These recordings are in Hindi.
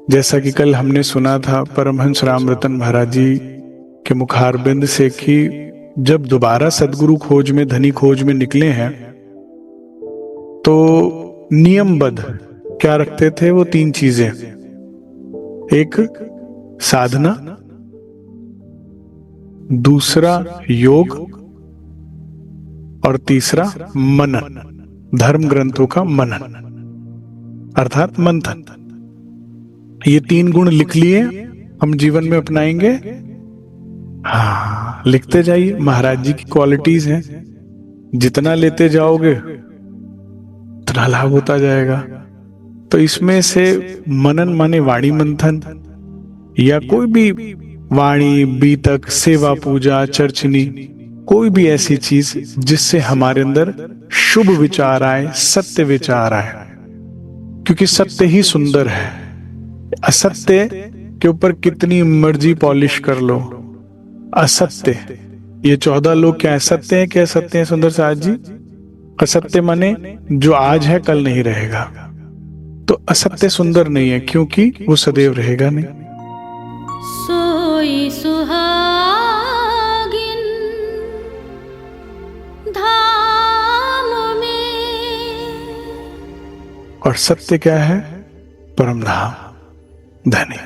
जैसा कि कल हमने सुना था परमहंस रामरतन महाराज जी के मुखारबिंद से कि जब दोबारा सदगुरु खोज में, धनी खोज में निकले हैं तो नियमबद्ध क्या रखते थे वो? 3 चीजें। एक साधना, दूसरा योग और तीसरा मनन, धर्म ग्रंथों का मनन अर्थात मंथन। ये 3 गुण लिख लिए, हम जीवन में अपनाएंगे। हाँ, लिखते जाइए। महाराज जी की क्वालिटीज हैं, जितना लेते जाओगे उतना लाभ होता जाएगा। तो इसमें से मनन माने वाणी मंथन, या कोई भी वाणी, बीतक, सेवा, पूजा, चर्चनी, कोई भी ऐसी चीज जिससे हमारे अंदर शुभ विचार आए, सत्य विचार आए, क्योंकि सत्य ही सुंदर है। असत्य के ऊपर कितनी मर्जी पॉलिश कर लो, असत्य, ये 14 लोग क्या असत्य है? क्या असत्य है सुंदर साथ जी? असत्य माने जो आज है कल नहीं रहेगा। तो असत्य सुंदर नहीं है, क्योंकि वो सदैव रहेगा नहीं। सोई सुहागिन धाम में, और सत्य क्या है? परम धाम, धनी।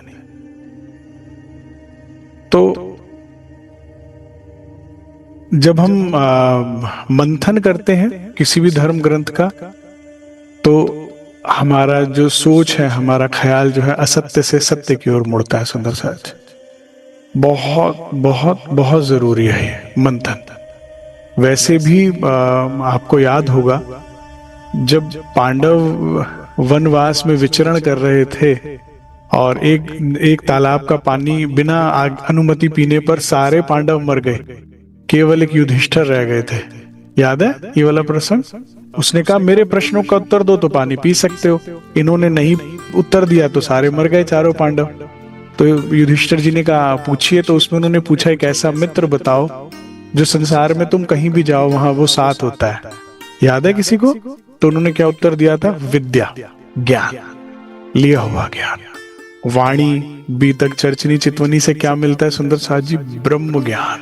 तो जब हम मंथन करते हैं किसी भी धर्म ग्रंथ का, तो हमारा जो सोच है, हमारा ख्याल जो है असत्य से सत्य की ओर मुड़ता है। सुंदर साथ, बहुत बहुत बहुत जरूरी है ये मंथन। वैसे भी आपको याद होगा जब पांडव वनवास में विचरण कर रहे थे और एक तालाब का पानी बिना अनुमति पीने पर सारे पांडव मर गए, केवल एक युधिष्ठिर रह गए थे। याद है ये वाला प्रसंग? उसने कहा मेरे प्रश्नों का उत्तर दो तो पानी पी सकते हो। इन्होंने नहीं उत्तर दिया तो सारे मर गए, चारों पांडव। तो युधिष्ठिर जी ने कहा पूछिए। तो उसमें उन्होंने पूछा एक ऐसा मित्र बताओ जो संसार में तुम कहीं भी जाओ वहां वो साथ होता है। याद है किसी को? तो उन्होंने क्या उत्तर दिया था? विद्या, ज्ञान, लिया हुआ ज्ञान। वाणी, बीतक, चर्चनी, चितवनी से क्या मिलता है सुंदर साथ जी? ब्रह्म ज्ञान,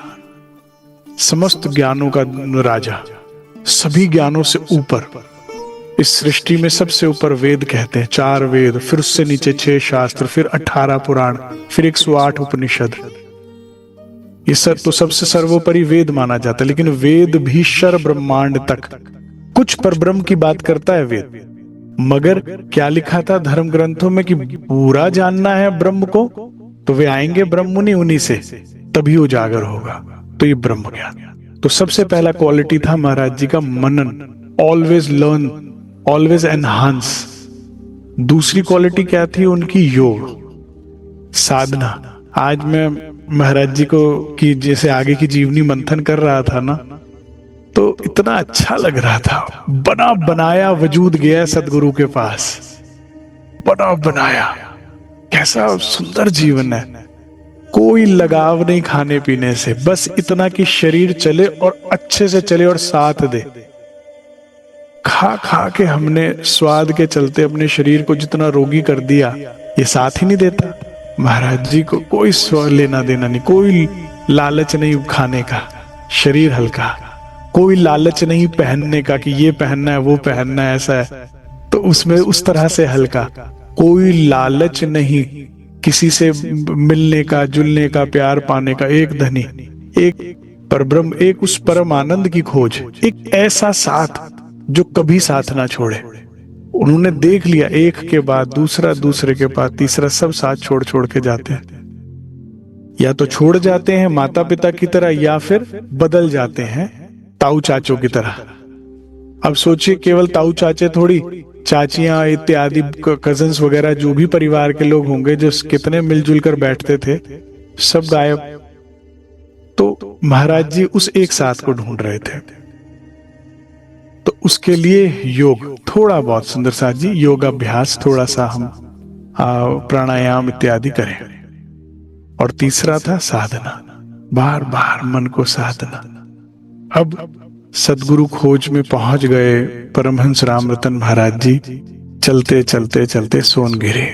समस्त ज्ञानों का राजा, सभी ज्ञानों से ऊपर। इस सृष्टि में सबसे ऊपर वेद कहते हैं, 4 वेद, फिर उससे नीचे 6 शास्त्र, फिर 18 पुराण, फिर 108 उपनिषद। ये सब तो सबसे सर्वोपरि वेद माना जाता है। लेकिन वेद भी शर ब्रह्मांड तक कुछ पर ब्रह्म की बात करता है वेद। मगर क्या लिखा था धर्म ग्रंथों में कि पूरा जानना है ब्रह्म को, तो वे आएंगे ब्रह्म मुनि, उन्हीं से तभी उजागर होगा। तो ये ब्रह्म ज्ञान। तो सबसे पहला क्वालिटी था महाराज जी का मनन, ऑलवेज लर्न, ऑलवेज एनहांस। दूसरी क्वालिटी क्या थी उनकी? योग, साधना। आज मैं महाराज जी को कि जैसे आगे की जीवनी मंथन कर रहा था ना, तो इतना अच्छा लग रहा था। बना बनाया वजूद गया सदगुरु के पास, बना बनाया। कैसा सुंदर जीवन है, कोई लगाव नहीं खाने पीने से, बस इतना कि शरीर चले और अच्छे से चले और साथ दे। खा खा के हमने स्वाद के चलते अपने शरीर को जितना रोगी कर दिया, ये साथ ही नहीं देता। महाराज जी को कोई लेना देना नहीं, कोई लालच नहीं खाने का, शरीर हल्का, कोई लालच नहीं पहनने का कि ये पहनना है वो पहनना है ऐसा है, तो उसमें उस तरह से हल्का। कोई लालच नहीं किसी से मिलने का, जुलने का, प्यार पाने का। एक धनी, एक परब्रह्म, एक उस परम आनंद की खोज, एक ऐसा साथ जो कभी साथ ना छोड़े। उन्होंने देख लिया, एक के बाद दूसरा, दूसरे के बाद तीसरा, सब साथ छोड़ छोड़ के जाते हैं। या तो छोड़ जाते हैं माता पिता की तरह, या फिर बदल जाते हैं ताऊ चाचों की तरह। अब सोचिए, केवल ताऊ चाचे थोड़ी, चाचियां इत्यादि कजन्स वगैरह जो भी परिवार के लोग होंगे जो कितने मिलजुल कर बैठते थे, सब गायब। तो महाराज जी उस एक साथ को ढूंढ रहे थे। तो उसके लिए योग, थोड़ा बहुत सुंदर साथ जी योगाभ्यास, थोड़ा सा हम प्राणायाम इत्यादि करें। और तीसरा था साधना, बार बार मन को साधना। अब सदगुरु खोज में पहुंच गए परमहंस रामरतन महाराज जी। चलते चलते चलते सोनगिरी,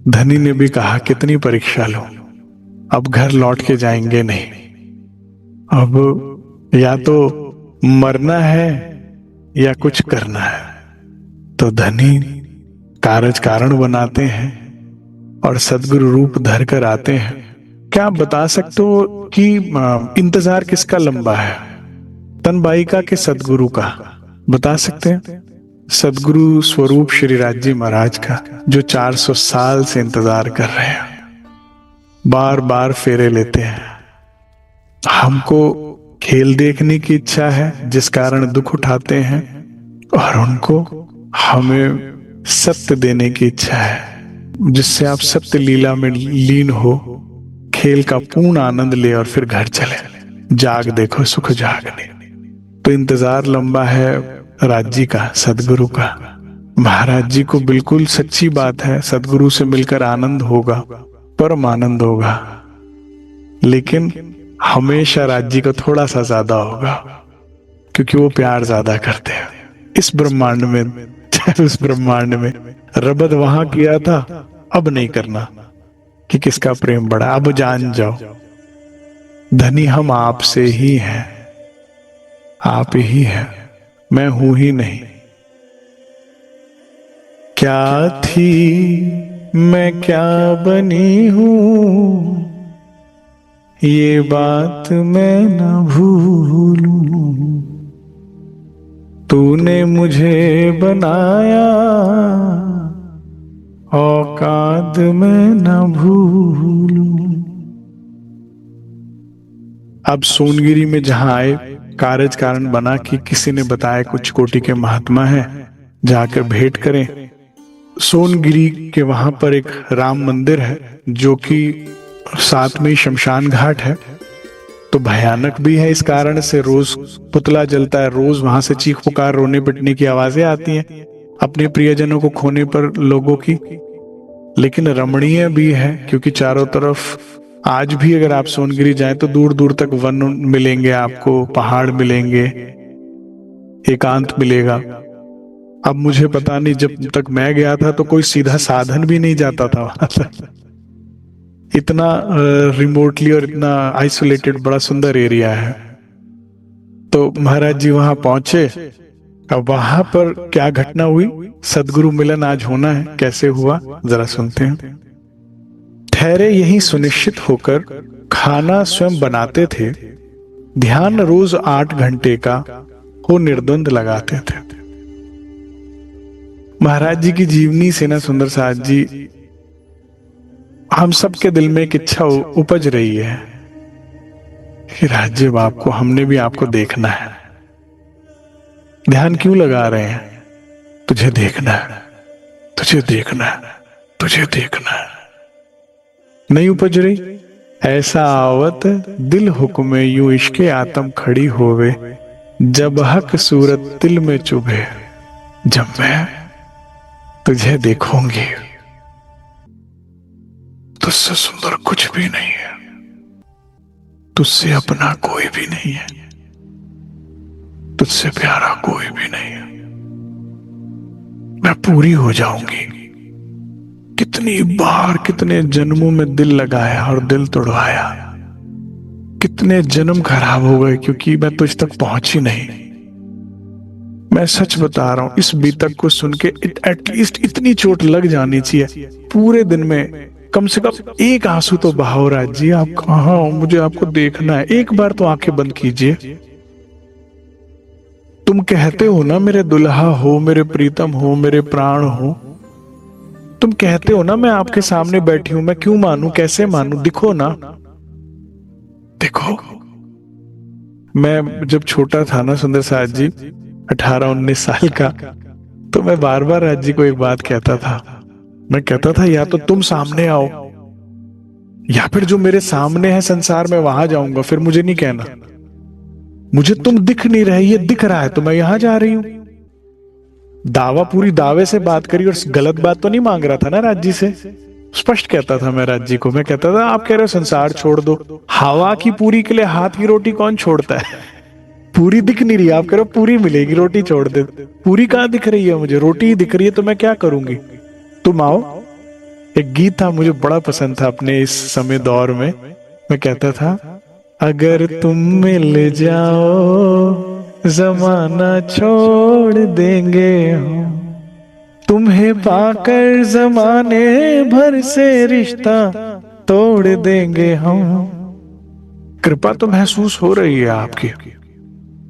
धनी ने भी कहा कितनी परीक्षा लो, अब घर लौट के जाएंगे नहीं, अब या तो मरना है या कुछ करना है। तो धनी कारज कारण बनाते हैं और सदगुरु रूप धर कर आते हैं। क्या आप बता सकते हो कि इंतजार किसका लंबा है, तनबाई का कि सदगुरु का? बता सकते हैं? सदगुरु स्वरूप श्री राज महाराज का, जो 400 साल से इंतजार कर रहे हैं, बार बार फेरे लेते हैं। हमको खेल देखने की इच्छा है जिस कारण दुख उठाते हैं, और उनको हमें सत्य देने की इच्छा है जिससे आप सत्य लीला में लीन हो, खेल का पूर्ण आनंद ले और फिर घर चले। जाग देखो सुख जागने। तो इंतजार लंबा है राज्य का, सदगुरु का। महाराज जी को बिल्कुल सच्ची बात है, सदगुरु से मिलकर आनंद होगा, परम आनंद होगा, लेकिन हमेशा राज्य का थोड़ा सा ज्यादा होगा क्योंकि वो प्यार ज्यादा करते हैं। इस ब्रह्मांड में चाहे उस ब्रह्मांड में रबद वहां किया था, अब नहीं करना कि किसका प्रेम बड़ा, अब जान जाओ धनी हम आपसे ही हैं, आप ही हैं, मैं हूं ही नहीं। क्या थी मैं क्या बनी हूं, ये बात मैं न भूलूं, तूने मुझे बनाया औकात में न भूलूं। अब सोनगिरी में जहां आए, कारज कारण बना कि किसी ने बताया कुछ कोटि के महात्मा है, जाकर भेंट करें। सोनगिरी के वहां पर एक राम मंदिर है जो कि साथ में ही शमशान घाट है, तो भयानक भी है। इस कारण से रोज पुतला जलता है, रोज वहां से चीख पुकार रोने पिटने की आवाजें आती हैं अपने प्रियजनों को खोने पर लोगों की। लेकिन रमणीय भी है क्योंकि चारों तरफ आज भी अगर आप सोनगिरी जाएं तो दूर दूर तक वन मिलेंगे आपको, पहाड़ मिलेंगे, एकांत मिलेगा। अब मुझे पता नहीं, जब तक मैं गया था तो कोई सीधा साधन भी नहीं जाता था वहां तक, इतना रिमोटली और इतना आइसोलेटेड बड़ा सुंदर एरिया है। तो महाराज जी वहां पहुंचे। अब वहां पर क्या घटना हुई, सदगुरु मिलन आज होना है, कैसे हुआ जरा सुनते हैं। ठहरे यही सुनिश्चित होकर खाना स्वयं बनाते थे, ध्यान रोज 8 घंटे का हो निर्द्वंद लगाते थे। महाराज जी की जीवनी से ना सुंदर साथ जी, हम सबके दिल में एक इच्छा उपज रही है कि राज्य बाप को, हमने भी आपको देखना है। ध्यान क्यों लगा रहे हैं? तुझे देखना है, तुझे देखना है, तुझे देखना है। नहीं उपज रही? ऐसा आवत दिल हुक्मे यूं इश्के आत्म खड़ी होवे, जब हक सूरत दिल में चुभे, जब मैं तुझे देखूंगी। तुझसे सुंदर कुछ भी नहीं है, तुझसे अपना कोई भी नहीं है, तुझसे प्यारा कोई भी नहीं है। मैं पूरी हो जाऊंगी। कितनी बार कितने जन्मों में दिल लगाया और दिल तोड़वाया, कितने जन्म खराब हो गए क्योंकि मैं तुझ तक पहुंची नहीं। मैं सच बता रहा हूं, इस बीतक को सुन के एटलीस्ट इतनी चोट लग जानी चाहिए, पूरे दिन में कम से कम एक आंसू तो बहाओ। राज जी आप कहां हो, मुझे आपको देखना है। एक बार तो आंखें बंद कीजिए। तुम कहते हो ना मेरे दुल्हा हो, मेरे प्रीतम हो, मेरे प्राण हो, तुम कहते हो ना मैं आपके सामने बैठी हूं, मैं क्यों मानूं, कैसे मानूं? दिखो ना, देखो। मैं जब छोटा था ना सुंदर साथ जी, 18-19 साल का, तो मैं बार बार राज जी को एक बात कहता था। मैं कहता था या तो तुम सामने आओ या फिर जो मेरे सामने है संसार में वहां जाऊंगा। फिर मुझे नहीं कहना मुझे तुम दिख नहीं रहे, ये दिख रहा है तो मैं यहां जा रही हूं। दावा पूरी दावे से बात करी और गलत बात तो नहीं मांग रहा था ना राज जी से। स्पष्ट कहता था मैं राज जी को, मैं कहता था आप कह रहे हो संसार छोड़ दो, हवा की पूरी के लिए हाथ की रोटी कौन छोड़ता है? पूरी दिख नहीं रही, आप कह रहे हो पूरी मिलेगी, रोटी छोड़ दे। पूरी कहां दिख रही है मुझे, रोटी ही दिख रही है, तो मैं क्या करूंगी? तुम आओ, एक गीत था, मुझे बड़ा पसंद था अपने इस समय दौर में। मैं कहता था, अगर तुम मिल जाओ जमाना छोड़ देंगे हम, तुम्हें पाकर जमाने भर से रिश्ता तोड़ देंगे हम। कृपा तो महसूस हो रही है आपकी,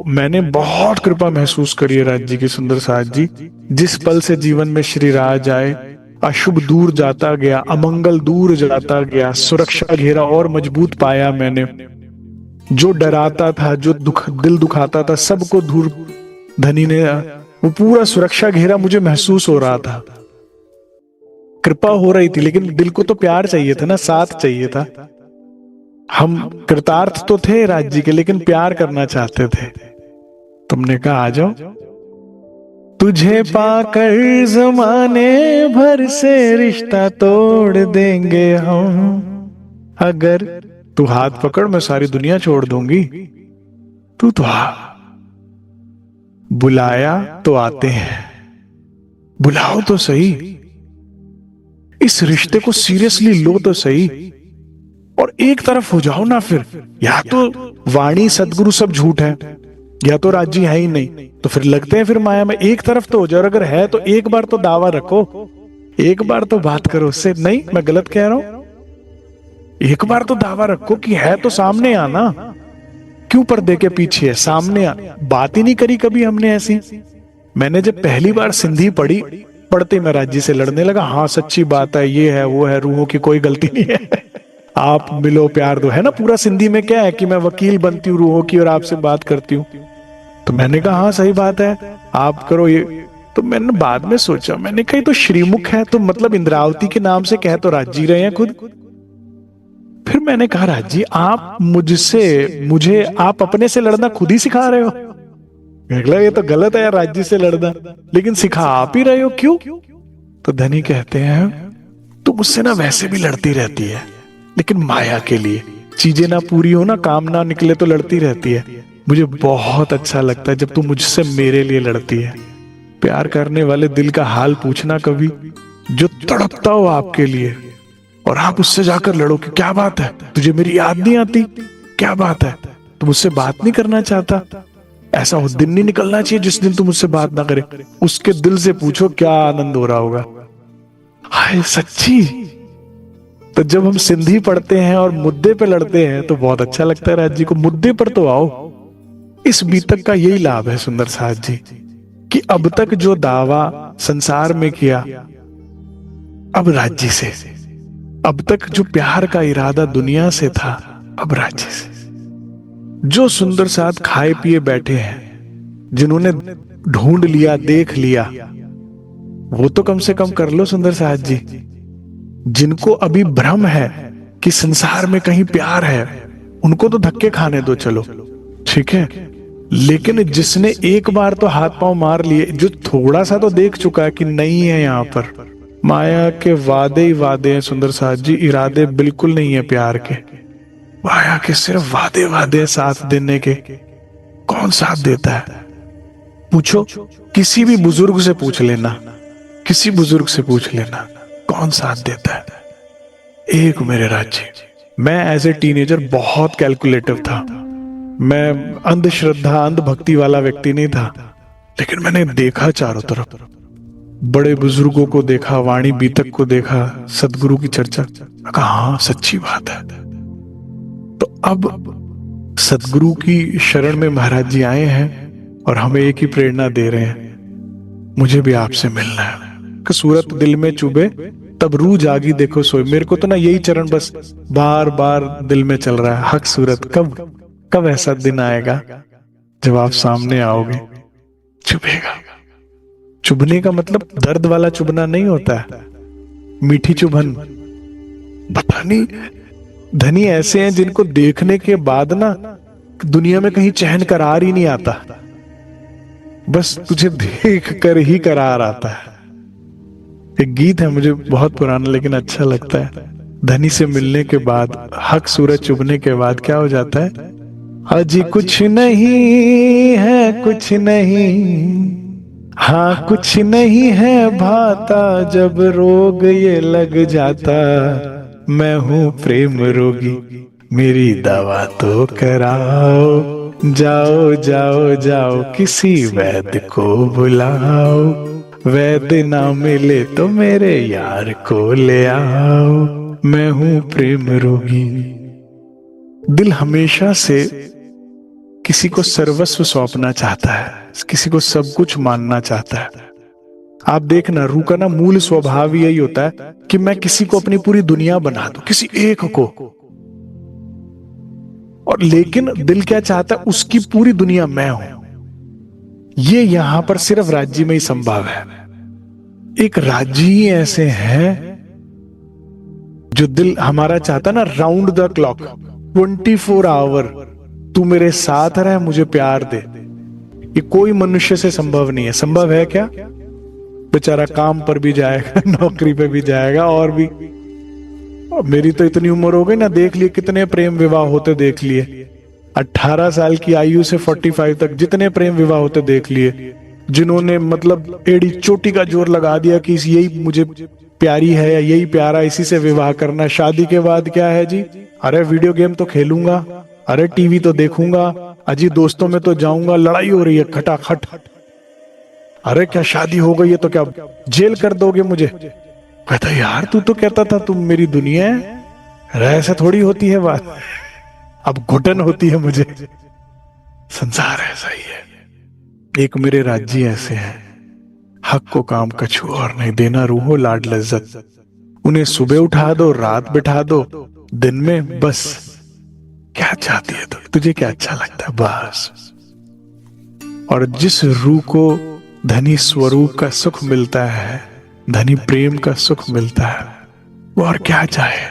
मैंने बहुत कृपा महसूस करी है राज जी की, सुंदर साथ जी। जिस पल से जीवन में श्री राज आए, अशुभ दूर जाता गया, अमंगल दूर जाता गया, सुरक्षा घेरा और मजबूत पाया मैंने। जो डराता था, जो दिल दुखाता था, सबको दूर धनी ने, वो पूरा सुरक्षा घेरा मुझे महसूस हो रहा था। कृपा हो रही थी, लेकिन दिल को तो प्यार चाहिए था ना, साथ चाहिए था। हम कृतार्थ तो थे राज जी के, लेकिन प्यार करना चाहते थे। तुमने कहा आ जाओ, तुझे पाकर जमाने भर से रिश्ता तोड़ देंगे हम। अगर तू हाथ पकड़, मैं सारी दुनिया छोड़ दूंगी, तू तो आ। बुलाया तो आते हैं, बुलाओ तो सही, इस रिश्ते को सीरियसली लो तो सही, और एक तरफ हो जाओ ना फिर। या तो वाणी सदगुरु सब झूठ है, या तो राजी है ही नहीं, तो फिर लगते हैं फिर माया में। एक तरफ तो हो जाओ, अगर है तो एक बार तो दावा रखो, एक बार तो बात करो उससे। नहीं, मैं गलत कह रहा हूं? एक बार तो दावा रखो कि है तो सामने आना, क्यों पर्दे के पीछे है, सामने आ। बात ही नहीं करी कभी हमने ऐसी। मैंने जब पहली बार सिंधी पढ़ी, पढ़ते मैं राजी से लड़ने लगा। हाँ सच्ची बात है, ये है वो है, रूहों की कोई गलती नहीं है, आप मिलो प्यार दो, है ना। पूरा सिंधी में क्या है कि मैं वकील बनती हूँ रूहों की और आपसे बात करती हूँ। तो मैंने कहा हाँ सही बात है, आप करो ये। तो मैंने बाद में सोचा, मैंने कहा तो श्रीमुख है, तो मतलब इंद्रावती के नाम से कह तो राजी रहे हैं खुद। फिर मैंने कहा राजी, आप मुझे आप अपने से लड़ना खुद ही सिखा रहे हो। निकला ये तो गलत है यार, राज्य से लड़ना, लेकिन सिखा आप ही रहे हो, क्यों? तो धनी कहते हैं, तू मुझसे ना वैसे भी लड़ती रहती है, लेकिन माया के लिए। चीजें ना पूरी हो ना, काम ना निकले तो लड़ती रहती है। मुझे बहुत अच्छा लगता है जब तू मुझसे मेरे लिए लड़ती है। प्यार करने वाले दिल का हाल पूछना कभी, जो तड़पता हो आपके लिए, और आप उससे जाकर लड़ो कि क्या बात है, तुझे मेरी याद नहीं आती, क्या बात है, तू मुझसे बात नहीं करना चाहता। ऐसा वो दिन नहीं निकलना चाहिए जिस दिन तू मुझसे बात ना करे। उसके दिल से पूछो क्या आनंद हो रहा होगा। हाय सच्ची। तो जब हम सिंधी पढ़ते हैं और मुद्दे पे लड़ते हैं तो बहुत अच्छा लगता है राज जी को। मुद्दे पर तो आओ। इस बीतक का यही लाभ है सुंदर साथ जी, कि अब तक जो दावा संसार में किया, अब राज्य से, अब तक जो प्यार का इरादा दुनिया से था, अब राज्य से। जो सुंदर साथ खाए पिए बैठे हैं, जिन्होंने ढूंढ लिया, देख लिया, वो तो कम से कम कर लो सुंदर साथ जी। जिनको अभी भ्रम है कि संसार में कहीं प्यार है, उनको तो धक्के खाने दो, चलो ठीक है। लेकिन जिसने एक बार तो हाथ पांव मार लिए, जो थोड़ा सा तो देख चुका है कि नहीं है यहाँ पर, माया के वादे ही वादे हैं सुंदर साथ जी, इरादे बिल्कुल नहीं है प्यार के। माया के सिर्फ वादे वादे साथ देने के। कौन साथ देता है? पूछो, किसी भी बुजुर्ग से पूछ लेना, किसी बुजुर्ग से पूछ लेना, कौन साथ देता है? एक मेरे राज्य। मैं एज ए टीनेजर बहुत कैलकुलेटिव था। मैं अंधश्रद्धा, अंधभक्ति वाला व्यक्ति नहीं था, लेकिन मैंने देखा चारों तरफ, बड़े बुजुर्गों को देखा, वाणी बीतक को देखा, सदगुरु की चर्चा, कहा हाँ सच्ची बात है। तो अब सदगुरु की शरण में महाराज जी आए हैं और हमें एक ही प्रेरणा दे रहे हैं, मुझे भी आपसे मिलना है। कि सूरत दिल में चुभे तब रूह जागी देखो सोए। मेरे को तो ना यही चरण बस बार बार दिल में चल रहा है। हक सूरत, कब ऐसा दिन आएगा जब आप सामने आओगे? चुभेगा। चुभने का मतलब दर्द वाला चुभना नहीं होता है, मीठी चुभन। पता नहीं, धनी ऐसे हैं जिनको देखने के बाद ना दुनिया में कहीं चैन करार ही नहीं आता, बस तुझे देख कर ही करार आता है। एक गीत है, मुझे बहुत पुराना लेकिन अच्छा लगता है। धनी से मिलने के बाद, हक सूरज चुभने के बाद क्या हो जाता है? अजी कुछ नहीं है, कुछ नहीं, हाँ कुछ नहीं है भाता जब रोग ये लग जाता, मैं हूँ प्रेम रोगी मेरी दवा तो कराओ, जाओ जाओ जाओ किसी वैद्य को बुलाओ, वैद्य ना मिले तो मेरे यार को ले आओ, मैं हूँ प्रेम रोगी। दिल हमेशा से किसी को सर्वस्व सौंपना चाहता है, किसी को सब कुछ मानना चाहता है। आप देखना रूह का ना मूल स्वभाव यही होता है कि मैं किसी को अपनी पूरी दुनिया बना दूं, किसी एक को। और लेकिन दिल क्या चाहता है, उसकी पूरी दुनिया मैं हूं। ये यहां पर सिर्फ राज्य में ही संभव है। एक राज्य ही ऐसे हैं जो दिल हमारा चाहता है ना, राउंड द क्लॉक 24 आवर तू मेरे साथ रह, मुझे प्यार दे। ये कोई मनुष्य से संभव नहीं है। संभव है क्या? बेचारा काम पर भी जाएगा, नौकरी पे भी जाएगा, और भी। मेरी तो इतनी उम्र हो गई ना, देख लिए कितने प्रेम विवाह होते देख लिए। 18 साल की आयु से 45 तक जितने प्रेम विवाह होते देख लिए, जिन्होंने मतलब एड़ी चोटी का जोर लगा दिया कि यही मुझे प्यारी है या यही प्यारा, इसी से विवाह करना। शादी के बाद क्या है जी? अरे वीडियो गेम तो खेलूंगा, अरे टीवी तो देखूंगा, अजी दोस्तों में तो जाऊंगा, लड़ाई हो रही है खटाखट। अरे क्या शादी हो गई है तो क्या जेल कर दोगे मुझे? कहता यार तू तो कहता था तुम मेरी दुनिया है। अरे ऐसा थोड़ी होती है बात, अब घुटन होती है मुझे। संसार ऐसा ही है। एक मेरे राज्य ऐसे हैं, हक को काम कछु और नहीं, देना रूहो लाड लज्जत। उन्हें सुबह उठा दो, रात बिठा दो, दिन में बस क्या चाहती है तो तुझे क्या अच्छा लगता है बस। और जिस रूह को धनी स्वरूप का सुख मिलता है, धनी प्रेम का सुख मिलता है, वो और क्या चाहे।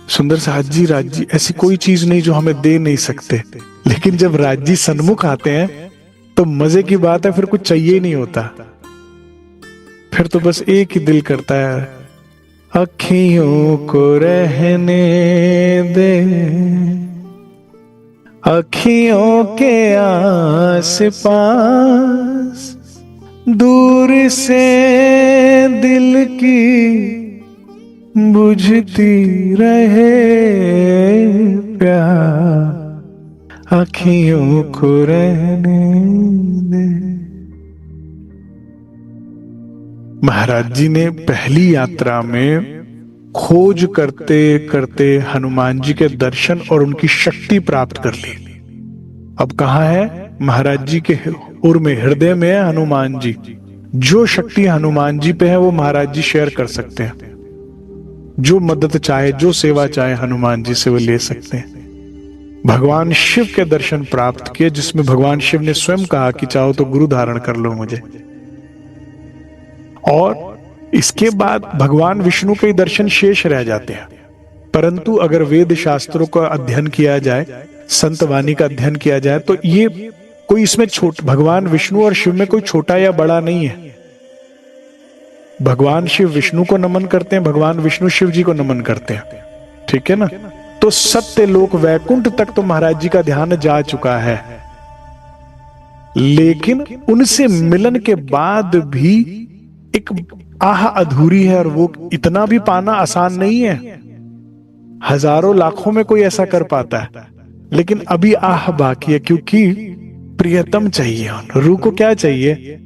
सुंदर साजी राज्य ऐसी कोई चीज नहीं जो हमें दे नहीं सकते, लेकिन जब राज्य सन्मुख आते हैं तो मजे की बात है, फिर कुछ चाहिए नहीं होता। फिर तो बस एक ही दिल करता है, अखियों को रहने दे, अखियों के आस पास, दूर से दिल की बुझती रहे प्यार, अखियों को रहने दे। महाराज जी ने पहली यात्रा में खोज करते करते हनुमान जी के दर्शन और उनकी शक्ति प्राप्त कर ली। अब कहाँ है? महाराज जी के उर में, हृदय में है हनुमान जी। जो शक्ति हनुमान जी पे है वो महाराज जी शेयर कर सकते हैं। जो मदद चाहे, जो सेवा चाहे हनुमान जी से वो ले सकते हैं। भगवान शिव के दर्शन प्राप्त किए, जिसमें भगवान शिव ने स्वयं कहा कि चाहो तो गुरु धारण कर लो मुझे। और इसके बाद भगवान विष्णु के दर्शन शेष रह जाते हैं। परंतु अगर वेद शास्त्रों का अध्ययन किया जाए, संत वाणी का अध्ययन किया जाए, तो ये कोई इसमें भगवान विष्णु और शिव में कोई छोटा या बड़ा नहीं है। भगवान शिव विष्णु को नमन करते हैं, भगवान विष्णु शिव जी को नमन करते हैं। ठीक है ना? तो सत्य लोक वैकुंठ तक तो महाराज जी का ध्यान जा चुका है, लेकिन उनसे मिलन के बाद भी एक आह अधूरी है, और वो इतना भी पाना आसान नहीं है। हजारों लाखों में कोई ऐसा कर पाता है, लेकिन अभी आह बाकी है, क्योंकि प्रियतम चाहिए। रूह को क्या चाहिए?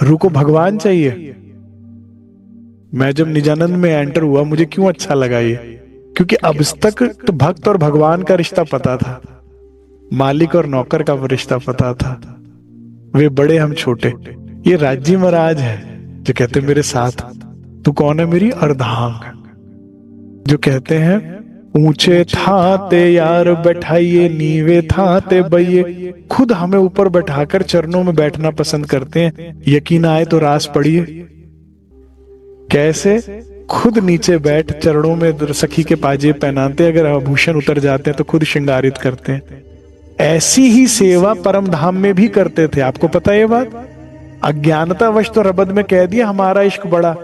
रूह को भगवान चाहिए। मैं जब निजानंद में एंटर हुआ, मुझे क्यों अच्छा लगा ये? क्योंकि अब तक तो भक्त और भगवान का रिश्ता पता था, मालिक और नौकर का रिश्ता पता था, वे बड़े हम छोटे। ये राज्य महाराज है जो कहते मेरे साथ तू कौन है? मेरी अर्धांग। जो कहते हैं ऊंचे थाते यार बैठाइए, नीवे थाते बइये। खुद हमें ऊपर बैठाकर चरणों में बैठना पसंद करते हैं। यकीन आए तो रास पढ़िए। कैसे? खुद नीचे बैठ चरणों में सखी के पाजे पहनाते, अगर आभूषण उतर जाते हैं तो खुद श्रृंगारित करते हैं। ऐसी ही सेवा परम धाम में भी करते थे। आपको पता है ये बात? अज्ञानतावश तो रबद में कह दिया हमारा इश्क बड़ा।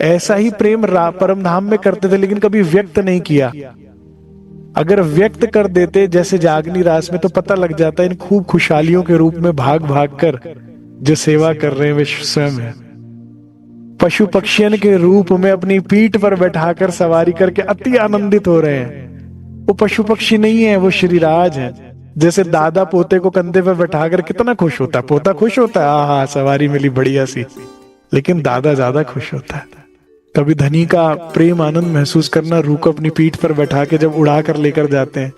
ऐसा ही प्रेम परम धाम में करते थे, लेकिन कभी व्यक्त नहीं किया। अगर व्यक्त कर देते जैसे जागनी रास में, तो पता लग जाता इन खूब खुशहालियों के रूप में भाग भाग कर जो सेवा कर रहे हैं वे स्वयं है। पशु पक्षियन के रूप में अपनी पीठ पर बैठाकर सवारी करके अति आनंदित हो रहे हैं। वो पशु पक्षी नहीं है, वो श्रीराज है। जैसे दादा पोते को कंधे पर बैठाकर कितना खुश होता है, पोता खुश होता है, हाँ सवारी मिली बढ़िया सी, लेकिन दादा ज्यादा खुश होता है। कभी धनी का प्रेम आनंद महसूस करना, रूह को अपनी पीठ पर बैठा के जब उड़ा कर लेकर जाते हैं,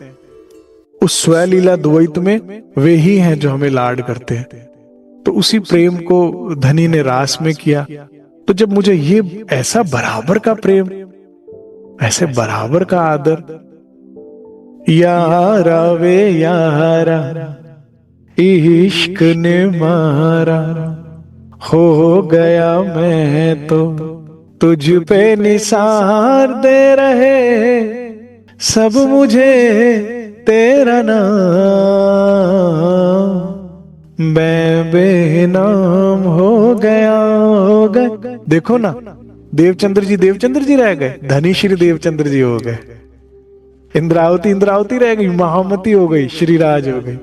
उस स्वलीला द्वैत में वे ही हैं जो हमें लाड करते हैं। तो उसी प्रेम को धनी ने रास में किया। तो जब मुझे ये ऐसा बराबर का प्रेम, ऐसे बराबर का आदर, यारा वे यारा इश्क ने मारा, हो गया मैं तो तुझ पे निसार दे रहे, सब मुझे तेरा नाम, मैं बेनाम हो गया, हो गए। देखो ना, देवचंद्र जी रह गए, धनी श्री देवचंद्र जी हो गए। इंद्रावती रह गई, महामती हो गई, श्रीराज हो गई।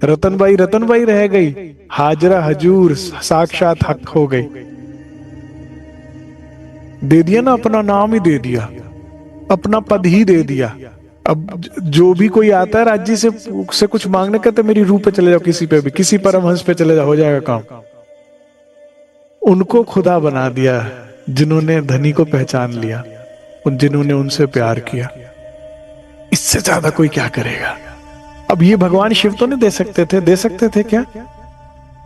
रतनबाई रह गई, हाजरा हजूर साक्षात हक हो गई। दे दिया ना, अपना नाम ही दे दिया, अपना पद ही दे दिया। अब जो भी कोई आता है राज्य से कुछ मांगने का, तो मेरी रूह पे चले जाओ, किसी पे भी, किसी परमहंस पे चले जाओ, हो जाएगा काम। उनको खुदा बना दिया जिन्होंने धनी को पहचान लिया, जिन्होंने उनसे प्यार किया। इससे ज्यादा कोई क्या करेगा? अब ये भगवान शिव तो नहीं दे सकते थे क्या?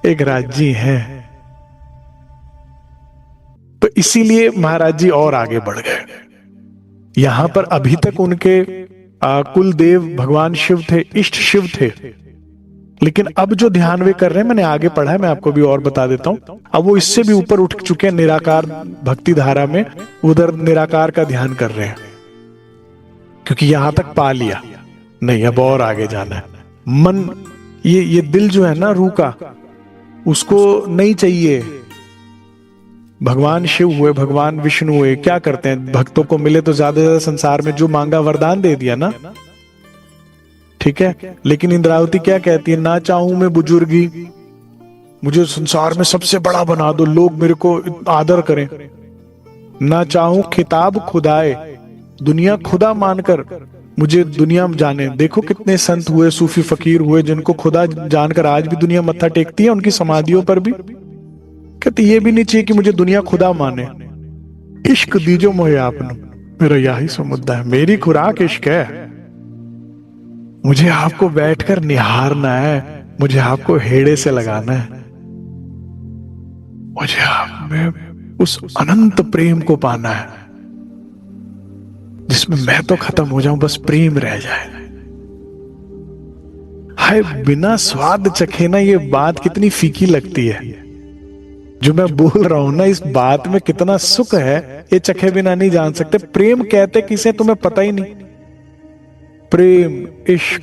एक राज्य है। तो इसीलिए महाराज जी और आगे बढ़ गए। यहां पर अभी तक उनके कुल देव भगवान शिव थे, इष्ट शिव थे, लेकिन अब जो ध्यान वे कर रहे हैं, मैंने आगे पढ़ा है, मैं आपको भी और बता देता हूं। अब वो इससे भी ऊपर उठ चुके हैं, निराकार भक्ति धारा में उधर निराकार का ध्यान कर रहे हैं, क्योंकि यहां तक पा लिया, नहीं अब और आगे जाना है। मन, ये दिल जो है ना रूह का, उसको नहीं चाहिए। भगवान शिव हुए, भगवान विष्णु हुए, क्या करते हैं? भक्तों को मिले तो ज्यादा से ज्यादा संसार में जो मांगा वरदान दे दिया ना, ठीक है। लेकिन इंद्रावती क्या कहती है? ना चाहूं मैं बुजुर्गी, मुझे संसार में सबसे बड़ा बना दो, लोग मेरे को आदर करें। ना चाहूं खिताब खुदाए, दुनिया खुदा मानकर मुझे दुनिया जाने। देखो कितने संत हुए, सूफी फकीर हुए, जिनको खुदा जानकर आज भी दुनिया मत्था टेकती है, उनकी समाधियों पर भी। कहते ये भी नहीं चाहिए कि मुझे दुनिया खुदा माने। इश्क दीजो मोहे आपने, मेरा यही सो मुद्दा है, मेरी खुराक इश्क है। मुझे आपको बैठकर निहारना है, मुझे आपको हेड़े से लगाना है, मुझे आप में उस अनंत प्रेम को पाना है जिसमें मैं तो खत्म हो जाऊं, बस प्रेम रह जाए। हाय, बिना स्वाद चखे ना ये बात कितनी फीकी लगती है। जो मैं बोल रहा हूं ना, इस बात में कितना सुख है, ये चखे बिना नहीं जान सकते। प्रेम कहते किसे तुम्हें पता ही नहीं, प्रेम इश्क।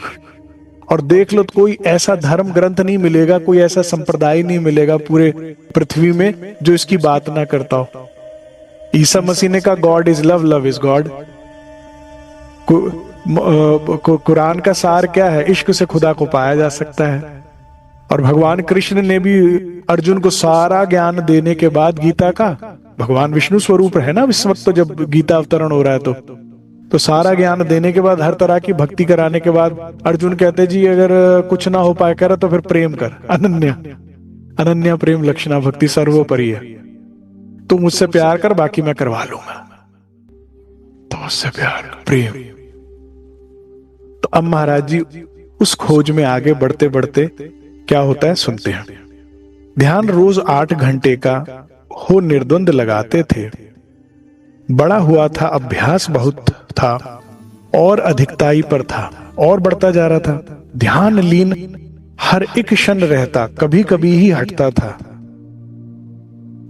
और देख लो तो कोई ऐसा धर्म ग्रंथ नहीं मिलेगा, कोई ऐसा संप्रदाय नहीं मिलेगा पूरे पृथ्वी में जो इसकी बात ना करता हो। ईसा मसीह ने कहा God is love, love is God. Quran का सार क्या है? इश्क से खुदा को पाया जा सकता है। और भगवान कृष्ण ने भी अर्जुन को सारा ज्ञान देने के बाद गीता का, भगवान विष्णु स्वरूप है ना इस वक्त, तो जब गीता अवतरण हो रहा है तो सारा ज्ञान देने के बाद, हर तरह की भक्ति कराने के बाद अर्जुन कहते जी अगर कुछ ना हो पाए कर तो फिर प्रेम कर, अनन्या प्रेम लक्षणा भक्ति सर्वोपरि है। तू मुझसे प्यार कर, बाकी मैं करवा लूंगा। तो मुझसे प्यार प्रेम। तो अब महाराज जी उस खोज में आगे बढ़ते बढ़ते क्या होता है सुनते हैं। ध्यान रोज 8 घंटे का हो निर्द्वंद लगाते थे। बड़ा हुआ था, अभ्यास बहुत था और अधिकताई पर था और बढ़ता जा रहा था। ध्यान लीन हर एक क्षण रहता, कभी कभी ही हटता था।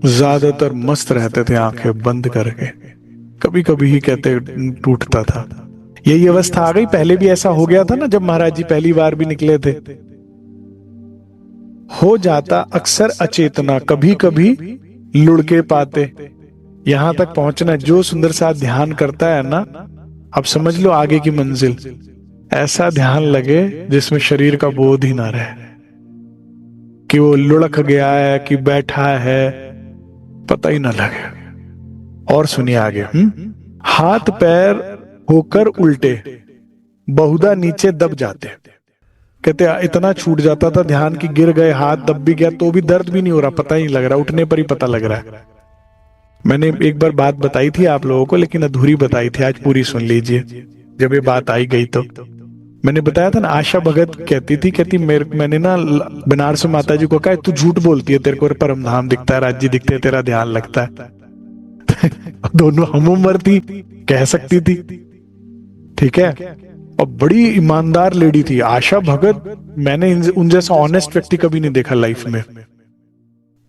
ज्यादातर मस्त रहते थे आंखें बंद करके, कभी कभी ही कहते टूटता था। यही अवस्था आ गई। पहले भी ऐसा हो गया था ना, जब महाराज जी पहली बार भी निकले थे। हो जाता अक्सर अचेतना, कभी कभी लुढ़के पाते। यहां तक पहुंचना, जो सुंदर सा ध्यान करता है ना, अब समझ लो आगे की मंजिल। ऐसा ध्यान लगे जिसमें शरीर का बोध ही ना रहे, कि वो लुढ़क गया है कि बैठा है, पता ही ना लगे। और सुनिए आगे। हाथ पैर होकर उल्टे, बहुधा नीचे दब जाते। कहते इतना छूट जाता था ध्यान की, गिर गए, हाथ दब भी गया तो भी दर्द भी नहीं हो रहा, पता ही नहीं लग रहा, उठने पर ही पता लग रहा है। मैंने एक बार बात बताई थी आप लोगों को, लेकिन अधूरी बताई थी, आज पूरी सुन लीजिए। जब ये बात आई गई तो मैंने बताया था ना, आशा भगत कहती मैंने ना बनारस में माता जी को कहा, तू झूठ बोलती है, तेरे को परम धाम दिखता है, राज्य दिखते है, तेरा ध्यान लगता है। दोनों हम उम्र थी, कह सकती थी, ठीक है। और बड़ी ईमानदार लेडी थी आशा भगत। मैंने उन जैसा ऑनेस्ट व्यक्ति कभी नहीं देखा लाइफ में।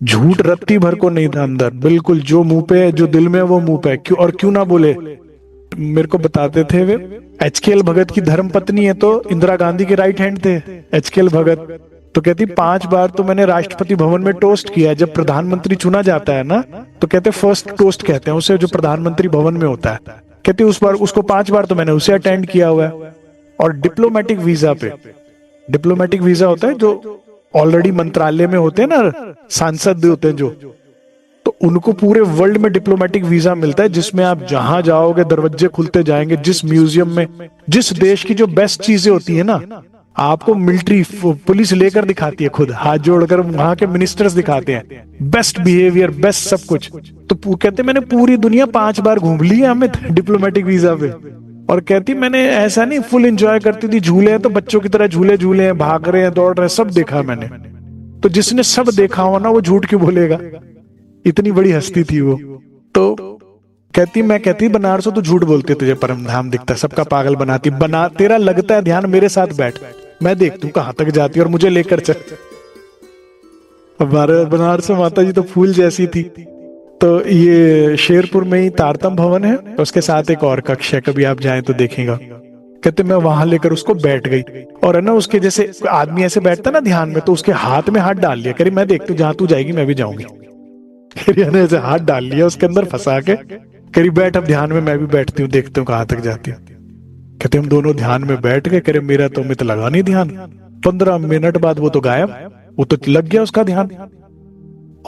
झूठ रत्ती भर को नहीं था अंदर, बिल्कुल जो मुंह पे है, जो दिल में है वो मुंह पे है। क्यों और क्यों ना बोले। मेरे को बताते थे वे, एचकेएल भगत की धर्म पत्नी है, तो इंदिरा गांधी के राइट हैंड थे एचकेएल भगत। तो कहती 5 बार तो मैंने राष्ट्रपति भवन में टोस्ट किया। जब प्रधानमंत्री चुना जाता है ना, तो कहते फर्स्ट टोस्ट कहते हैं उसे, जो प्रधानमंत्री भवन में होता है। कहती उस बार उसको 5 बार तो मैंने उसे अटेंड किया हुआ है। और डिप्लोमेटिक वीजा पे, डिप्लोमेटिक वीजा होता है जो ऑलरेडी मंत्रालय में होते हैं ना, सांसद होते हैं जो, तो उनको पूरे वर्ल्ड में डिप्लोमेटिक वीजा मिलता है, जिसमें आप जहां जाओगे दरवाजे खुलते जाएंगे। जिस म्यूजियम में, जिस देश की जो बेस्ट चीजें होती है ना, आपको मिलिट्री पुलिस लेकर दिखाती है, खुद हाथ जोड़कर वहां के मिनिस्टर्स दिखाते हैं, बेस्ट बिहेवियर, बेस्ट सब कुछ। तो कहते मैंने पूरी दुनिया 5 बार घूम ली है हमें डिप्लोमेटिक वीजा पे। और कहती मैंने ऐसा नहीं, फुल एंजॉय करती थी, झूले हैं तो बच्चों की तरह झूले झूले हैं, भाग रहे हैं, दौड़ रहे हैं, सब देखा मैंने। तो जिसने सब देखा हो ना, वो झूठ क्यों बोलेगा। इतनी बड़ी हस्ती थी वो। तो कहती बनारस तो झूठ बोलती, तुझे परम धाम दिखता, सबका पागल बनाती, बना तेरा लगता है ध्यान, मेरे साथ बैठ, मैं देखती हूँ कहां तक जाती और मुझे लेकर चल। बनारस माता जी तो फूल जैसी थी। तो ये शेरपुर में ही तारतम भवन है, उसके साथ एक और कक्ष है, कभी आप जाएं तो देखेगा। कहते मैं वहां लेकर उसको बैठ गई, और है ना उसके जैसे आदमी ऐसे बैठता ना ध्यान में, तो उसके हाथ में हाथ डाल लिया, करी मैं देखती हूँ जहां तू जाएगी मैं भी जाऊंगी। ऐसे हाथ डाल लिया उसके अंदर फंसा के, करी बैठ अब ध्यान में, मैं भी बैठती हूँ, देखती हूँ कहां तक जाती हूँ। कहते हम दोनों ध्यान में बैठ गए, करे मेरा तो मित लगा नहीं ध्यान। 15 मिनट बाद वो तो गायब, वो तो लग गया उसका ध्यान।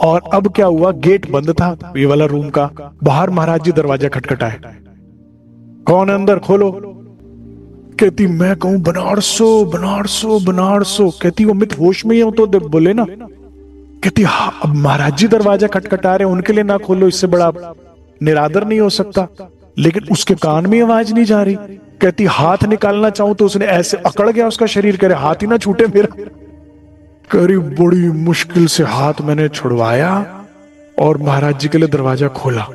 और अब क्या हुआ, गेट बंद था ये वाला रूम का, बाहर महाराज जी दरवाजा खटखटाए, कौन है अंदर, खोलो। कहती मैं कहूं बनारसो बनारसो बनारसो। कहती वो मित होश में ही हो तो बोले ना। कहती हाँ, अब महाराज जी दरवाजा खटखटा रहे, उनके लिए ना खोलो, इससे बड़ा निरादर नहीं हो सकता। लेकिन उसके कान में आवाज नहीं जा रही। कहती हाथ निकालना चाहूं तो उसने ऐसे अकड़ गया उसका शरीर, करे हाथ ही ना छूटे मेरा। करीब बड़ी मुश्किल से हाथ मैंने छुड़वाया और महाराज जी के लिए दरवाजा खोला।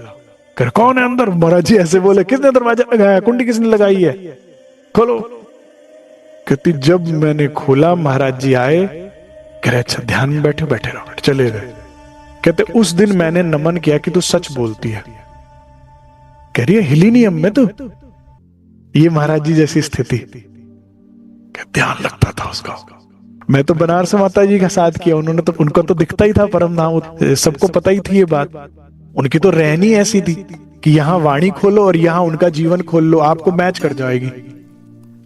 कर कौन है अंदर। महाराज जी ऐसे बोले, किसने दरवाजा लगाया, कुंडी किसने लगाई है, खोलो। कहती जब मैंने खोला महाराज जी आए, कह रहे अच्छा ध्यान में बैठे, बैठे रहो, चले गए। कहते उस दिन मैंने नमन किया कि तू सच बोलती है। कह रही है हिली नहीं हम में तो। ये महाराज जी जैसी स्थिति, ध्यान लगता था उसका। मैं तो बनारस माता जी का साथ किया, उन्होंने तो, उनको तो दिखता ही था परम धाम, सबको पता ही थी ये बात। उनकी तो रहनी ऐसी थी कि यहाँ वाणी खोलो और यहाँ उनका जीवन खोल लो, आपको मैच कर जाएगी।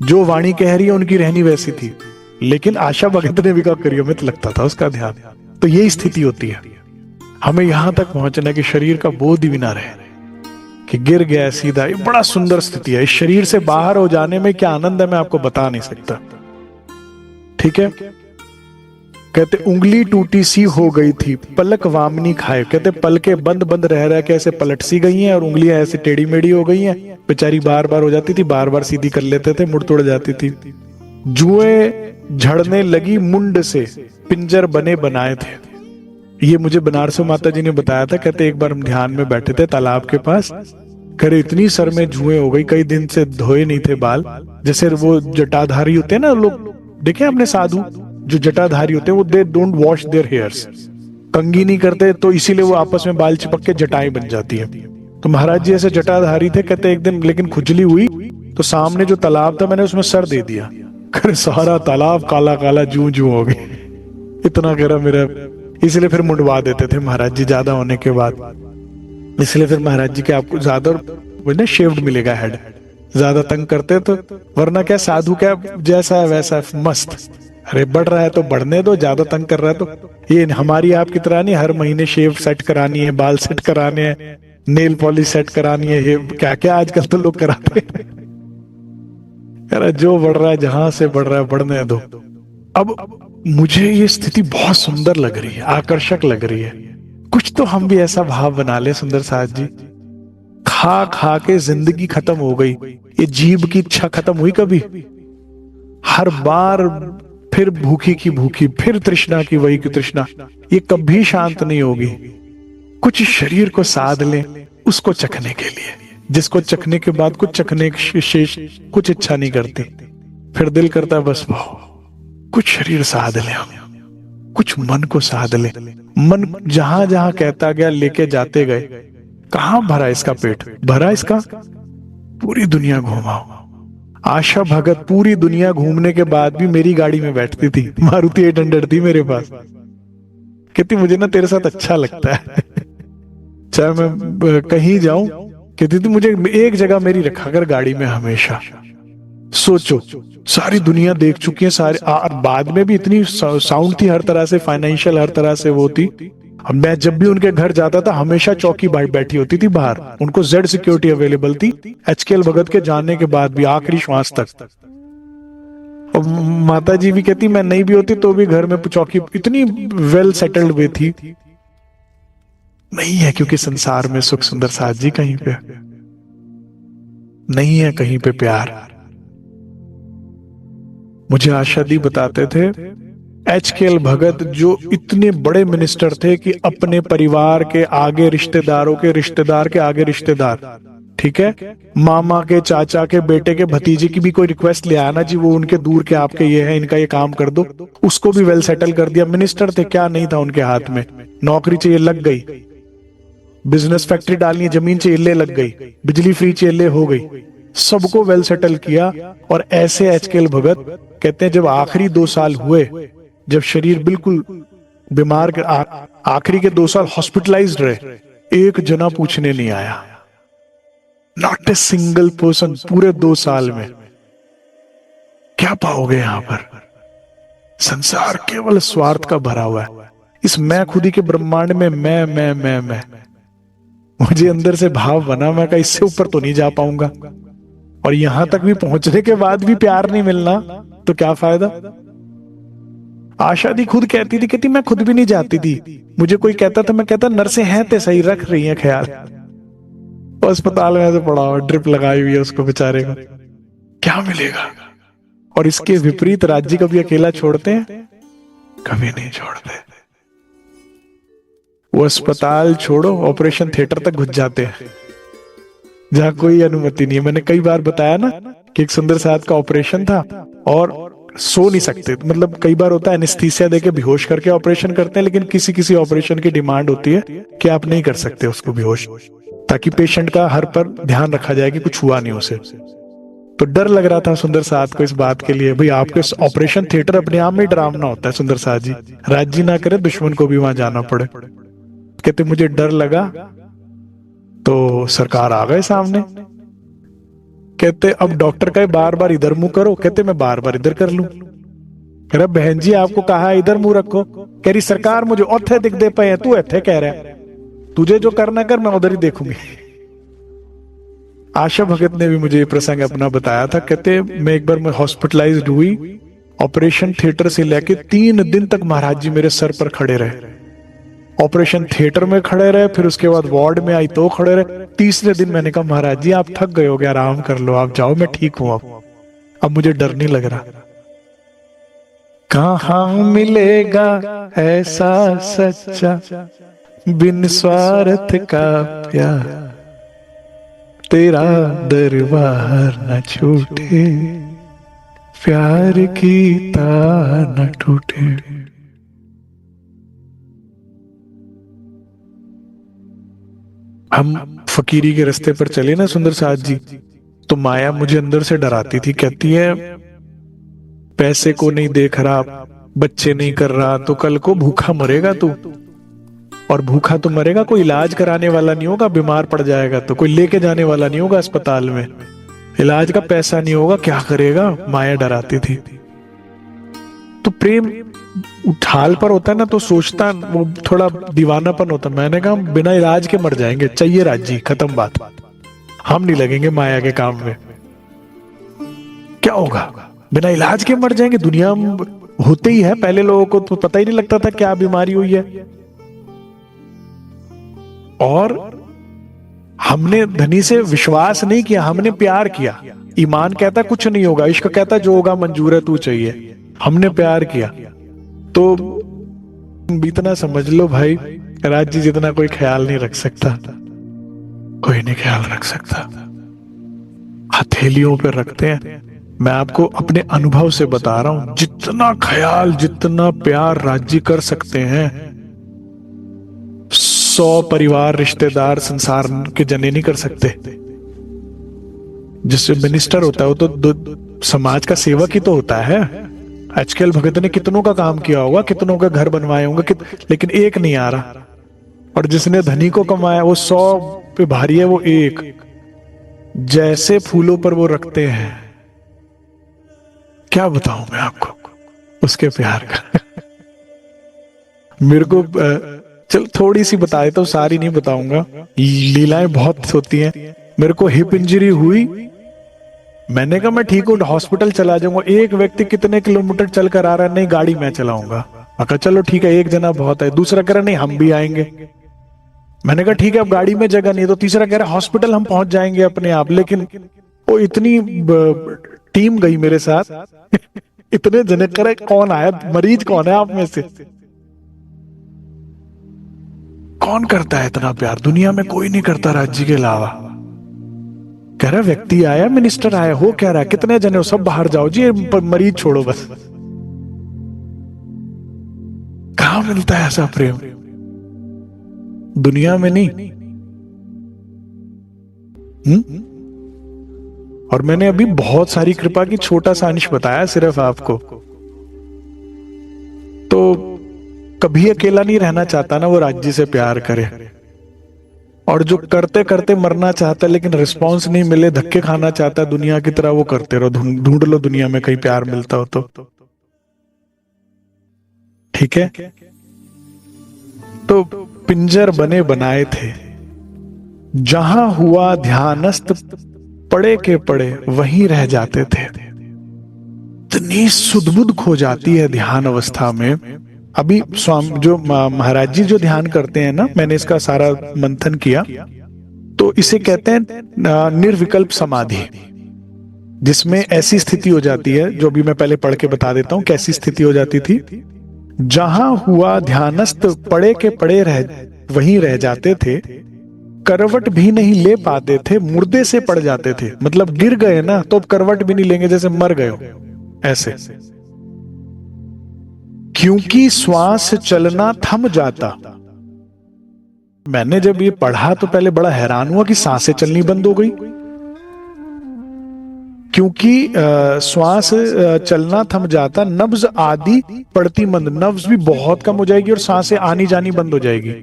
जो वाणी कह रही है उनकी रहनी वैसी थी। लेकिन आशा भगत ने भी करियो में लगता था उसका ध्यान। तो यही स्थिति होती है, हमें यहां तक पहुंचना कि शरीर का बोध भी ना रहे, कि गिर गया सीधा। ये बड़ा सुंदर स्थिति है। इस शरीर से बाहर हो जाने में क्या आनंद है, मैं आपको बता नहीं सकता। ठीक है। कहते उंगली टूटी सी हो गई थी, पलक वामनी खाए। कहते पलके बंद बंद रह रह के ऐसे पलट सी गई हैं और उंगलियां ऐसे टेढ़ी मेढ़ी हो गई हैं। बेचारी बार बार हो जाती थी, बार बार सीधी कर लेते थे, मुड़ तोड़ जाती थी। जुएं झड़ने लगी मुंड से, पिंजर बने बनाए थे। ये मुझे बनारस माता जी ने बताया था। कहते एक बार हम ध्यान में बैठे थे तालाब के पास, करे इतनी सर में जुएं हो गई, कई दिन से धोए नहीं थे बाल। जैसे वो जटाधारी होते हैं ना लोग, देखे आपने साधु जो जटाधारी होते हैं, वो they don't wash their hairs, कंघी नहीं करते, तो इसीलिए वो आपस में बाल चिपक के जटाएं बन जाती है। तो महाराज जी ऐसे जटाधारी थे। कहते एक दिन लेकिन खुजली हुई तो सामने जो तालाब था मैंने उसमें सर दे दिया, करे सारा तालाब काला काला जू जू हो गई। इतना करा मेरा, इसलिए फिर मुंडवा देते थे महाराज जी ज्यादा होने के बाद। इसलिए फिर महाराज जी के आपको ज्यादा शेव्ड मिलेगा हेड, ज्यादा तंग करते तो, वरना क्या साधु क्या जैसा है वैसा है, मस्त। अरे बढ़ रहा है तो बढ़ने दो, ज्यादा तंग कर रहा है तो। ये हमारी आपकी तरह नहीं हर महीने शेव सेट करानी है, बाल सेट कराने हैं, नेल पॉलिश सेट करानी है, ये क्या क्या आजकल तो लोग कराते हैं। अरे जो बढ़ रहा है जहां से बढ़ रहा है बढ़ने दो। अब मुझे ये स्थिति बहुत सुंदर लग रही है, आकर्षक लग रही है। कुछ तो हम भी ऐसा भाव बना ले सुंदर साथ जी। खा खा के जिंदगी खत्म हो गई, ये जीभ की इच्छा खत्म हुई कभी? हर बार फिर भूखी की भूखी, फिर तृष्णा की वही की तृष्णा, ये कभी शांत नहीं होगी। कुछ शरीर को साध ले उसको चखने के लिए, जिसको चखने के बाद कुछ चखने की शेष कुछ इच्छा नहीं करती, फिर दिल करता है बस वाह कुछ शरीर साध ले, हम कुछ मन को साध ले। मन जहां जहां कहता गया लेके जाते गए। कहां भरा इसका पेट? भरा इसका पूरी दुनिया घूमाओ। आशा भगत पूरी दुनिया घूमने के बाद भी मेरी गाड़ी में बैठती थी, मारुति 800 थी मेरे पास। कहती मुझे ना तेरे साथ अच्छा लगता है, चाहे मैं कहीं जाऊं। कहती थी मुझे एक जगह मेरी रखा कर गाड़ी में हमेशा। सोचो सारी दुनिया देख चुकी है, सारी बाद में भी इतनी साउंड थी हर तरह से, फाइनेंशियल हर तरह से वो थी। अब मैं जब भी उनके घर जाता था हमेशा चौकी बैठी होती थी बाहर, उनको जेड सिक्योरिटी अवेलेबल थी एचकेएल भगत के जाने के बाद भी आखिरी श्वास तक। और माता जी भी कहती मैं नहीं भी होती तो भी घर में चौकी इतनी वेल सेटल्ड हुई थी। नहीं है क्योंकि संसार में सुख सुंदर साथ जी कहीं पे नहीं है, कहीं पे प्यार। मुझे आशा दी बताते थे एचकेएल भगत जो इतने बड़े मिनिस्टर थे कि अपने परिवार के आगे रिश्तेदारों के रिश्तेदार के आगे रिश्तेदार, ठीक है, मामा के चाचा के बेटे के भतीजे की भी कोई रिक्वेस्ट ले आया ना जी, वो उनके दूर के आपके ये है इनका ये काम कर दो, उसको भी वेल सेटल कर दिया। मिनिस्टर थे, क्या नहीं था उनके हाथ में, नौकरी चाहिए लग गई, बिजनेस फैक्ट्री डालनी है जमीन चाहिए ले लग गई, बिजली फ्री चाहिए ले हो गई, सबको वेल सेटल किया। और ऐसे एचकेएल भगत कहते हैं जब आखिरी 2 साल हुए, जब शरीर बिल्कुल बीमार के आखिरी के 2 साल हॉस्पिटलाइज्ड रहे, एक जना पूछने नहीं आया, नॉट ए सिंगल पर्सन पूरे 2 साल में। क्या पाओगे यहां पर? संसार केवल स्वार्थ का भरा हुआ है। इस मैं खुदी के ब्रह्मांड में मैं मुझे अंदर से भाव बना, मैं कहा इससे ऊपर तो नहीं जा पाऊंगा। और यहां तक भी पहुंचने के बाद भी प्यार नहीं मिलना तो क्या फायदा? आशा दी खुद कहती थी, कहती मैं खुद भी नहीं जाती थी, मुझे कोई कहता था मैं कहता नर्सें हैं ते सही रख रही हैं ख्याल। अस्पताल में ऐसे पड़ा हुआ ड्रिप लगाई हुई है उसको बेचारे को, क्या मिलेगा? और इसके विपरीत राज्य कभी अकेला छोड़ते हैं? कभी नहीं छोड़ते। वो अस्पताल छोड़ो ऑपरेशन थिएटर तक घुस जाते हैं जहां कोई अनुमति नहीं है। मैंने कई बार बताया ना कि एक सुंदर साथ का ऑपरेशन था और सो नहीं सकते, मतलब कई बार होता है एनेस्थीसिया देके बेहोश करके ऑपरेशन करते हैं, लेकिन किसी किसी ऑपरेशन की डिमांड होती है कि आप नहीं कर सकते उसको बेहोश, ताकि पेशेंट का हर पर ध्यान रखा जाए कि कुछ हुआ नहीं उसे। तो डर लग रहा था सुंदर साथ को इस बात के लिए, भाई आपके ऑपरेशन थिएटर अपने आप में डरावना होता है सुंदर साथ जी, राज्य ना करे दुश्मन को भी वहां जाना पड़े। कहते मुझे डर लगा तो सरकार आ गए सामने, कहते अब डॉक्टर कहे बार बार इधर मुंह करो, कहते मैं बार बार इधर कर लूं। कह रहा बहन जी आपको कहा इधर मुंह रखो, कह रही सरकार मुझे औथे दिख दे पे, तू ऐथे कह रहा है, तुझे जो करना कर मैं उधर ही देखूंगी। आशा भगत ने भी मुझे ये प्रसंग अपना बताया था, कहते मैं एक बार मैं हॉस्पिटलाइज्ड हुई, ऑपरेशन थिएटर से लेके 3 दिन तक महाराज जी मेरे सर पर खड़े रहे, ऑपरेशन थिएटर में खड़े रहे, फिर उसके बाद वार्ड में आई तो खड़े रहे। तीसरे दिन मैंने कहा महाराज जी आप थक गए होगे, आराम कर लो, आप जाओ, मैं ठीक हूं, अब मुझे डर नहीं लग रहा। कहां मिलेगा ऐसा सच्चा बिन स्वार्थ का प्यार, तेरा दरबार न छूटे, प्यार की तार न टूटे। हम फकीरी के रास्ते पर चले ना सुंदर साथ जी, तो माया मुझे अंदर से डराती थी, कहती है पैसे को नहीं देख रहा, बच्चे नहीं कर रहा, तो कल को भूखा मरेगा तू, और भूखा तो मरेगा, कोई इलाज कराने वाला नहीं होगा, बीमार पड़ जाएगा तो कोई लेके जाने वाला नहीं होगा अस्पताल में, इलाज का पैसा नहीं होगा, क्या करेगा, माया डराती थी। तो प्रेम उछाल पर होता है ना, तो सोचता वो थोड़ा दीवानापन होता। मैंने कहा बिना इलाज के मर जाएंगे, चाहिए राजी, खत्म बात, हम नहीं लगेंगे माया के काम में। क्या होगा, बिना इलाज के मर जाएंगे, दुनिया में होते ही है, पहले लोगों को तो पता ही नहीं लगता था क्या बीमारी हुई है। और हमने धनी से विश्वास नहीं किया, हमने प्यार किया। ईमान कहता कुछ नहीं होगा, इश्क कहता जो होगा मंजूर है, तू चाहिए। हमने प्यार किया। तो इतना समझ लो भाई, राज्य जितना कोई ख्याल नहीं रख सकता, कोई नहीं ख्याल रख सकता, हथेलियों पे रखते हैं। मैं आपको अपने अनुभव से बता रहा हूं, जितना ख्याल, जितना प्यार राज्य कर सकते हैं, 100 परिवार, रिश्तेदार, संसार के जने नहीं कर सकते। जिससे मिनिस्टर होता है वो तो समाज का सेवक ही तो होता है। आजकल भगत ने कितनों का काम किया होगा, कितनों के घर बनवाए होंगे, लेकिन एक नहीं आ रहा। और जिसने धनी को कमाया वो 100 पे भारी है, वो एक। जैसे फूलों पर वो रखते हैं, क्या बताऊं मैं आपको उसके प्यार का। मेरे को चल थोड़ी सी बता देता हूँ, सारी नहीं बताऊंगा, लीलाएं बहुत होती हैं। मेरे को हिप इंजरी हुई, मैंने कहा मैं ठीक हूँ, हॉस्पिटल चला जाऊंगा। एक व्यक्ति कितने किलोमीटर चल कर आ रहा है, नहीं गाड़ी मैं चलाऊंगा। कहा चलो ठीक है, एक जना बहुत है। दूसरा कह रहा नहीं हम भी आएंगे। मैंने कहा ठीक है, अब गाड़ी में जगह नहीं। तो तीसरा कह रहा हॉस्पिटल हम पहुंच जाएंगे अपने आप। लेकिन वो इतनी टीम गई मेरे साथ, इतने जने करे कौन आया, मरीज कौन है आप में से, कौन करता है इतना प्यार, दुनिया में कोई नहीं करता राज्य के अलावा। कह रहा व्यक्ति आया, मिनिस्टर आया, हो क्या रहा है, कितने जने हो, सब बाहर जाओ जी, मरीज छोड़ो बस। कहां मिलता है ऐसा प्रेम, दुनिया में नहीं। और मैंने अभी बहुत सारी कृपा की छोटा सा अंश बताया सिर्फ आपको। तो कभी अकेला नहीं रहना चाहता ना वो राज्य से प्यार करे। और जो करते करते मरना चाहता है लेकिन रिस्पांस नहीं मिले, धक्के खाना चाहता है दुनिया की तरह, वो करते रहो, ढूंढ लो दुनिया में कहीं प्यार मिलता हो तो। ठीक है, तो पिंजर बने बनाए थे, जहां हुआ ध्यानस्थ, पड़े के पड़े वहीं रह जाते थे। इतनी सुध-बुध खो जाती है ध्यान अवस्था में। अभी स्वामी जो महाराज जी जो ध्यान करते हैं ना, मैंने इसका सारा मंथन किया, तो इसे कहते हैं निर्विकल्प समाधि, जिसमें ऐसी स्थिति हो जाती है, जो भी मैं पहले पढ़ के बता देता हूं कैसी स्थिति हो जाती थी। जहां हुआ ध्यानस्थ, पड़े के पड़े वहीं रह जाते थे, करवट भी नहीं ले पाते थे, मुर्दे से पड़ जाते थे। मतलब गिर गए ना तो अब करवट भी नहीं लेंगे, जैसे मर गए हो ऐसे। क्योंकि श्वास चलना थम जाता। मैंने जब ये पढ़ा तो पहले बड़ा हैरान हुआ कि सांसें चलनी बंद हो गई, क्योंकि श्वास चलना थम जाता, नब्ज आदि पड़ती मंद, नब्ज भी बहुत कम हो जाएगी और सांसें आनी जानी बंद हो जाएगी।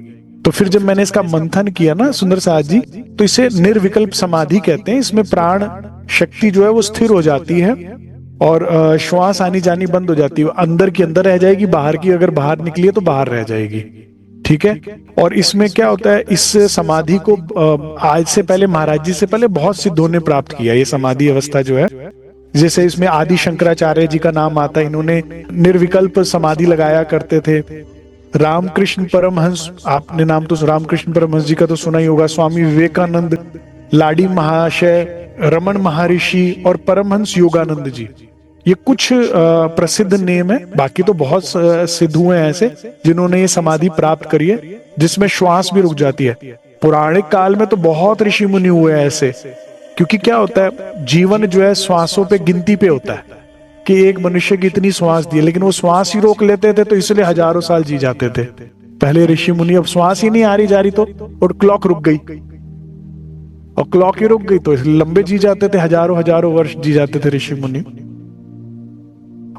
तो फिर जब मैंने इसका मंथन किया ना सुंदर साथ जी, तो इसे निर्विकल्प समाधि कहते हैं। इसमें प्राण शक्ति जो है वो स्थिर हो जाती है और श्वास आनी जानी बंद हो जाती है। अंदर की अंदर रह जाएगी, बाहर की अगर बाहर निकली है तो बाहर रह जाएगी। ठीक है, और इसमें क्या होता है, इस समाधि को आज से पहले, महाराज जी से पहले बहुत सिद्धों ने प्राप्त किया ये समाधि अवस्था जो है। जैसे इसमें आदि शंकराचार्य जी का नाम आता है, इन्होंने निर्विकल्प समाधि लगाया करते थे। रामकृष्ण परमहंस, आपने नाम तो रामकृष्ण परमहंस जी का तो सुना ही होगा। स्वामी विवेकानंद, लाडी महाशय, रमन महर्षि और परमहंस योगानंद जी, ये कुछ प्रसिद्ध नेम है। बाकी तो बहुत सिद्ध हुए हैं ऐसे जिन्होंने ये समाधि प्राप्त करी है, जिसमें श्वास भी रुक जाती है। पुराने काल में तो बहुत ऋषि मुनि हुए हैं ऐसे, क्योंकि क्या होता है, जीवन जो है श्वासों पे गिनती पे होता है कि एक मनुष्य की इतनी श्वास दी है, लेकिन वो श्वास ही रोक लेते थे तो इसलिए हजारों साल जी जाते थे पहले ऋषि मुनि। अब श्वास ही नहीं आ रही जा रही तो, और क्लॉक रुक गई, और क्लॉक ही रुक गई तो लंबे जी जाते थे, हजारों हजारों वर्ष जी जाते थे ऋषि मुनि।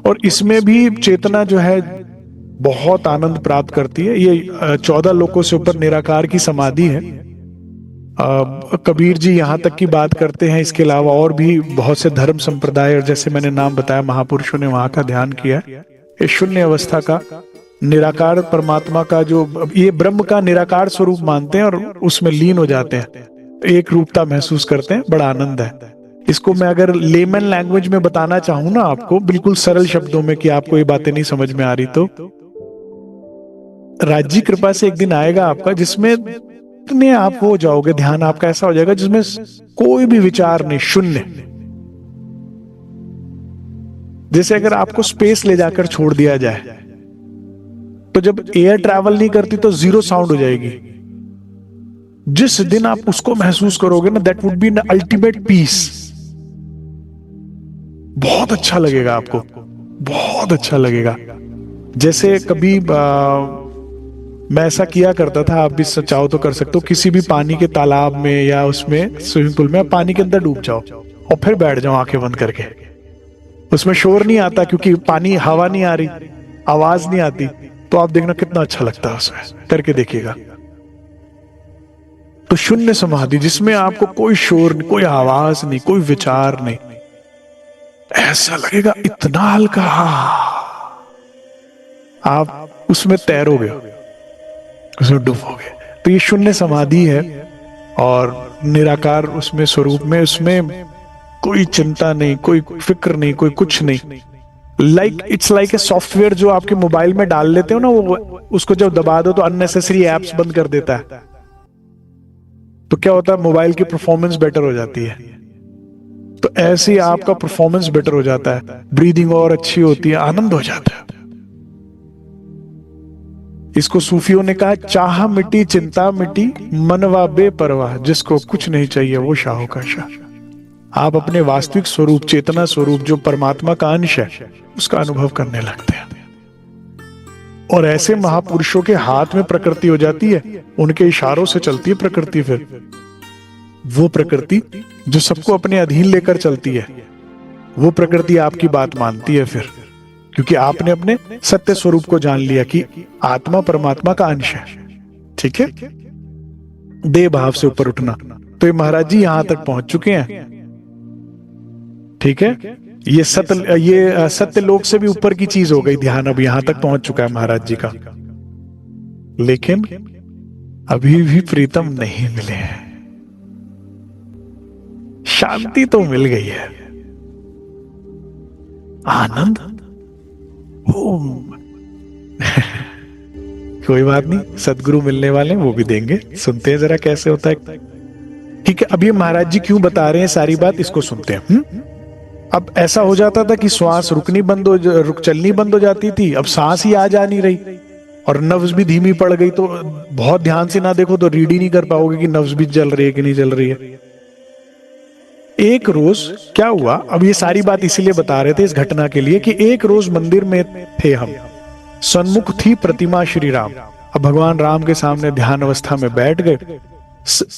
और इसमें भी चेतना जो है बहुत आनंद प्राप्त करती है। ये 14 लोकों से ऊपर निराकार की समाधि है। कबीर जी यहाँ तक की बात करते हैं। इसके अलावा और भी बहुत से धर्म संप्रदाय, और जैसे मैंने नाम बताया महापुरुषों ने वहां का ध्यान किया। इस शून्य अवस्था का, निराकार परमात्मा का, जो ये ब्रह्म का निराकार स्वरूप मानते हैं और उसमें लीन हो जाते हैं, एक रूपता महसूस करते हैं। बड़ा आनंद है। इसको मैं अगर लेमन लैंग्वेज में बताना चाहूं ना आपको, बिल्कुल सरल शब्दों में, कि आपको ये बातें नहीं समझ में आ रही, तो राज्य कृपा से एक दिन आएगा आपका जिसमें इतने आप हो जाओगे, ध्यान आपका ऐसा हो जाएगा जिसमें कोई भी विचार नहीं, शून्य। जैसे अगर आपको स्पेस ले जाकर छोड़ दिया जाए, तो जब एयर ट्रैवल नहीं करती तो जीरो साउंड हो जाएगी। जिस दिन आप उसको महसूस करोगे ना, that would be an ultimate peace. बहुत अच्छा लगेगा आपको, बहुत अच्छा लगेगा। जैसे कभी मैं ऐसा किया करता था, आप भी चाहो तो कर सकते हो। किसी भी पानी के तालाब में या उसमें स्विमिंग पूल में आप पानी के अंदर डूब जाओ और फिर बैठ जाओ आंखें बंद करके। उसमें शोर नहीं आता क्योंकि पानी, हवा नहीं आ रही, आवाज नहीं आती, तो आप देखना कितना अच्छा लगता है। उसमें करके देखिएगा। तो शून्य समाधि जिसमें आपको कोई शोर नहीं, कोई आवाज नहीं, कोई विचार नहीं, ऐसा लगेगा इतना हल्का, आप उसमें तैरोगे, उसमें डूबोगे। तो ये शून्य समाधि है और निराकार उसमें स्वरूप में, उसमें कोई चिंता नहीं, कोई फिक्र नहीं, कोई कुछ नहीं। इट्स लाइक ए सॉफ्टवेयर जो आपके मोबाइल में डाल लेते हो ना, वो उसको जब दबा दो तो अननेसेसरी एप्स बंद कर देता है। तो क्या होता है, मोबाइल की परफॉर्मेंस बेटर हो जाती है। तो ऐसे ही आपका परफॉर्मेंस बेटर हो जाता है, ब्रीदिंग और अच्छी होती है, आनंद हो जाता है। इसको सूफियों ने कहा, चाह मिटी चिंता मिटी मनवा बेपरवाह, जिसको कुछ नहीं चाहिए वो शाहो का शाह। आप अपने वास्तविक स्वरूप, चेतना स्वरूप, जो परमात्मा का अंश है, उसका अनुभव करने लगते हैं। और ऐसे महापुरुषों के हाथ में प्रकृति हो जाती है, उनके इशारों से चलती है प्रकृति। फिर वो प्रकृति जो सबको अपने अधीन लेकर चलती है, वो प्रकृति आपकी बात मानती है फिर, क्योंकि आपने अपने सत्य स्वरूप को जान लिया कि आत्मा परमात्मा का अंश है। ठीक है, देह भाव से ऊपर उठना। तो ये महाराज जी यहां तक पहुंच चुके हैं। ठीक है, ये सत्य लोक से भी ऊपर की चीज हो गई ध्यान, अब यहां तक पहुंच चुका है महाराज जी का। लेकिन अभी भी प्रीतम नहीं मिले हैं। शांति तो मिल गई है, आनंद कोई बात नहीं, सदगुरु मिलने वाले वो भी देंगे। सुनते हैं जरा कैसे होता है। ठीक है, अब ये महाराज जी क्यों बता रहे हैं सारी बात, इसको सुनते हैं। अब ऐसा हो जाता था कि श्वास चलनी बंद हो जाती थी, अब सांस ही आ जा नहीं रही और नब्ज भी धीमी पड़ गई। तो बहुत ध्यान से ना देखो तो रीड ही नहीं कर पाओगे कि नब्ज भी चल रही है कि नहीं चल रही है। एक रोज क्या हुआ, अब ये सारी बात इसीलिए बता रहे थे इस घटना के लिए, कि एक रोज मंदिर में थे हम, सन्मुख थी प्रतिमा श्री राम। अब भगवान राम के सामने ध्यान अवस्था में बैठ गए।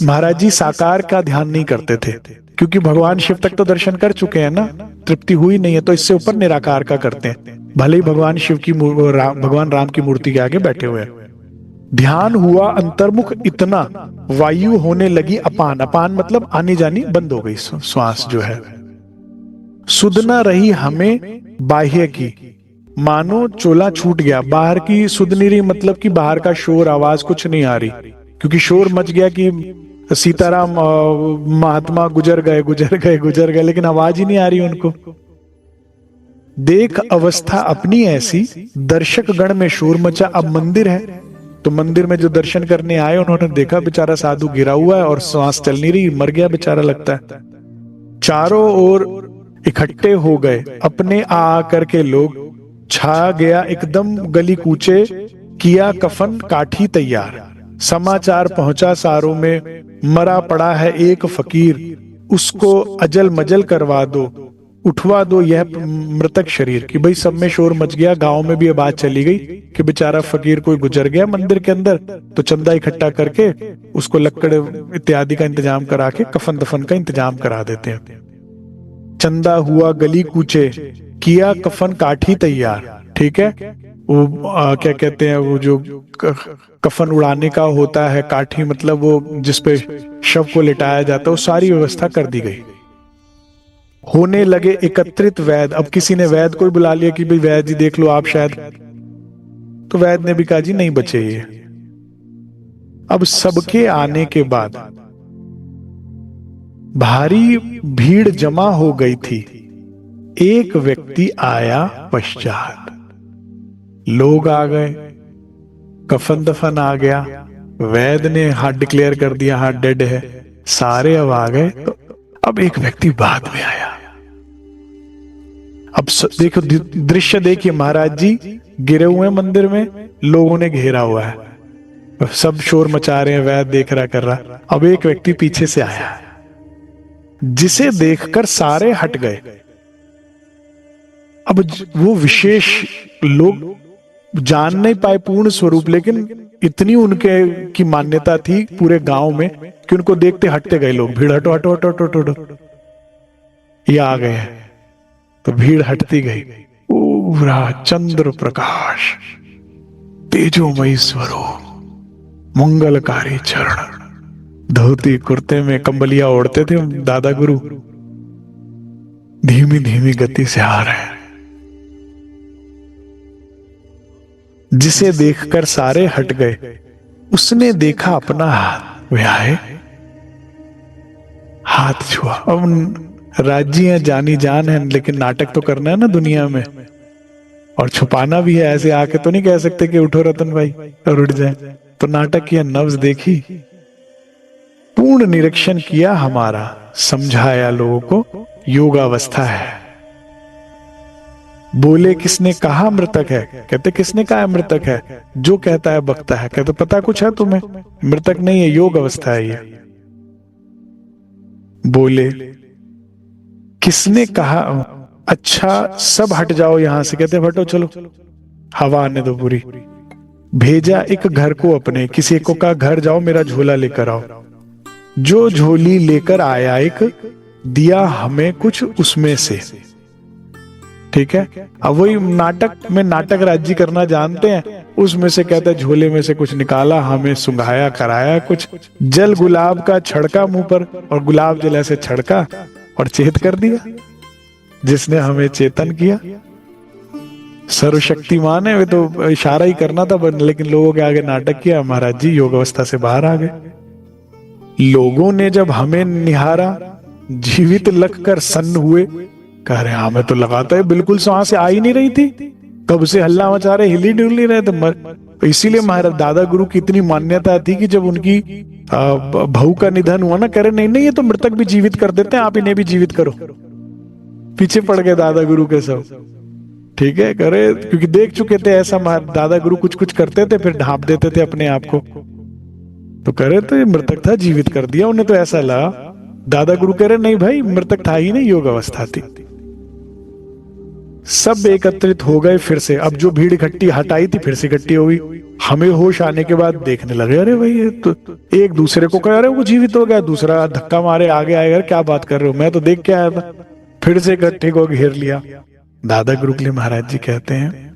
महाराज जी साकार का ध्यान नहीं करते थे, क्योंकि भगवान शिव तक तो दर्शन कर चुके हैं ना, तृप्ति हुई नहीं है, तो इससे ऊपर निराकार का करते हैं। भले ही भगवान शिव की भगवान राम की मूर्ति के आगे बैठे हुए हैं। ध्यान हुआ अंतर्मुख इतना, वायु होने लगी अपान। अपान मतलब आनी जानी बंद हो गई, श्वास जो है। सुध न रही हमें बाह्य की, मानो चोला छूट गया। बाहर की सुध नहीं रही, मतलब कि बाहर का शोर आवाज कुछ नहीं आ रही, क्योंकि शोर मच गया कि सीताराम महात्मा गुजर गए, लेकिन आवाज ही नहीं आ रही उनको। देख अवस्था अपनी ऐसी, दर्शक गण में शोर मचा। अब मंदिर है तो मंदिर में जो दर्शन करने आए उन्होंने देखा बेचारा साधु गिरा हुआ है और सांस चल नहीं रही, मर गया बेचारा लगता है। चारों ओर इकट्ठे हो गए अपने आ करके लोग, छा गया एकदम गली कूचे, किया कफन काठी तैयार। समाचार पहुंचा सारों में, मरा पड़ा है एक फकीर, उसको अजल मजल करवा दो, उठवा दो यह मृतक शरीर। कि भाई सब में शोर मच गया, गांव में भी ये बात चली गई कि बेचारा फकीर कोई गुजर गया मंदिर के अंदर, तो चंदा इकट्ठा करके उसको लकड़ इत्यादि का इंतजाम करा के कफन दफन का इंतजाम करा देते हैं। चंदा हुआ गली कूचे, किया कफन काठी तैयार। ठीक है, वो क्या कहते हैं, वो जो कफन उड़ाने का होता है, काठी मतलब वो जिसपे शव को लिटाया जाता है, वो सारी व्यवस्था कर दी गई। होने लगे एकत्रित वैद। अब किसी ने वैद को ही बुला लिया कि भाई वैद जी देख लो आप शायद, तो वैद ने भी कहा जी नहीं बचे ये। अब सबके आने के बाद भारी भीड़ जमा हो गई थी। एक व्यक्ति आया पश्चात, लोग आ गए, कफन दफन आ गया, वैद ने हाथ डिक्लेयर कर दिया हाथ डेड है, सारे अब आ गए। तो अब एक व्यक्ति बाद में आया। अब देखो दृश्य देखिए, महाराज जी गिरे हुए हैं मंदिर में, लोगों ने घेरा हुआ है, सब शोर मचा रहे हैं, वैद देख रहा कर रहा। अब एक व्यक्ति पीछे से आया, जिसे देखकर सारे हट गए। अब वो विशेष लोग जान नहीं पाए पूर्ण स्वरूप, लेकिन इतनी उनके की मान्यता थी पूरे गांव में कि उनको देखते हटते गए लोग। भीड़ हटो हटो हटो हटो हटो, ये आ गए हैं, तो भीड़ हटती गई। पूरा चंद्र प्रकाश, तेजोमयी स्वरूप, मंगलकारी चरण, धोती कुर्ते में कंबलिया ओढ़ते थे दादा गुरु, धीमी धीमी गति से आ रहे हैं। जिसे देखकर सारे हट गए, उसने देखा अपना हाथ, वे आए, हाथ छुआ। अब राज्य है, जानी जान है, लेकिन नाटक तो करना है ना दुनिया में, और छुपाना भी है। ऐसे आके तो नहीं कह सकते कि उठो रतन भाई और उठ जाए। तो नाटक किया, नब्ज देखी, पूर्ण निरीक्षण किया हमारा, समझाया लोगों को योगावस्था है। बोले किसने कहा मृतक है? कहते किसने कहा मृतक है? जो कहता है बकता है। कहते पता कुछ है तुम्हें? मृतक नहीं है, योग अवस्था है ये। बोले किसने कहा? अच्छा सब हट जाओ यहां से। कहते हटो चलो, हवा आने दो पूरी। भेजा एक घर को अपने, किसी को कहा घर जाओ मेरा झोला लेकर आओ। जो झोली लेकर आया एक, दिया हमें कुछ उसमें से। ठीक है, अब वही नाटक में नाटक राज्य करना जानते हैं, उसमें से कहता है झोले में से कुछ निकाला, हमें सुंघाया कराया कुछ, जल गुलाब का छड़का मुंह पर, और गुलाब जल ऐसे छड़का और चेत कर दिया, जिसने हमें चेतन किया। सर्वशक्तिमान है वे, तो इशारा ही करना था, लेकिन लोगों के आगे नाटक किया। महाराज जी योग अवस्था से बाहर आ गए। लोगों ने जब हमें निहारा, जीवित लगकर सन्न हुए, कह रहे हमें तो लगाता है बिल्कुल सांस से आ ही नहीं रही थी, कब से हल्ला मचा रहे, हिल ही डुल नहीं रहे थे। इसीलिए महाराज दादा गुरु की इतनी मान्यता थी कि जब उनकी बहू का निधन हुआ ना, करे नहीं नहीं ये तो मृतक भी जीवित कर देते हैं, आप इन्हें भी जीवित करो। पीछे पड़ गए दादा गुरु के सब। ठीक है, करे क्योंकि देख चुके थे ऐसा, दादा गुरु कुछ कुछ करते थे फिर ढांप देते थे अपने आप को। तो करे तो ये मृतक था, जीवित कर दिया उन्हें, तो ऐसा लगा। दादा गुरु कह रहे नहीं भाई मृतक था ही नहीं, योग अवस्था थी। सब एकत्रित हो गए फिर से। अब जो भीड़ इकट्ठी हटाई थी फिर से इकट्ठी हो गई। हमें होश आने के बाद देखने लगे, अरे भाई ये तो एक दूसरे को कह रहे हो वो जीवित हो गया, दूसरा धक्का मारे आगे आएगा, क्या बात कर रहे हो, मैं तो देख के आया था। फिर से इकट्ठे को घेर लिया। दादा गुरु के लिए महाराज जी कहते हैं,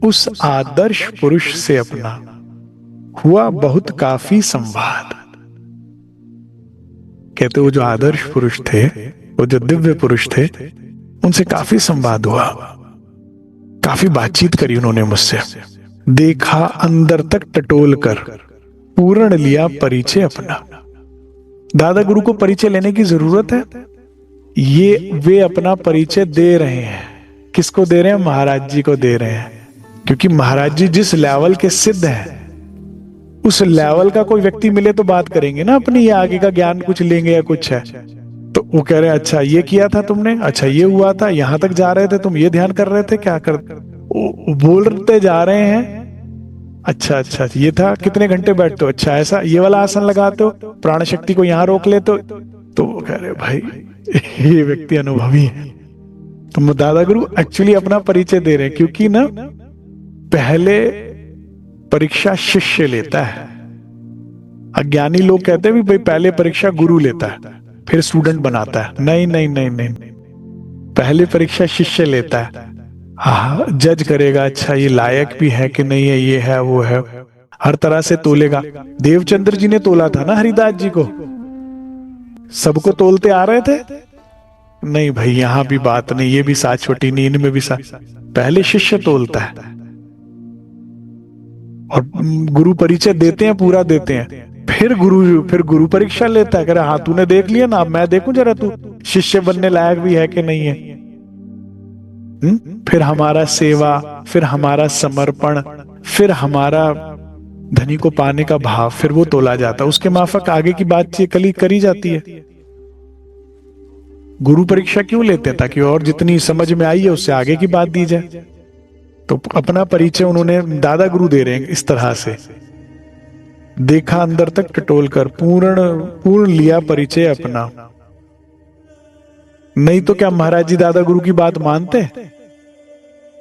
उस आदर्श पुरुष से अपना हुआ बहुत काफी संवाद। कहते वो जो आदर्श पुरुष थे, वो जो दिव्य पुरुष थे, उनसे काफी संवाद हुआ, काफी बातचीत करी उन्होंने मुझसे। देखा अंदर तक टटोल कर, पूर्ण लिया परिचय अपना। दादा गुरु को परिचय लेने की जरूरत है? ये वे अपना परिचय दे रहे हैं। किसको दे रहे हैं? महाराज जी को दे रहे हैं, क्योंकि महाराज जी जिस लेवल के सिद्ध हैं, उस लेवल का कोई व्यक्ति मिले तो बात करेंगे ना अपनी, ये आगे का ज्ञान कुछ लेंगे या कुछ है। तो वो कह रहे हैं अच्छा ये किया था तुमने, अच्छा ये हुआ था, यहां तक जा रहे थे तुम, ये ध्यान कर रहे थे, क्या कर बोलते जा रहे हैं। अच्छा अच्छा ये था, कितने घंटे बैठते हो, अच्छा ऐसा, ये वाला आसन लगाते हो, प्राण शक्ति को यहाँ रोक लेते हो। तो वो कह रहे भाई ये व्यक्ति अनुभवी है। तो दादा गुरु एक्चुअली अपना परिचय दे रहे हैं, क्योंकि ना पहले परीक्षा शिष्य लेता है। अज्ञानी लोग कहते हैं भी भाई पहले परीक्षा गुरु लेता है फिर स्टूडेंट बनाता है। नहीं नहीं नहीं नहीं, पहले परीक्षा शिष्य लेता है, हाँ, जज करेगा, अच्छा ये लायक भी है कि नहीं है, ये है वो है, हर तरह से तोलेगा। देवचंद्र जी ने तोला था ना हरिदास जी को, सबको तोलते आ रहे थे। नहीं भाई, यहां भी बात नहीं, ये भी सात छोटी नहीं, इनमें भी सात। पहले शिष्य तोलता है और गुरु परिचय देते हैं, पूरा देते हैं, फिर गुरु परीक्षा लेता है, कह रहा हाँ तूने देख लिया ना, अब मैं देखूं जरा तू शिष्य बनने लायक भी है कि नहीं है। फिर हमारा सेवा, फिर हमारा समर्पण, फिर हमारा धनी को पाने का भाव, फिर वो तोला जाता है। उसके माफक आगे की बातचीत करी जाती है। गुरु परीक्षा क्यों लेते हैं? ताकि और जितनी समझ में आई है उससे आगे की बात दी जाए। तो अपना परिचय उन्होंने दादा गुरु दे रहे हैं इस तरह से, देखा अंदर तक टटोल कर, पूर्ण लिया परिचय अपना। नहीं तो क्या महाराज जी दादा गुरु की बात मानते?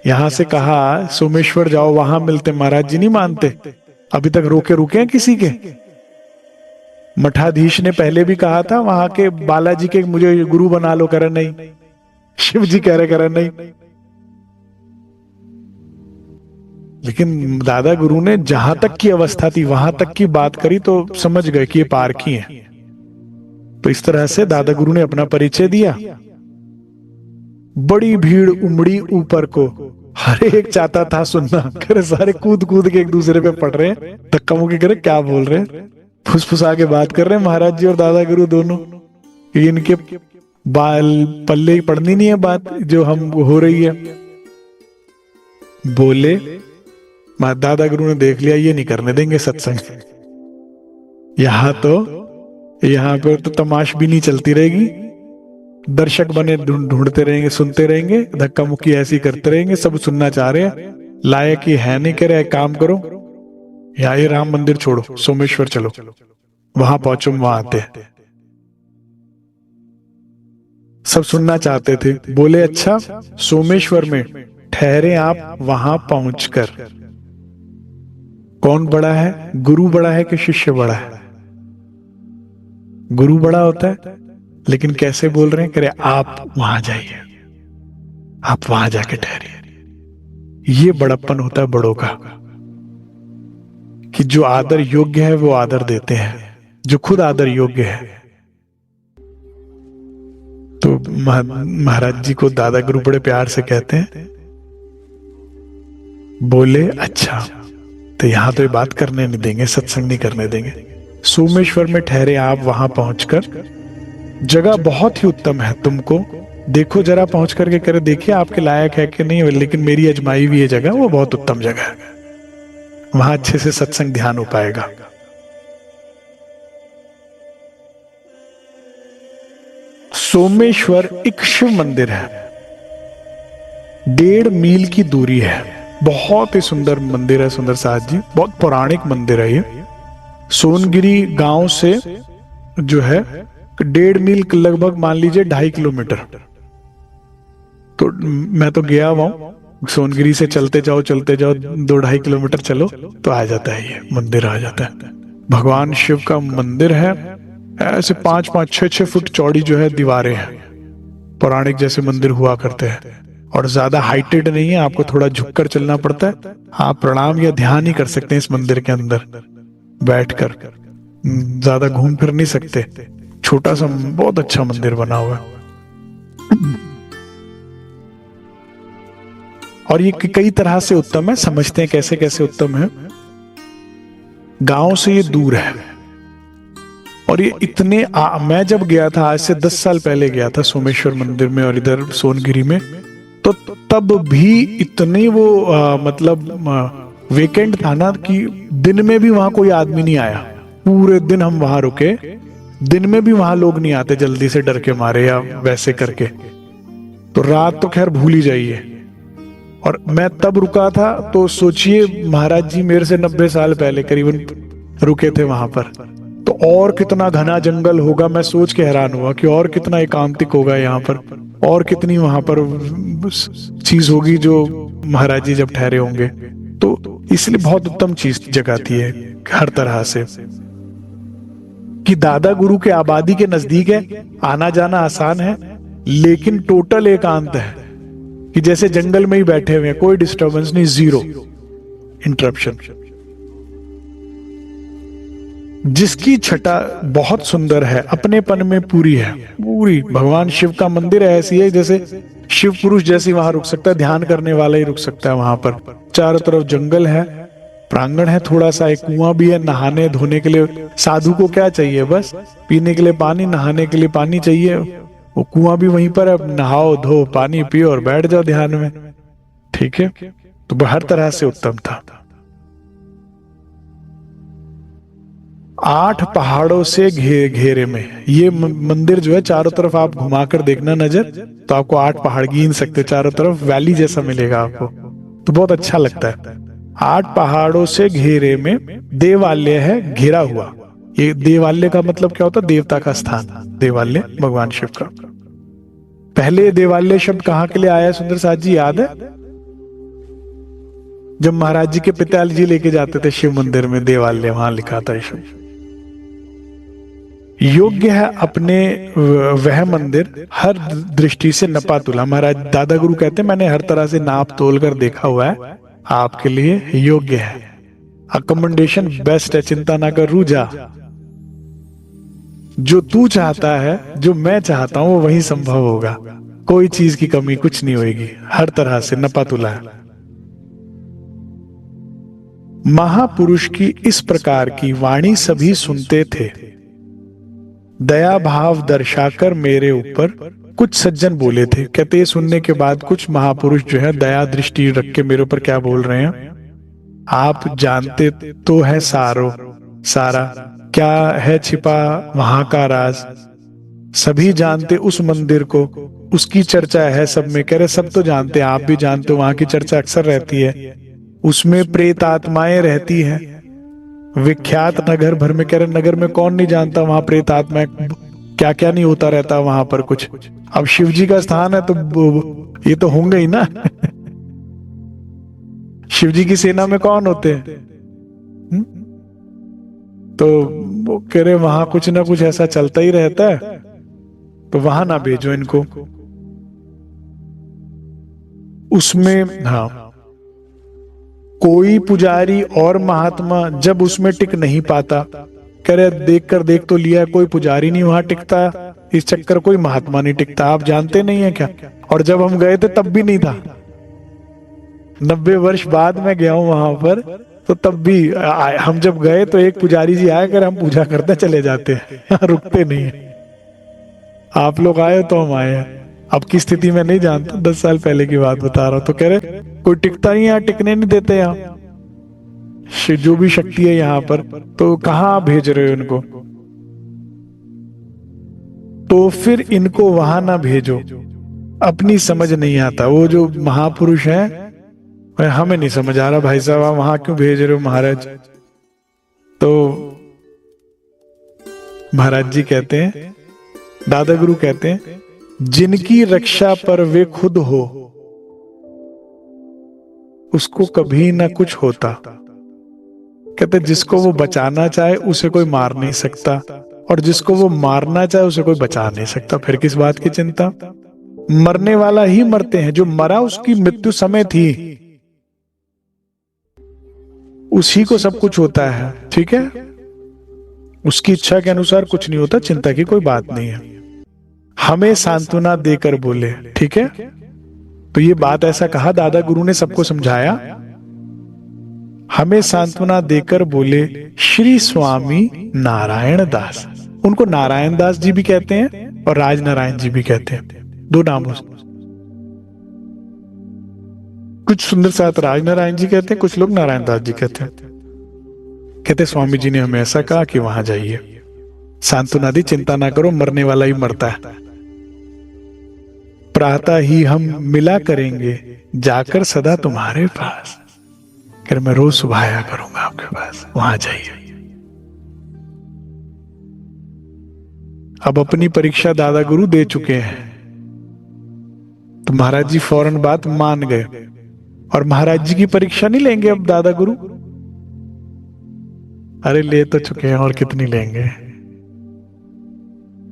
यहां से कहा सोमेश्वर जाओ, वहां मिलते, महाराज जी नहीं मानते। अभी तक रुके हैं किसी के? मठाधीश ने पहले भी कहा था वहां के बालाजी के, मुझे गुरु बना लो, करे नहीं। शिव जी कह रहे, करे नहीं। लेकिन दादा गुरु ने जहां तक की अवस्था थी वहां तक की बात करी, तो समझ गए कि ये पारखी हैं। तो इस तरह से दादा गुरु ने अपना परिचय दिया। बड़ी भीड़ उमड़ी ऊपर को, हर एक चाहता था सुनना, करे सारे कूद कूद के एक दूसरे पे पड़ रहे हैं, धक्का मुक्की करे, क्या बोल रहे हैं, फुसफुसा के बात कर रहे हैं महाराज जी और दादा गुरु दोनों। इनके बाल पल्ले ही पड़नी नहीं है बात जो हम हो रही है। बोले दादा गुरु ने देख लिया, ये नहीं करने देंगे सत्संग, यहाँ पे तो तमाश भी नहीं चलती रहेगी, दर्शक बने ढूंढते रहेंगे, सुनते रहेंगे, धक्का मुक्की ऐसी करते रहेंगे, सब सुनना चाह रहे हैं, लायक ही है नहीं, कह रहे काम करो, यहाँ ये राम मंदिर छोड़ो, सोमेश्वर चलो, वहां पहुंचो, वहां आते हैं। सब सुनना चाहते थे। बोले अच्छा, सोमेश्वर में ठहरे आप वहां पहुंचकर। कौन बड़ा है, गुरु बड़ा है कि शिष्य बड़ा है? गुरु बड़ा होता है, लेकिन कैसे बोल रहे हैं, करे आप वहां जाइए, आप वहां जाके ठहरिए। ये बड़प्पन होता है बड़ों का, कि जो आदर योग्य है वो आदर देते हैं, जो खुद आदर योग्य है। तो महाराज जी को दादा गुरु बड़े प्यार से कहते हैं। बोले अच्छा, तो यहां तो ये बात करने नहीं देंगे, सत्संग नहीं करने देंगे। सोमेश्वर में ठहरे आप वहां पहुंचकर, जगह बहुत ही उत्तम है, तुमको देखो जरा पहुंच करके, करे देखिए आपके लायक है कि नहीं, लेकिन मेरी अजमाई हुई ये जगह, वो बहुत उत्तम जगह है, वहां अच्छे से सत्संग ध्यान हो पाएगा। सोमेश्वर एक शिव मंदिर है, 1.5 मील की दूरी है, बहुत ही सुंदर मंदिर है सुंदर साथ जी, बहुत पौराणिक मंदिर है ये। सोनगिरी गांव से जो है 1.5 मील, लगभग मान लीजिए 2.5 किलोमीटर। तो मैं तो गया हुआ हूं, सोनगिरी से चलते जाओ 2-2.5 किलोमीटर चलो तो आ जाता है, ये मंदिर आ जाता है। भगवान शिव का मंदिर है, ऐसे 5-5, 6-6 फुट चौड़ी जो है दीवारें हैं, पौराणिक जैसे मंदिर हुआ करते हैं, और ज्यादा हाइटेड नहीं है, आपको थोड़ा झुककर चलना पड़ता है। आप प्रणाम या ध्यान ही कर सकते हैं इस मंदिर के अंदर बैठकर, ज्यादा घूम फिर नहीं सकते। छोटा सा बहुत अच्छा मंदिर बना हुआ है, और ये कई तरह से उत्तम है, समझते हैं कैसे कैसे उत्तम है। गांव से ये दूर है, और ये इतने मैं जब गया था, आज से 10 साल पहले गया था सोमेश्वर मंदिर में और इधर सोनगिरी में, तो तब भी इतने वो मतलब वेकेंट था ना, कि दिन में भी वहां कोई आदमी नहीं आया। पूरे दिन हम वहां रुके, दिन में भी वहां लोग नहीं आते जल्दी से, डर के मारे या वैसे करके। तो रात तो खैर भूल ही जाइए। और मैं तब रुका था, तो सोचिए महाराज जी मेरे से 90 साल पहले करीबन रुके थे वहां पर, तो और कितना घना जंगल होगा, मैं सोच के हैरान हुआ कि और कितना एकांतिक होगा यहाँ पर, और कितनी वहां पर चीज होगी जो महाराज जी जब ठहरे होंगे। तो इसलिए बहुत उत्तम चीज जगह थी हर तरह से, कि दादा गुरु के आबादी के नजदीक है, आना जाना आसान है, लेकिन टोटल एकांत है, कि जैसे जंगल में ही बैठे हुए हैं, कोई डिस्टरबेंस नहीं, जीरो इंटरप्शन। जिसकी छटा बहुत सुंदर है, अपनेपन में पूरी है, पूरी भगवान शिव का मंदिर ऐसी है जैसे शिव पुरुष जैसी वहां रुक सकता है, ध्यान करने वाला ही रुक सकता है वहां पर। चारों तरफ जंगल है, प्रांगण है, थोड़ा सा एक कुआं भी है, नहाने धोने के लिए साधु को क्या चाहिए, बस पीने के लिए पानी, नहाने के लिए पानी चाहिए, वो कुआं भी वहीं पर है, नहाओ धो पानी पियो और बैठ जाओ ध्यान में, ठीक है। तो हर तरह से उत्तम था। 8 पहाड़ों से घेरे में ये मंदिर जो है, चारों तरफ आप घुमाकर देखना नजर, तो आपको 8 पहाड़ गिन सकते, चारों तरफ वैली जैसा मिलेगा आपको, तो बहुत अच्छा लगता है। 8 पहाड़ों से घेरे में देवालय है, घिरा हुआ। ये देवालय का मतलब क्या होता है, देवता का स्थान, देवालय भगवान शिव का। पहले देवालय शब्द कहां के लिए आया सुंदर साथ जी, याद है? जब महाराज जी के पिताजी जी लेके जाते थे शिव मंदिर में, देवालय वहां लिखा था शब्द। योग्य है अपने वह मंदिर हर दृष्टि से नपा तुला। महाराज दादा गुरु कहते हैं, मैंने हर तरह से नाप तोल कर देखा हुआ है, आपके लिए योग्य है, अकोमोडेशन बेस्ट है, चिंता ना कर रूजा। जो तू चाहता है, जो मैं चाहता हूं, वो वही संभव होगा, कोई चीज की कमी कुछ नहीं होगी, हर तरह से नपा तुला है। महापुरुष की इस प्रकार की वाणी सभी सुनते थे। दया भाव दर्शाकर मेरे ऊपर कुछ सज्जन बोले थे। कहते ये सुनने के बाद कुछ महापुरुष जो है दया दृष्टि रख के मेरे ऊपर क्या बोल रहे हैं, आप जानते तो है सारा क्या है छिपा वहां का राज, सभी जानते उस मंदिर को, उसकी चर्चा है सब में। कह रहे सब तो जानते, आप भी जानते हो, वहां की चर्चा अक्सर रहती है, उसमें प्रेत आत्माएं रहती हैं, विख्यात नगर भर में। कह रहे नगर में कौन नहीं जानता, वहां प्रेत आत्माएं क्या क्या नहीं होता रहता वहां पर कुछ। अब शिव जी का स्थान है तो ये तो होंगे ही ना। शिव जी की सेना में कौन होते हैं? तो वो कह रहे वहां कुछ ना कुछ ऐसा चलता ही रहता है, तो वहां ना भेजो इनको। उसमें हाँ, कोई पुजारी और महात्मा जब उसमें टिक नहीं पाता, कह रहे देख तो लिया, कोई पुजारी नहीं वहां टिकता, इस चक्कर कोई महात्मा नहीं टिकता, आप जानते नहीं है क्या? और जब हम गए थे तब भी नहीं था, 90 वर्ष बाद मैं गया हूं वहां पर, तो तब भी हम जब गए तो एक पुजारी जी आए, कर हम पूजा करते चले जाते हैं, रुकते नहीं है। आप लोग आए तो हम आए हैं, अब की स्थिति में नहीं जानता, 10 साल पहले की बात बता रहा हूं। तो कह रहे कोई टिकता नहीं, यहाँ टिकने नहीं देते, यहाँ जो भी शक्ति है यहाँ पर, तो कहाँ भेज रहे हो इनको? तो फिर इनको वहां ना भेजो, अपनी समझ नहीं आता। वो जो महापुरुष है, हमें नहीं समझ आ रहा भाई साहब, आप वहां क्यों भेज रहे हो महाराज? तो महाराज जी कहते हैं, दादा गुरु कहते हैं, जिनकी रक्षा पर वे खुद हो उसको कभी ना कुछ होता। कहते जिसको वो बचाना चाहे उसे कोई मार नहीं सकता, और जिसको वो मारना चाहे उसे कोई बचा नहीं सकता। फिर किस बात की चिंता? मरने वाला ही मरते हैं, जो मरा उसकी मृत्यु समय थी, उसी को सब कुछ होता है, ठीक है? उसकी इच्छा के अनुसार कुछ नहीं होता, चिंता की कोई बात नहीं है। हमें सांत्वना देकर बोले, ठीक है? तो ये बात ऐसा कहा, दादा गुरु ने सबको समझाया। हमें सांत्वना देकर बोले श्री स्वामी नारायण दास। उनको नारायण दास जी भी कहते हैं और राज नारायण जी भी कहते हैं, 2 नामों से। कुछ सुंदर साथ राज नारायण जी कहते हैं, कुछ लोग नारायण दास जी कहते हैं। कहते स्वामी जी ने हमें ऐसा कहा कि वहां जाइए, सांत्वना दी, चिंता ना करो, मरने वाला ही मरता है, प्रातः ही हम मिला करेंगे, जाकर सदा तुम्हारे पास। कर मैं रोज सुबह आया करूंगा आपके पास, वहां जाइए। अब अपनी परीक्षा दादा गुरु दे चुके हैं, तो महाराज जी फौरन बात मान गए। और महाराज जी की परीक्षा नहीं लेंगे अब दादा गुरु? अरे ले तो चुके हैं, और कितनी लेंगे?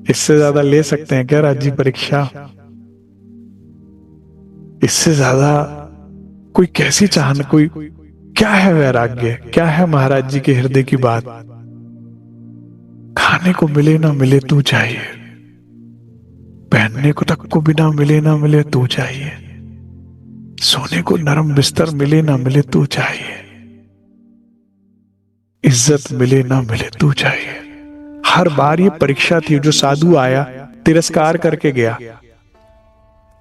इससे ज्यादा ले सकते हैं क्या राज जी परीक्षा? इससे ज्यादा कोई कैसी चाहना, कोई क्या है वैराग्य, क्या है महाराज जी के हृदय की बात। खाने को मिले ना मिले तू चाहिए, पहनने को तक को भी ना मिले तू चाहिए, सोने को नरम बिस्तर मिले ना मिले तू चाहिए, इज्जत मिले ना मिले तू चाहिए। हर बार ये परीक्षा थी। जो साधु आया तिरस्कार करके गया,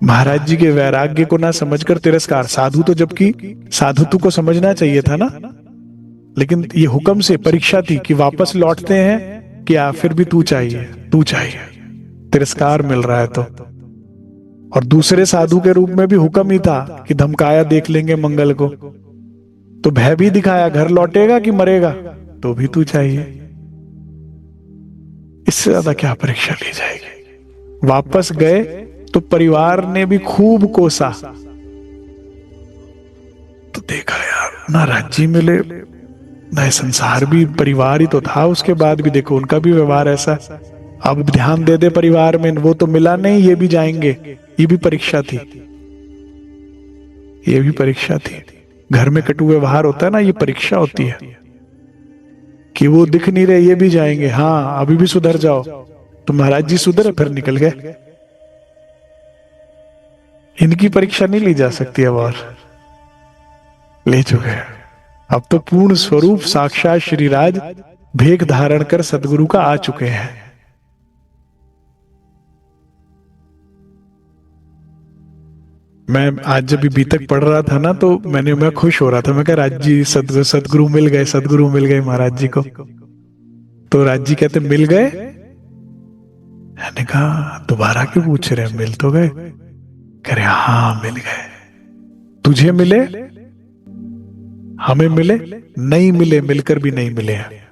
महाराज जी के वैराग्य को ना समझकर तिरस्कार। साधु तो, जबकि साधुत्व को समझना चाहिए था ना, लेकिन ये हुक्म से परीक्षा थी कि वापस लौटते हैं क्या, फिर भी तू चाहिए, तू चाहिए, तिरस्कार मिल रहा है तो। और दूसरे साधु के रूप में भी हुक्म ही था कि धमकाया, देख लेंगे मंगल को, तो भय भी दिखाया, घर लौटेगा कि मरेगा, तो भी तू चाहिए। इससे ज्यादा क्या परीक्षा ली जाएगी। वापस गए तो परिवार ने भी खूब कोसा, तो देखा यार ना राज्य मिले ना संसार भी, परिवार ही तो था। उसके बाद भी देखो उनका भी व्यवहार ऐसा। अब ध्यान दे दे परिवार में, वो तो मिला नहीं, ये भी जाएंगे। ये भी परीक्षा थी, ये भी परीक्षा थी। घर में कटु व्यवहार होता है ना, ये परीक्षा होती है कि वो दिख नहीं रहे, ये भी जाएंगे। हाँ अभी भी सुधर जाओ। तो महाराज जी सुधरे, फिर निकल गए। इनकी परीक्षा नहीं ली जा सकती अब, और ले चुके हैं। अब तो पूर्ण स्वरूप साक्षात श्रीराज भेख धारण कर सदगुरु का आ चुके हैं। मैं आज जब बी तक पढ़ रहा था ना, तो मैं खुश हो रहा था। मैं कहा राज जी सदगुरु मिल गए, सदगुरु मिल गए महाराज जी को। तो राज जी कहते मिल गए। मैंने कहा दोबारा क्यों पूछ रहे हैं, मिल तो गए। कह रहे हाँ मिल गए। तुझे मिले, हमें मिले, नहीं मिले, मिलकर भी नहीं मिले हैं।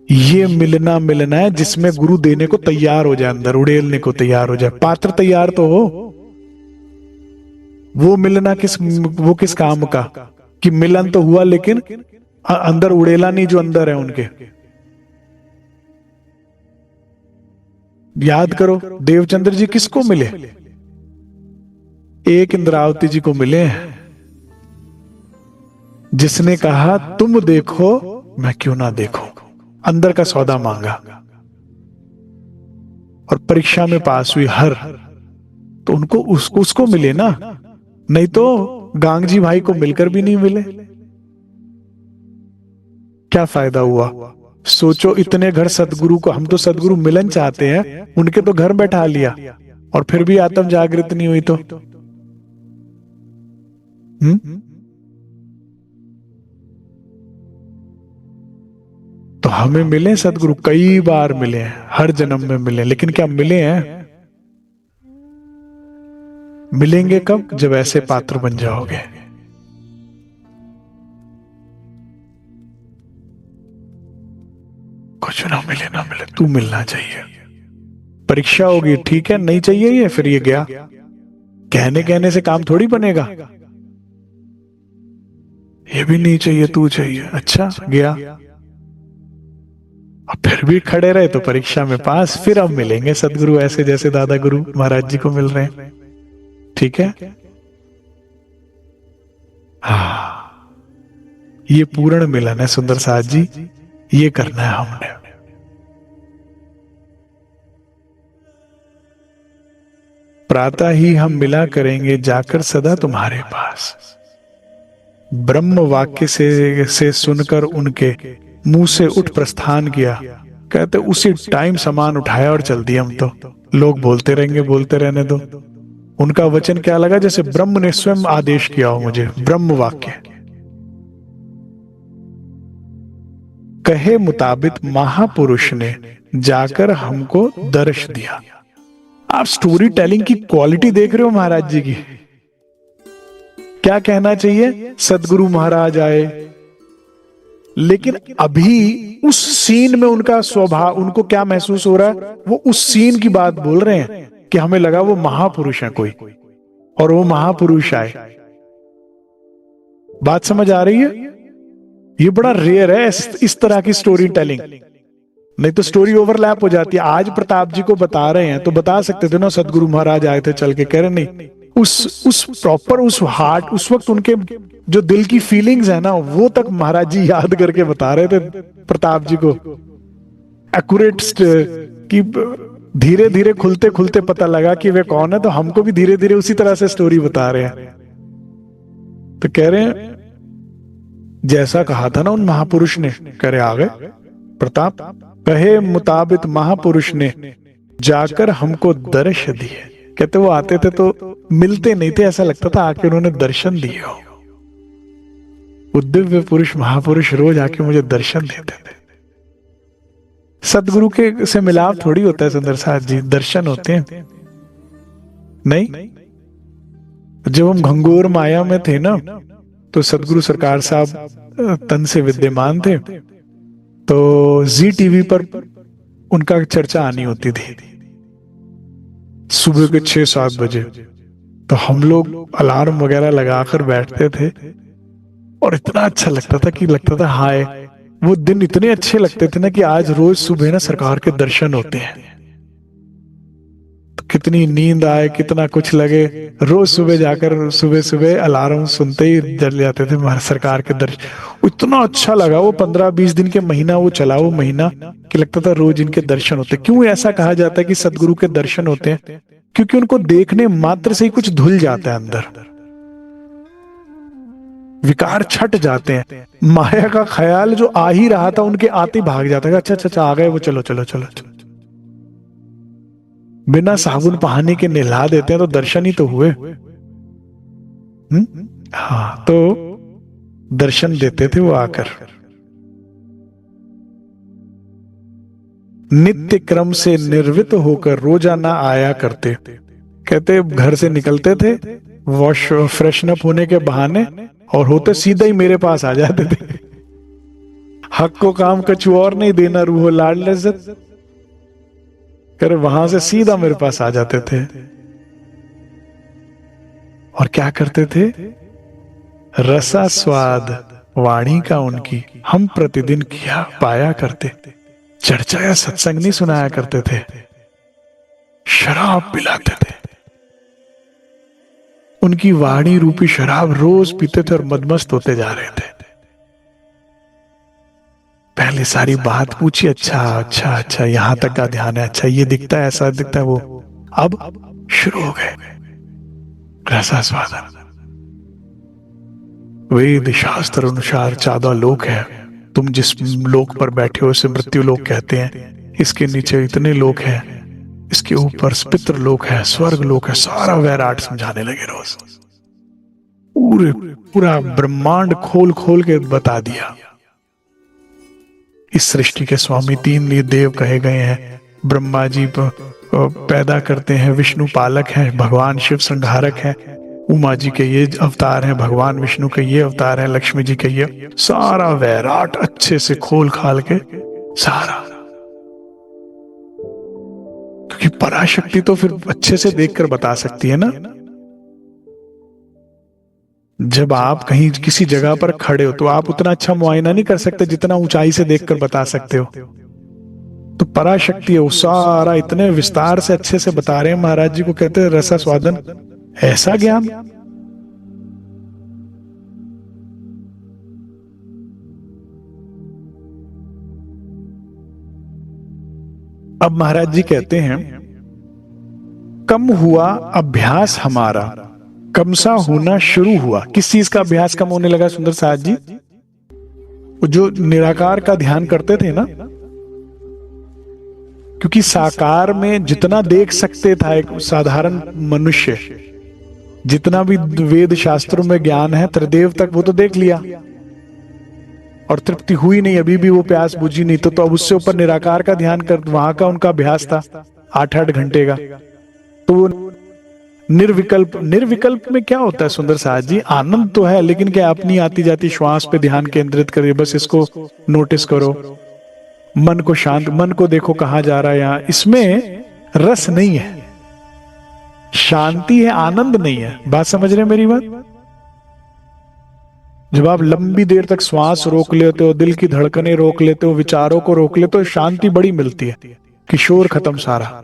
ये मिलना है जिसमें गुरु देने को तैयार हो जाए, अंदर उड़ेलने को तैयार हो जाए। पात्र तैयार तो हो। वो मिलना वो किस काम का कि मिलन तो हुआ लेकिन अंदर उड़ेला नहीं जो अंदर है उनके। याद करो देवचंद्र जी किसको मिले, एक इंद्रावती जी को मिले हैं, जिसने कहा तुम देखो मैं क्यों ना देखूं। अंदर का सौदा मांगा और परीक्षा में पास हुई हर, तो उनको उसको मिले ना। नहीं तो गांगजी भाई को मिलकर भी नहीं मिले, क्या फायदा हुआ। सोचो इतने घर सदगुरु को, हम तो सदगुरु मिलन चाहते हैं, उनके तो घर बैठा लिया और फिर भी आत्म जागृत नहीं हुई। तो हमें मिले सदगुरु, कई बार मिले हैं, हर जन्म में मिले, लेकिन क्या मिले हैं। मिलेंगे कब, जब ऐसे पात्र बन जाओगे। कुछ ना मिले तू मिलना चाहिए। परीक्षा होगी ठीक है, नहीं चाहिए ये, फिर ये गया। कहने से काम थोड़ी बनेगा। ये भी नहीं चाहिए, तू चाहिए, अच्छा गया। अब फिर भी खड़े रहे तो परीक्षा में पास। फिर अब मिलेंगे सदगुरु ऐसे जैसे दादा गुरु महाराज जी को मिल रहे हैं, ठीक है। हाँ ये पूर्ण मिलन है सुंदर साथ जी, ये करना है हमने। प्रातः ही हम मिला करेंगे जाकर सदा तुम्हारे पास। ब्रह्म वाक्य से सुनकर उनके मुंह से उठ प्रस्थान किया। कहते उसी टाइम सामान उठाया और चल दिया। हम तो लोग बोलते रहेंगे, बोलते रहने दो। उनका वचन क्या लगा, जैसे ब्रह्म ने स्वयं आदेश किया हो मुझे। ब्रह्म वाक्य कहे मुताबिक महापुरुष ने जाकर हमको दर्श दिया। आप स्टोरी टेलिंग की क्वालिटी देख रहे हो महाराज जी की। क्या कहना चाहिए, सदगुरु महाराज आए, लेकिन अभी उस सीन में उनका स्वभाव, उनको क्या महसूस हो रहा है, वो उस सीन की बात बोल रहे हैं कि हमें लगा वो महापुरुष है कोई, और वो महापुरुष आए। बात समझ आ रही है। ये बड़ा रेयर है इस तरह की स्टोरी टेलिंग, नहीं तो स्टोरी ओवरलैप हो जाती है। आज प्रताप जी को बता रहे हैं तो बता सकते थे ना, सदगुरु महाराज आए थे चल के, कह रहे नहीं उस प्रॉपर उस हार्ट, उस वक्त उनके जो दिल की फीलिंग्स है ना, वो तक महाराज जी याद करके बता रहे थे प्रताप जी को। एक्यूरेट कि धीरे धीरे खुलते खुलते पता लगा कि वे कौन है, तो हमको भी धीरे धीरे उसी तरह से स्टोरी बता रहे हैं। तो कह रहे हैं जैसा कहा था ना उन महापुरुष ने, कह रहे आ गए प्रताप, कहे मुताबिक महापुरुष ने जाकर हमको दर्श दिए। कहते वो आते थे तो मिलते नहीं थे, ऐसा लगता था आके उन्होंने दर्शन दिए हो। वो दिव्य पुरुष महापुरुष रोज आके मुझे दर्शन देते थे। सदगुरु के से मिलाप थोड़ी होता है सुंदर साथ जी, दर्शन होते हैं। नहीं, जब हम घंघोर माया में थे ना, तो सदगुरु सरकार साहब तन से विद्यमान थे, तो जी टीवी पर उनका चर्चा आनी होती थी सुबह के 6-7 बजे। तो हम लोग अलार्म वगैरह लगाकर बैठते थे और इतना अच्छा लगता था कि लगता था हाय, वो दिन इतने अच्छे लगते थे ना कि आज रोज सुबह ना सरकार के दर्शन होते हैं। तो कितनी नींद आए, कितना कुछ लगे, रोज सुबह जाकर सुबह सुबह अलार्म सुनते ही जल जाते थे हमारे सरकार के दर्शन। इतना अच्छा लगा वो 15-20 दिन के महीना वो चला, वो महीना कि लगता था रोज इनके दर्शन होते। क्यों ऐसा कहा जाता है कि सदगुरु के दर्शन होते हैं? क्योंकि उनको देखने मात्र से ही कुछ धुल जाता है अंदर, विकार छट जाते हैं। माया का ख्याल जो आ ही रहा था उनके आते भाग जाता है, अच्छा अच्छा आ गए वो, चलो चलो चलो चलो। बिना साबुन पहाने के नहला देते हैं तो दर्शन ही तो हुए। हाँ, तो दर्शन देते थे वो आकर। नित्य क्रम से निर्वित होकर रोजाना आया करते। कहते घर से निकलते थे वॉश फ्रेशन अप होने के बहाने, और होते सीधा ही मेरे पास आ जाते थे। हक को काम कछु और नहीं देना, रूहो लाड लज्जत, कर वहां से सीधा मेरे पास आ जाते थे। और क्या करते थे? रसा स्वाद वाणी का उनकी हम प्रतिदिन किया पाया करते। चर्चा या सत्संग नहीं सुनाया करते थे, शराब पिलाते थे। उनकी वाणी रूपी शराब रोज पीते थे और मदमस्त होते जा रहे थे। पहले सारी बात पूछी, अच्छा अच्छा अच्छा यहां तक का ध्यान है, अच्छा ये दिखता है, ऐसा दिखता है वो। अब शुरू हो गए रसास्वादन। वेद शास्त्र अनुसार 14 लोक है, तुम जिस लोक पर बैठे हो उसे मृत्यु लोक कहते हैं। इसके नीचे इतने लोक हैं, इसके ऊपर पितृ लोक है, स्वर्ग लोक है। सारा वैराट समझाने लगे रोज, पूरा ब्रह्मांड खोल खोल के बता दिया। इस सृष्टि के स्वामी 3 ये देव कहे गए हैं। ब्रह्मा जी पैदा करते हैं, विष्णु पालक हैं, भगवान शिव संहारक हैं, उमा जी के ये अवतार हैं, भगवान विष्णु के ये अवतार हैं, लक्ष्मी जी के ये। सारा वैराट अच्छे से खोल खाल के सारा, क्योंकि पराशक्ति तो फिर अच्छे से देखकर बता सकती है ना। जब आप कहीं किसी जगह पर खड़े हो तो आप उतना अच्छा मुआयना नहीं कर सकते जितना ऊंचाई से देखकर बता सकते हो। तो पराशक्ति है, वो सारा इतने विस्तार से अच्छे से बता रहे हैं। महाराज जी को कहते हैं रसास्वादन, ऐसा ज्ञान। अब महाराज जी कहते हैं कम हुआ अभ्यास हमारा, कम सा होना शुरू हुआ। किस चीज का अभ्यास कम होने लगा सुंदर साथ जी? जो निराकार का ध्यान करते थे ना, क्योंकि साकार में जितना देख सकते था एक साधारण मनुष्य, जितना भी वेद शास्त्रों में ज्ञान है त्रिदेव तक वो तो देख लिया और तृप्ति हुई नहीं, अभी भी वो प्यास बुझी नहीं। तो अब उससे ऊपर निराकार का ध्यान कर, वहां का उनका अभ्यास था 8-8 घंटे का। तो वो निर्विकल्प में क्या होता है सुंदर साथ जी? आनंद तो है, लेकिन क्या अपनी आती जाती श्वास पे ध्यान केंद्रित करिए, बस इसको नोटिस करो, मन को शांत, मन को देखो कहां जा रहा है। यहां इसमें रस नहीं है, शांति है, आनंद नहीं है। बात समझ रहे हैं मेरी बात? जब आप लंबी देर तक श्वास रोक लेते हो, दिल की धड़कनें रोक लेते हो, विचारों को रोक लेते हो, शांति बड़ी मिलती है। किशोर खत्म, सारा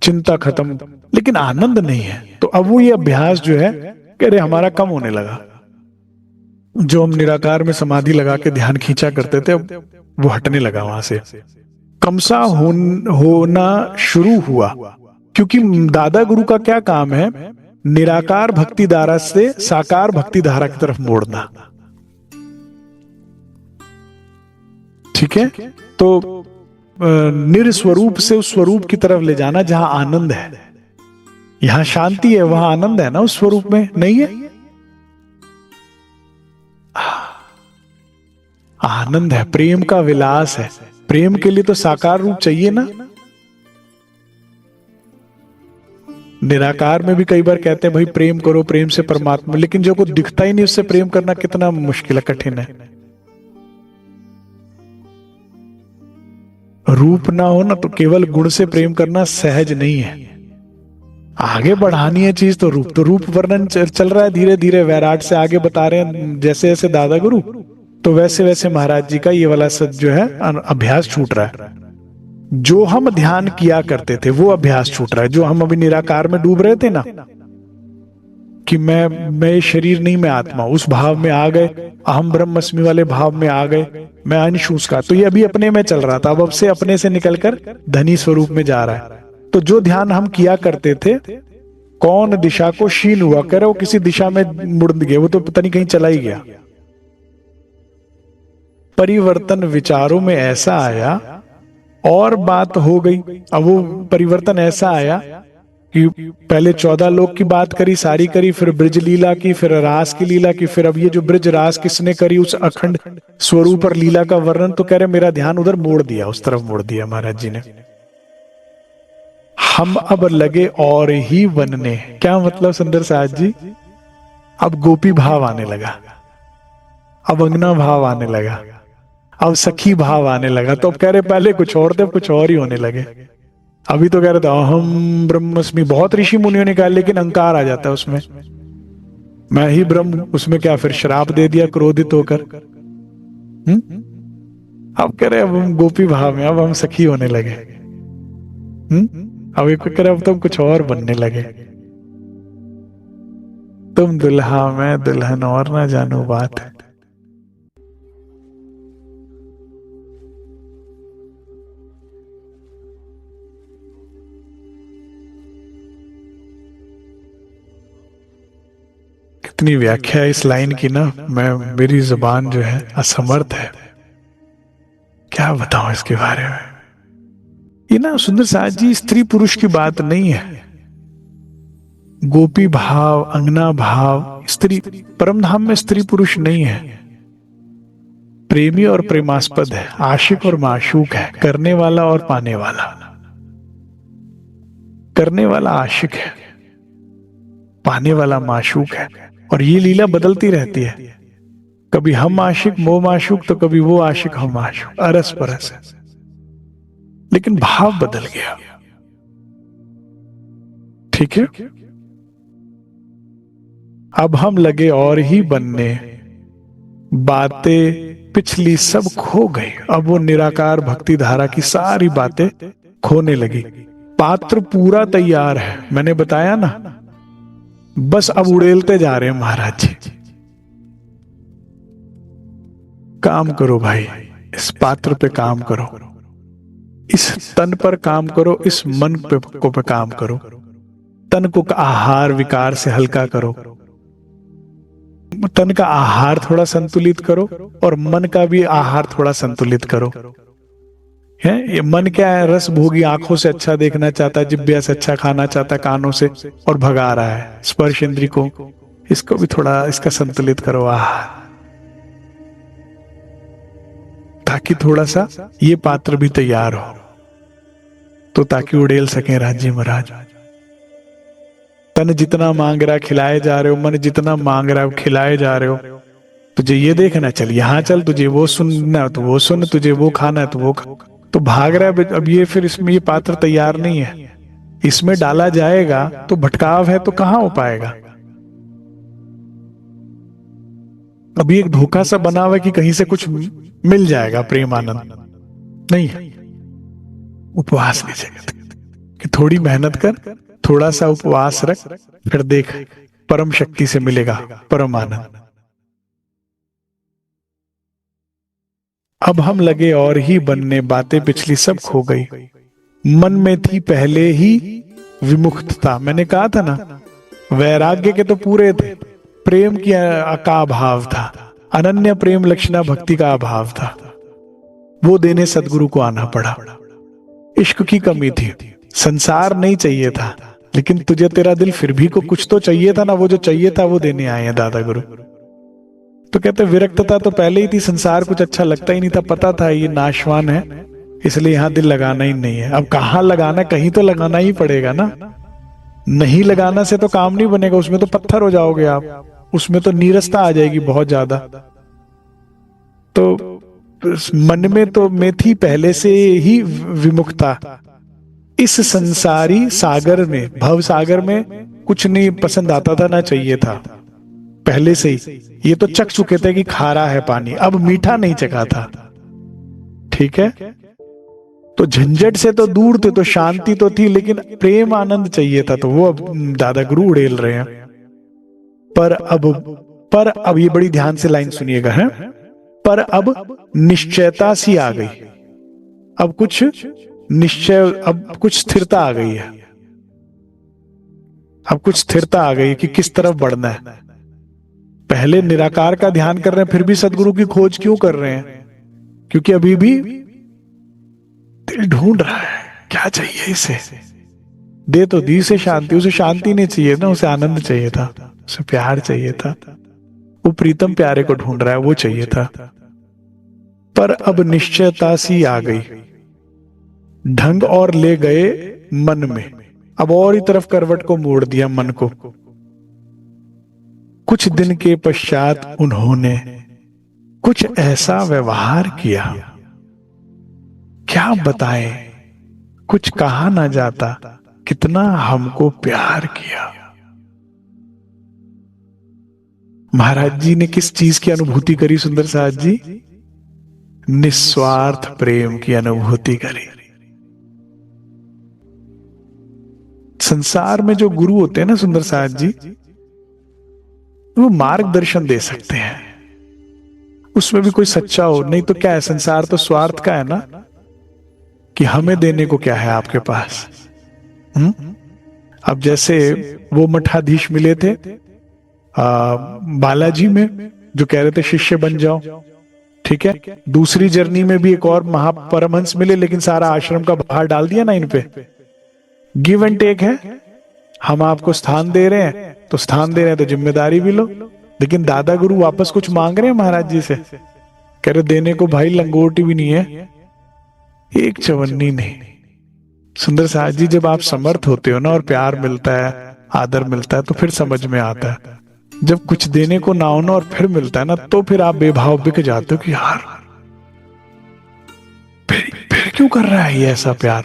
चिंता खत्म, लेकिन आनंद नहीं है। तो अब वो ये अभ्यास जो है कह रहे हमारा कम होने लगा। जो हम निराकार में समाधि लगा के ध्यान खींचा करते थे, अब वो हटने लगा वहां से। कमसा होना शुरू हुआ, क्योंकि दादा गुरु का क्या काम है, निराकार भक्ति धारा से साकार भक्ति धारा की तरफ मोड़ना। ठीक है, तो निरस्वरूप से उस स्वरूप की तरफ ले जाना जहां आनंद है। यहां शांति है, वहां आनंद है ना, उस स्वरूप में नहीं है? आनंद है, प्रेम का विलास है। प्रेम के लिए तो साकार रूप चाहिए ना। निराकार में भी कई बार कहते हैं भाई प्रेम करो, प्रेम से परमात्मा, लेकिन जो को दिखता ही नहीं उससे प्रेम करना कितना मुश्किल है, कठिन है। रूप ना हो ना तो केवल गुण से प्रेम करना सहज नहीं है। आगे बढ़ानी है चीज तो रूप वर्णन चल रहा है धीरे धीरे, वैराट से आगे बता रहे हैं जैसे जैसे दादा गुरु, तो वैसे वैसे महाराज जी का ये वाला सब जो है अभ्यास छूट रहा है। जो हम ध्यान किया करते थे वो अभ्यास छूट रहा है। जो हम अभी निराकार में डूब रहे थे ना, कि मैं शरीर नहीं मैं आत्मा, उस भाव में आ गए, अहम ब्रह्मस्मि वाले भाव में आ गए, मैं अंश उसका, तो ये अभी अपने में चल रहा था। अब से अपने से निकलकर धनी स्वरूप में जा रहा है। तो जो ध्यान हम किया करते थे, कौन दिशा को शील हुआ करे, वो किसी दिशा में मुड़ गए, वो तो पता नहीं कहीं चला ही गया। परिवर्तन विचारों में ऐसा आया और बात हो गई। अब वो परिवर्तन ऐसा आया कि पहले 14 लोक की बात करी, सारी करी, फिर ब्रज लीला की, फिर रास की लीला की, फिर अब ये जो ब्रज रास किसने करी, उस अखंड स्वरूप और लीला का वर्णन, तो कह रहे मेरा ध्यान उधर मोड़ दिया, उस तरफ मोड़ दिया महाराज जी ने। हम अब लगे और ही बनने, क्या मतलब सुंदर साज जी? अब गोपी भाव आने लगा, अब अंगना भाव आने लगा, अब सखी भाव आने लगा। तो अब कह रहे पहले कुछ और थे, अब कुछ और ही होने लगे। अभी तो कह रहे थे अहम ब्रह्मस्मि, बहुत ऋषि मुनियों ने कहा, लेकिन अहंकार आ जाता है उसमें, मैं ही ब्रह्म। उसमें क्या फिर श्राप दे दिया क्रोधित होकर। अब कह रहे अब हम गोपी भाव में, अब हम सखी होने लगे। अब एक कह रहे अब तुम कुछ और बनने लगे, तुम दुल्हा मैं दुल्हन और ना जानो बात है। कितनी व्याख्या है इस लाइन की ना, मेरी जुबान जो है असमर्थ है, क्या बताऊं इसके बारे में। ये ना सुंदर साज जी स्त्री पुरुष की बात नहीं है। गोपी भाव, अंगना भाव, स्त्री, परम धाम में स्त्री पुरुष नहीं है, प्रेमी और प्रेमास्पद है, आशिक और माशूक है, करने वाला और पाने वाला। करने वाला आशिक है, पाने वाला माशूक है, और ये लीला बदलती रहती है। कभी हम आशिक वो माशूक, तो कभी वो आशिक हम माशूक, अरस परस है, लेकिन भाव बदल गया। ठीक है, अब हम लगे और ही बनने, बातें पिछली सब खो गई। अब वो निराकार भक्ति धारा की सारी बातें खोने लगी। पात्र पूरा तैयार है, मैंने बताया ना, बस अब उड़ेलते जा रहे हैं महाराज जी। काम करो भाई, इस पात्र पे काम करो, इस तन पर काम करो, इस मन पे काम करो। तन को आहार विकार से हल्का करो, तन का आहार थोड़ा संतुलित करो, और मन का भी आहार थोड़ा संतुलित करो। है ये मन क्या है, रस भोगी, आंखों से अच्छा देखना चाहता है, जिब्बिया से अच्छा खाना चाहता है, कानों से, और भगा रहा है स्पर्श इंद्री को। इसको भी थोड़ा इसका संतुलित करो आहार, ताकि थोड़ा सा ये पात्र भी तैयार हो, तो ताकि उड़ेल सके राज्य महाराज। तन जितना मांग रहा खिलाए जा रहे हो, मन जितना मांग रहा हो खिलाए जा रहे हो। तुझे ये देखना, चल यहाँ चल, तुझे वो सुनना है तो वो सुन, तुझे वो खाना है तो वो खा, तो भाग रहा है। अब ये फिर इसमें ये पात्र तैयार नहीं है, इसमें डाला जाएगा तो भटकाव है, तो कहां हो पाएगा। अभी एक धोखा सा बना हुआ है कि कहीं से कुछ मिल जाएगा प्रेम आनंद, नहीं है। उपवास की जगह कि थोड़ी मेहनत कर, थोड़ा सा उपवास रख, फिर देख परम शक्ति से मिलेगा परम आनंद। अब हम लगे और ही बनने, बातें पिछली सब खो गई। मन में थी पहले ही विमुक्तता। मैंने कहा था ना, वैराग्य के तो पूरे थे, प्रेम का अभाव था, अनन्य प्रेम लक्षणा भक्ति का अभाव था। वो देने सदगुरु को आना पड़ा। इश्क की कमी थी, संसार नहीं चाहिए था, लेकिन तुझे तेरा दिल फिर भी को कुछ तो चाहिए था ना। वो जो चाहिए था वो देने आए हैं दादा गुरु। तो कहते विरक्तता तो पहले ही थी, संसार कुछ अच्छा लगता ही नहीं था, पता था ये नाशवान है, इसलिए यहां दिल लगाना ही नहीं है। अब कहाँ लगाना, कहीं तो लगाना ही पड़ेगा ना। नहीं लगाना से तो काम नहीं बनेगा, उसमें तो पत्थर हो जाओगे आप, उसमें तो नीरसता आ जाएगी बहुत ज्यादा। तो मन में तो में थी पहले से ही विमुखता। इस संसारी सागर में, भव सागर में कुछ नहीं पसंद आता था ना चाहिए था पहले से ही। ये तो चख चुके थे कि खारा है पानी, अब मीठा नहीं चखा था। ठीक है, तो झंझट से तो दूर थे, तो शांति तो थी, लेकिन प्रेम आनंद चाहिए था, तो वो अब दादा गुरु उड़ेल रहे हैं। पर अब ये बड़ी ध्यान से लाइन सुनिएगा, है। पर अब निश्चयता सी आ गई, अब कुछ निश्चय, अब कुछ स्थिरता आ गई है। अब कुछ स्थिरता आ गई कि किस तरफ बढ़ना है। पहले निराकार का ध्यान कर रहे हैं, फिर भी सदगुरु की खोज क्यों कर रहे हैं? क्योंकि अभी भी दिल ढूंढ रहा है क्या चाहिए इसे। दे तो दी से शांति, उसे शांति नहीं चाहिए ना, उसे आनंद चाहिए था, उसे प्यार चाहिए था, वो प्रीतम प्यारे को ढूंढ रहा है, वो चाहिए था। पर अब निश्चयता सी आ गई, ढंग और ले गए मन में, अब और ही तरफ करवट को मोड़ दिया मन को। कुछ दिन के पश्चात उन्होंने कुछ ऐसा व्यवहार किया, क्या बताएं, कुछ कहा ना जाता, कितना हमको प्यार किया। महाराज जी ने किस चीज की अनुभूति करी सुंदर साथ जी? निस्वार्थ प्रेम की अनुभूति करी। संसार में जो गुरु होते हैं ना सुंदर साथ जी, वो मार्गदर्शन दे सकते हैं, उसमें भी कोई सच्चा हो, नहीं तो क्या है, संसार तो स्वार्थ का है ना, कि हमें देने को क्या है आपके पास। अब जैसे वो मठाधीश मिले थे बालाजी में, जो कह रहे थे शिष्य बन जाओ, ठीक है। दूसरी जर्नी में भी एक और महापरमहंस मिले, लेकिन सारा आश्रम का भार डाल दिया ना इन पे। गिव एंड टेक है, हम आपको स्थान दे रहे हैं तो स्थान दे रहे हैं तो जिम्मेदारी भी लो। लेकिन दादा गुरु वापस कुछ मांग रहे हैं महाराज जी से, कह रहे देने को भाई लंगोटी भी नहीं है, एक चवन्नी नहीं। सुंदर साथ जी, जब आप समर्थ होते हो ना और प्यार मिलता है, आदर मिलता है, तो फिर समझ में आता है। जब कुछ देने को ना हो ना और फिर मिलता है ना, तो फिर आप बेभाव बिक जाते हो कि यार फिर क्यों कर रहा है ये ऐसा प्यार।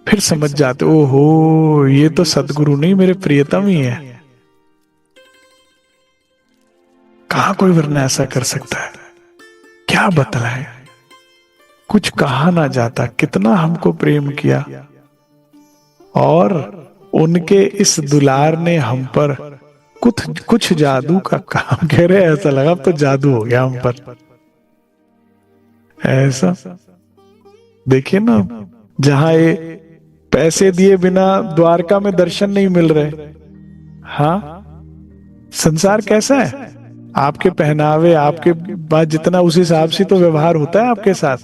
फिर समझ जाते हो, ओहो ये तो सदगुरु नहीं मेरे प्रियतम ही है। कहां कोई वरना ऐसा कर सकता है, क्या बतलाए, कुछ कहा ना जाता, कितना हमको प्रेम किया। और उनके इस दुलार ने हम पर कुछ जादू का काम, कह रहे ऐसा लगा अब तो जादू हो गया हम पर। ऐसा देखिए ना, जहां ये पैसे दिए बिना द्वारका में दर्शन नहीं मिल रहे। हाँ, संसार कैसा है, आपके पहनावे, आपके बाद जितना उस हिसाब से तो व्यवहार होता है आपके साथ।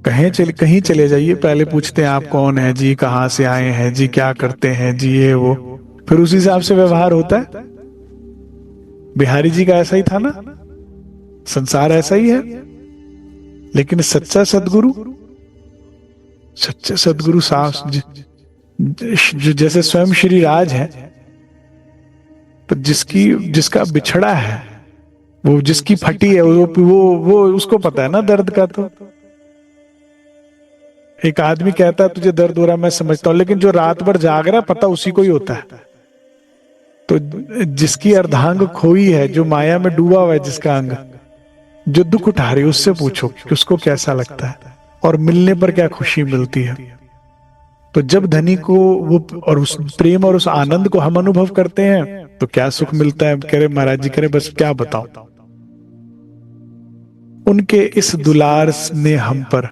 कहीं चले जाइए, पहले पूछते हैं आप कौन है जी, कहां से आए हैं जी, क्या करते हैं जी, ये वो, फिर उस हिसाब से व्यवहार होता है। बिहारी जी का ऐसा ही था ना, संसार ऐसा ही है। लेकिन सच्चा सदगुरु साफ, जैसे स्वयं श्री राज है, तो जिसका बिछड़ा है, वो जिसकी फटी है, वो उसको पता है ना दर्द का। तो एक आदमी कहता है तुझे दर्द हो रहा, मैं समझता हूं, लेकिन जो रात भर जाग रहा है पता उसी को ही होता है। तो जिसकी अर्धांग खोई है, जो माया में डूबा हुआ है जिसका अंग, जो दुख उठा रही है, उससे पूछो कि उसको कैसा लगता है। और मिलने पर क्या खुशी मिलती है। तो जब धनी को वो और उस प्रेम और उस आनंद को हम अनुभव करते हैं तो क्या सुख मिलता है। कह रहे महाराज जी, करे बस क्या बताऊं, उनके इस दुलार ने हम पर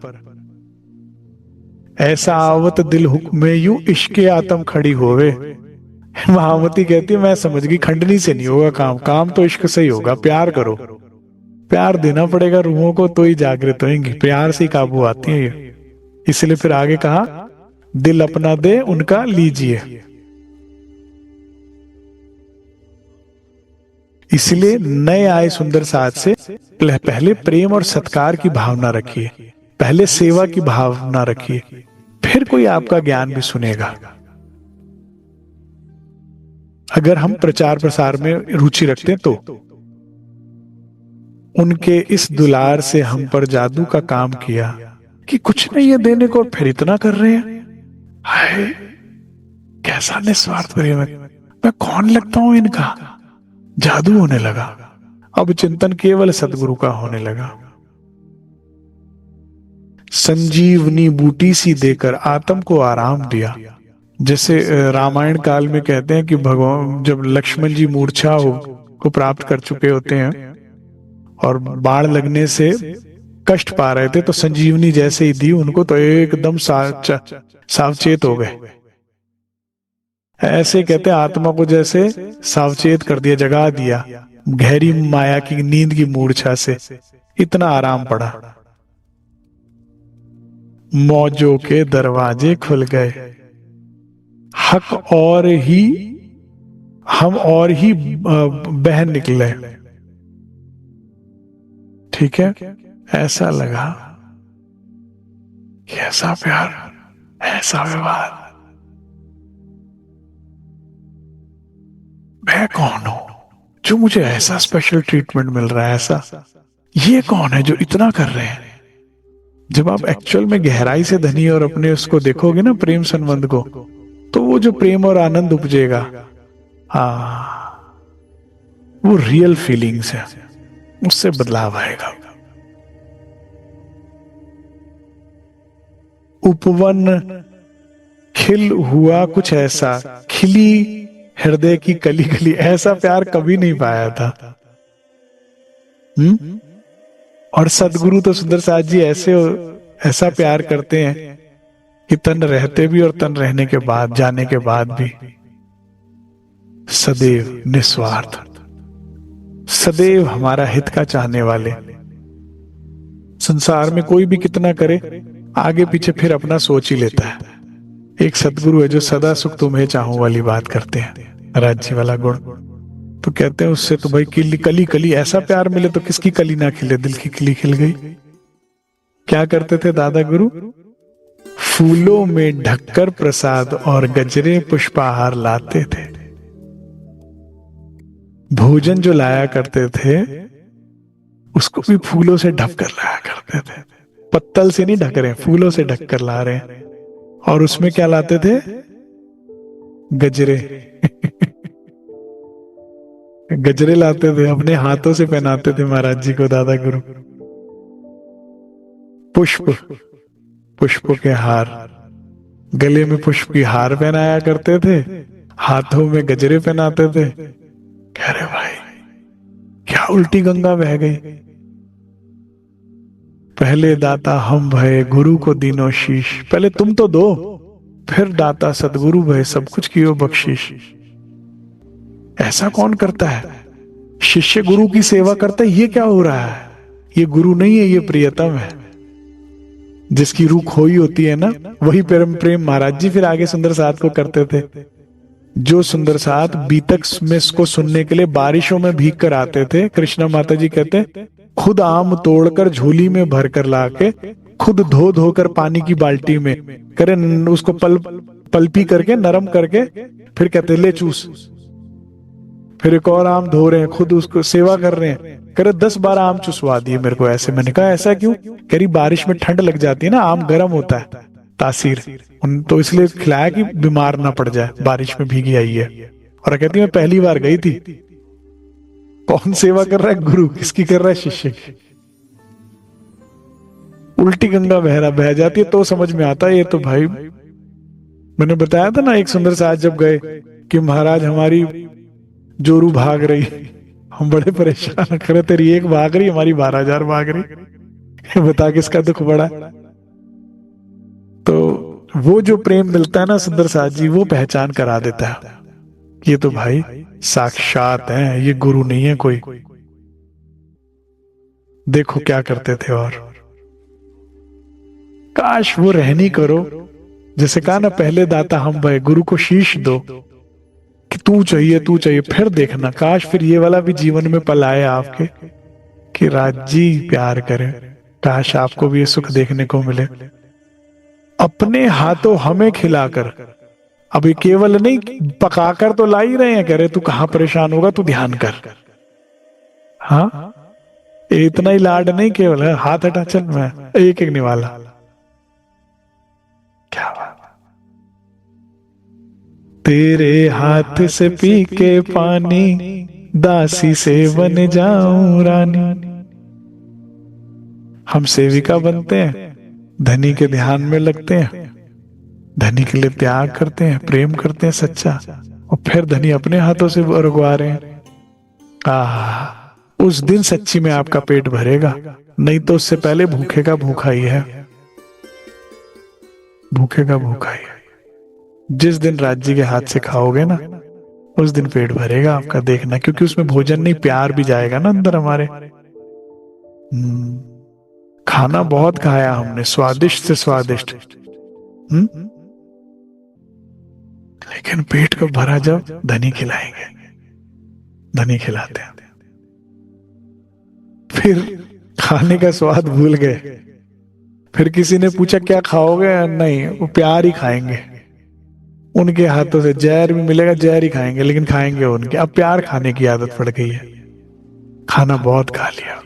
ऐसा आवत दिल हुक्म में यूं इश्के आत्म खड़ी होवे। महामती कहती है मैं समझ गई, खंडनी से नहीं होगा काम, काम तो इश्क से ही होगा। प्यार करो, प्यार देना पड़ेगा रूहों को तो ही जागृत होंगी, प्यार से ही काबू आती है ये। इसलिए फिर आगे कहा दिल अपना दे उनका लीजिए। इसलिए नए आए सुंदर साथ से पहले प्रेम और सत्कार की भावना रखिए, पहले सेवा की भावना रखिए, फिर कोई आपका ज्ञान भी सुनेगा। अगर हम प्रचार प्रसार में रुचि रखते हैं तो उनके इस दुलार से हम पर जादू का काम किया कि कुछ नहीं है देने को, फिर इतना कर रहे हैं। हाय कैसा निस्वार्थ प्रेम है, मैं कौन लगता हूं इनका। जादू होने लगा, अब चिंतन केवल सदगुरु का होने लगा। संजीवनी बूटी सी देकर आत्म को आराम दिया। जैसे रामायण काल में कहते हैं कि भगवान जब लक्ष्मण जी मूर्छा को प्राप्त कर चुके होते हैं और बाढ़ लगने से कष्ट पा रहे थे, तो संजीवनी जैसे ही दी उनको तो एकदम सावचेत हो गए। ऐसे कहते हैं आत्मा को जैसे सावचेत कर दिया, जगा दिया गहरी माया की नींद की मूर्छा से, इतना आराम पड़ा। मौजों के दरवाजे खुल गए, हक और ही हम और ही बहन निकले। ठीक है, ऐसा लगा कि ऐसा प्यार, ऐसा व्यवहार, मैं कौन हूं जो मुझे ऐसा स्पेशल ट्रीटमेंट मिल रहा है, ऐसा ये कौन है जो इतना कर रहे हैं। जब आप एक्चुअल में गहराई से धनी और अपने उसको देखोगे ना प्रेम संबंध को, तो वो जो प्रेम और आनंद उपजेगा, वो रियल फीलिंग्स है, उससे बदलाव आएगा। उपवन खिल हुआ कुछ ऐसा, खिली हृदय की कली कली, ऐसा प्यार कभी नहीं पाया था। और सदगुरु तो सुंदर साथ जी ऐसा प्यार करते हैं कि तन रहते भी और तन रहने के बाद, जाने के बाद भी सदैव निस्वार्थ, सदैव हमारा हित का चाहने वाले। संसार में कोई भी कितना करे, आगे पीछे फिर अपना सोच ही लेता है। एक सदगुरु है जो सदा सुख तुम्हें चाहूं वाली बात करते हैं, राज्य वाला गुण। तो कहते हैं उससे तो भाई कली कली ऐसा प्यार मिले तो किसकी कली ना खिले, दिल की कली खिल गई। क्या करते थे दादा गुरु? फूलों में ढककर प्रसाद और गजरे पुष्पाहार लाते थे। भोजन जो लाया करते थे उसको भी फूलों से ढक कर लाया करते थे। पत्तल से नहीं ढक रहे, फूलों से ढक कर ला रहे हैं। और उसमें क्या लाते थे? गजरे गजरे लाते थे, अपने हाथों से पहनाते थे महाराज जी को दादा गुरु। पुष्प के हार, गले में पुष्प की हार पहनाया करते थे, हाथों में गजरे पहनाते थे। कह रहे भाई क्या उल्टी गंगा बह गई। पहले दाता हम भय गुरु को दीनो शीश, पहले तुम तो दो, फिर दाता सदगुरु भय सब कुछ कियो बख्शीश। ऐसा कौन करता है? शिष्य गुरु की सेवा करता है। ये क्या हो रहा है? ये गुरु नहीं है, ये प्रियतम है। जिसकी रूह खोई होती है ना, वही परम प्रेम महाराज जी फिर आगे सुंदर साथ को करते थे। जो सुंदर साथ बीतक में इसको सुनने के लिए बारिशों में भीग कर आते थे, कृष्णा माता जी कहते खुद आम तोड़कर झोली में भर कर लाके, खुद धो धोकर पानी की बाल्टी में करे, उसको पल्पी करके नरम करके फिर कहते ले चूस। फिर एक और आम धो रहे हैं, खुद उसको सेवा कर रहे हैं, करे 10-12 आम चुसवा दिए मेरे को ऐसे। मैंने कहा ऐसा क्यों? कह रही बारिश में ठंड लग जाती है ना, आम गर्म होता है तासीर, तो इसलिए खिलाया कि बीमार ना पड़ जाए, बारिश में भीगी आई है। और कहती मैं पहली बार गई थी। कौन सेवा कर रहा है? गुरु। किसकी कर रहा है? शिष्य की। उल्टी गंगा बह जाती है तो समझ में आता है ये तो भाई, मैंने बताया था ना एक सुंदर सा आज जब गए कि महाराज हमारी जोरू भाग रही, हम बड़े परेशान करे, तेरी एक भाग रही हमारी 12,000 भाग रही, बता किसका दुख बड़ा। तो वो जो प्रेम मिलता है ना सुंदर साथ जी, वो पहचान करा देता है ये तो भाई साक्षात है, ये गुरु नहीं है कोई। देखो क्या करते थे, और काश वो रहनी करो, जैसे कहा ना पहले दाता हम भाई, गुरु को शीश दो कि तू चाहिए तू चाहिए, फिर देखना काश फिर ये वाला भी जीवन में पल आए आपके कि राज जी प्यार करे, काश आपको भी ये सुख देखने को मिले। अपने हाथों हमें खिलाकर, अभी केवल नहीं पकाकर तो ला ही रहे हैं, कह रहे तू कहां परेशान होगा, तू ध्यान कर। हाँ इतना ही लाड नहीं केवल है, हाथ हटा चल मैं एक एक निवाला। क्या बात, तेरे हाथ से पी के पानी, दासी से बन जाऊं रानी। हम सेविका बनते हैं, धनी के ध्यान में लगते हैं, धनी के लिए त्याग करते हैं, प्रेम करते हैं सच्चा, और फिर धनी अपने हाथों से रुकवा रहे हैं। उस दिन सच्ची में आपका पेट भरेगा, नहीं तो उससे पहले भूखे का भूखा ही है, भूखे का भूखा ही है। जिस दिन राज्य के हाथ से खाओगे ना, उस दिन पेट भरेगा आपका, देखना, क्योंकि उसमें भोजन नहीं प्यार भी जाएगा ना अंदर हमारे। खाना बहुत खाया हमने, स्वादिष्ट से स्वादिष्ट, लेकिन पेट को भरा जब धनी खिलाएंगे, धनी खिलाते हैं, फिर खाने का स्वाद भूल गए। फिर किसी ने पूछा क्या खाओगे, नहीं वो प्यार ही खाएंगे, उनके हाथों से जहर भी मिलेगा, जहर ही खाएंगे, लेकिन खाएंगे उनके। अब प्यार खाने की आदत पड़ गई है, खाना बहुत खा लिया,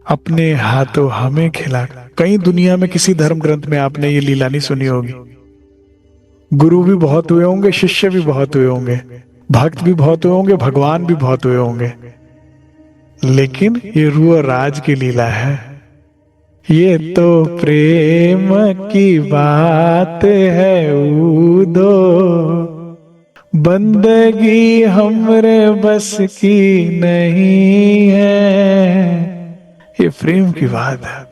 अपने हाथों हमें खिला। कहीं दुनिया में किसी धर्म ग्रंथ में आपने ये लीला नहीं सुनी होगी। गुरु भी बहुत हुए होंगे, शिष्य भी बहुत हुए होंगे, भक्त भी बहुत हुए होंगे, भगवान भी बहुत हुए होंगे, लेकिन ये रूह और राज की लीला है। ये तो प्रेम की बात है उदो, बंदगी हमरे बस की नहीं है। ये प्रेम की बात है।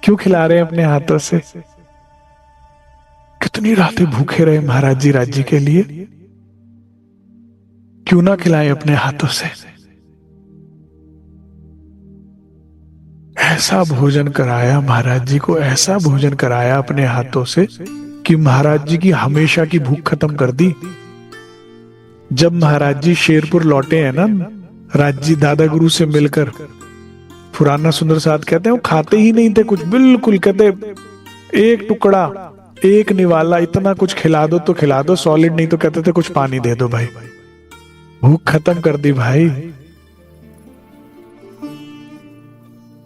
क्यों खिला रहे हैं अपने हाथों से? कितनी रातें भूखे रहे महाराज जी राज्य के लिए, क्यों ना खिलाएं अपने हाथों से? ऐसा भोजन कराया महाराज जी को, ऐसा भोजन कराया अपने हाथों से कि महाराज जी की हमेशा की भूख खत्म कर दी। जब महाराज जी शेरपुर लौटे हैं ना, राज्य दादा गुरु से मिलकर, पुराना सुंदर साथ कहते हैं वो खाते ही नहीं थे कुछ, बिल्कुल कहते एक टुकड़ा, एक निवाला, इतना कुछ खिला दो तो खिला दो, सॉलिड नहीं तो कहते थे कुछ पानी दे दो भाई। भूख खत्म कर दी भाई।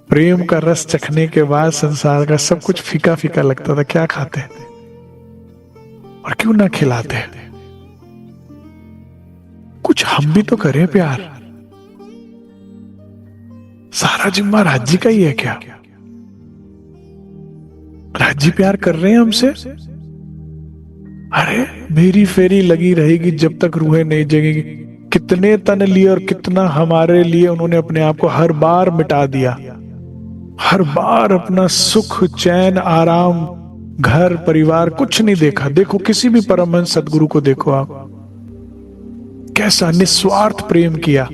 प्रेम का रस चखने के बाद संसार का सब कुछ फीका फीका लगता था, क्या खाते और क्यों ना खिलाते? कुछ हम भी तो करें प्यार। सारा जिम्मा राज्य का ही है क्या? राज्य प्यार कर रहे हैं हमसे? अरे मेरी फेरी लगी रहेगी जब तक रूहें नहीं जगेगी। कितने तन लिए और कितना हमारे लिए उन्होंने अपने आप को हर बार मिटा दिया, हर बार अपना सुख चैन आराम घर परिवार कुछ नहीं देखा। देखो किसी भी परमहंस सदगुरु को देखो आप, कैसा निस्वार्थ प्रेम किया।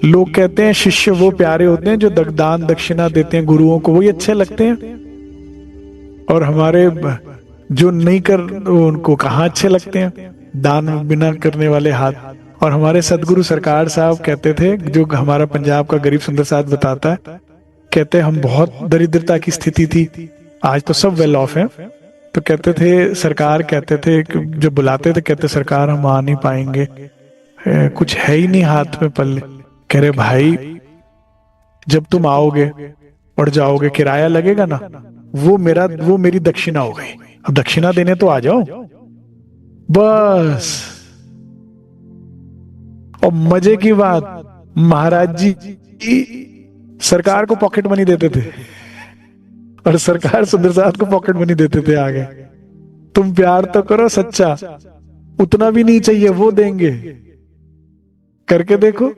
लोग कहते हैं शिष्य वो प्यारे होते हैं जो दान दक्षिणा देते हैं गुरुओं को, वही अच्छे लगते हैं, और हमारे जो नहीं कर उनको कहाँ अच्छे लगते हैं, दान बिना करने वाले हाथ। और हमारे सदगुरु सरकार साहब कहते थे, जो हमारा पंजाब का गरीब सुंदर साथ बताता है, कहते हम बहुत दरिद्रता की स्थिति थी, आज तो सब वेल ऑफ हैं। तो कहते थे सरकार, कहते थे जब बुलाते थे कहते सरकार हम आ नहीं पाएंगे, कुछ है ही नहीं हाथ में पल्ले। कह रहे भाई जब तुम आओगे और जाओगे किराया लगेगा ना, वो मेरी दक्षिणा हो गई। अब दक्षिणा देने तो आ जाओ बस। और मजे की बात, महाराज जी सरकार को पॉकेट मनी देते थे और सरकार सुंदर साथ को पॉकेट मनी देते थे आगे। तुम प्यार तो करो सच्चा, उतना भी नहीं चाहिए वो देंगे। करके देखो,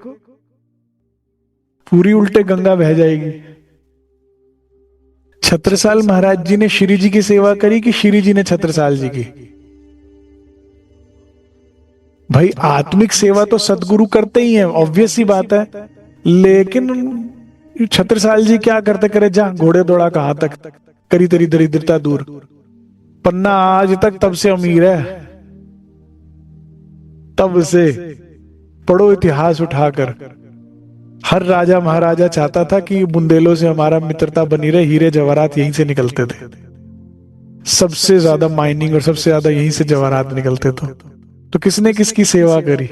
पूरी उल्टे गंगा बह जाएगी। छत्रसाल महाराज जी ने श्री जी की सेवा करी कि श्री जी ने छत्रसाल जी की? भाई आत्मिक सेवा तो सदगुरु करते ही हैं, ऑब्वियस सी बात है। लेकिन छत्रसाल जी क्या करते? करे जा घोड़े दौड़ा कहां तक, करी तेरी दरिद्रता दूर। पन्ना आज तक तब से अमीर है, तब से पढ़ो इतिहास उठाकर। हर राजा महाराजा चाहता था कि बुंदेलों से हमारा मित्रता बनी रहे, हीरे जवाहरात यहीं से निकलते थे। सबसे ज्यादा माइनिंग और सबसे ज्यादा यहीं से जवाहरात निकलते तो किसने किसकी सेवा करी?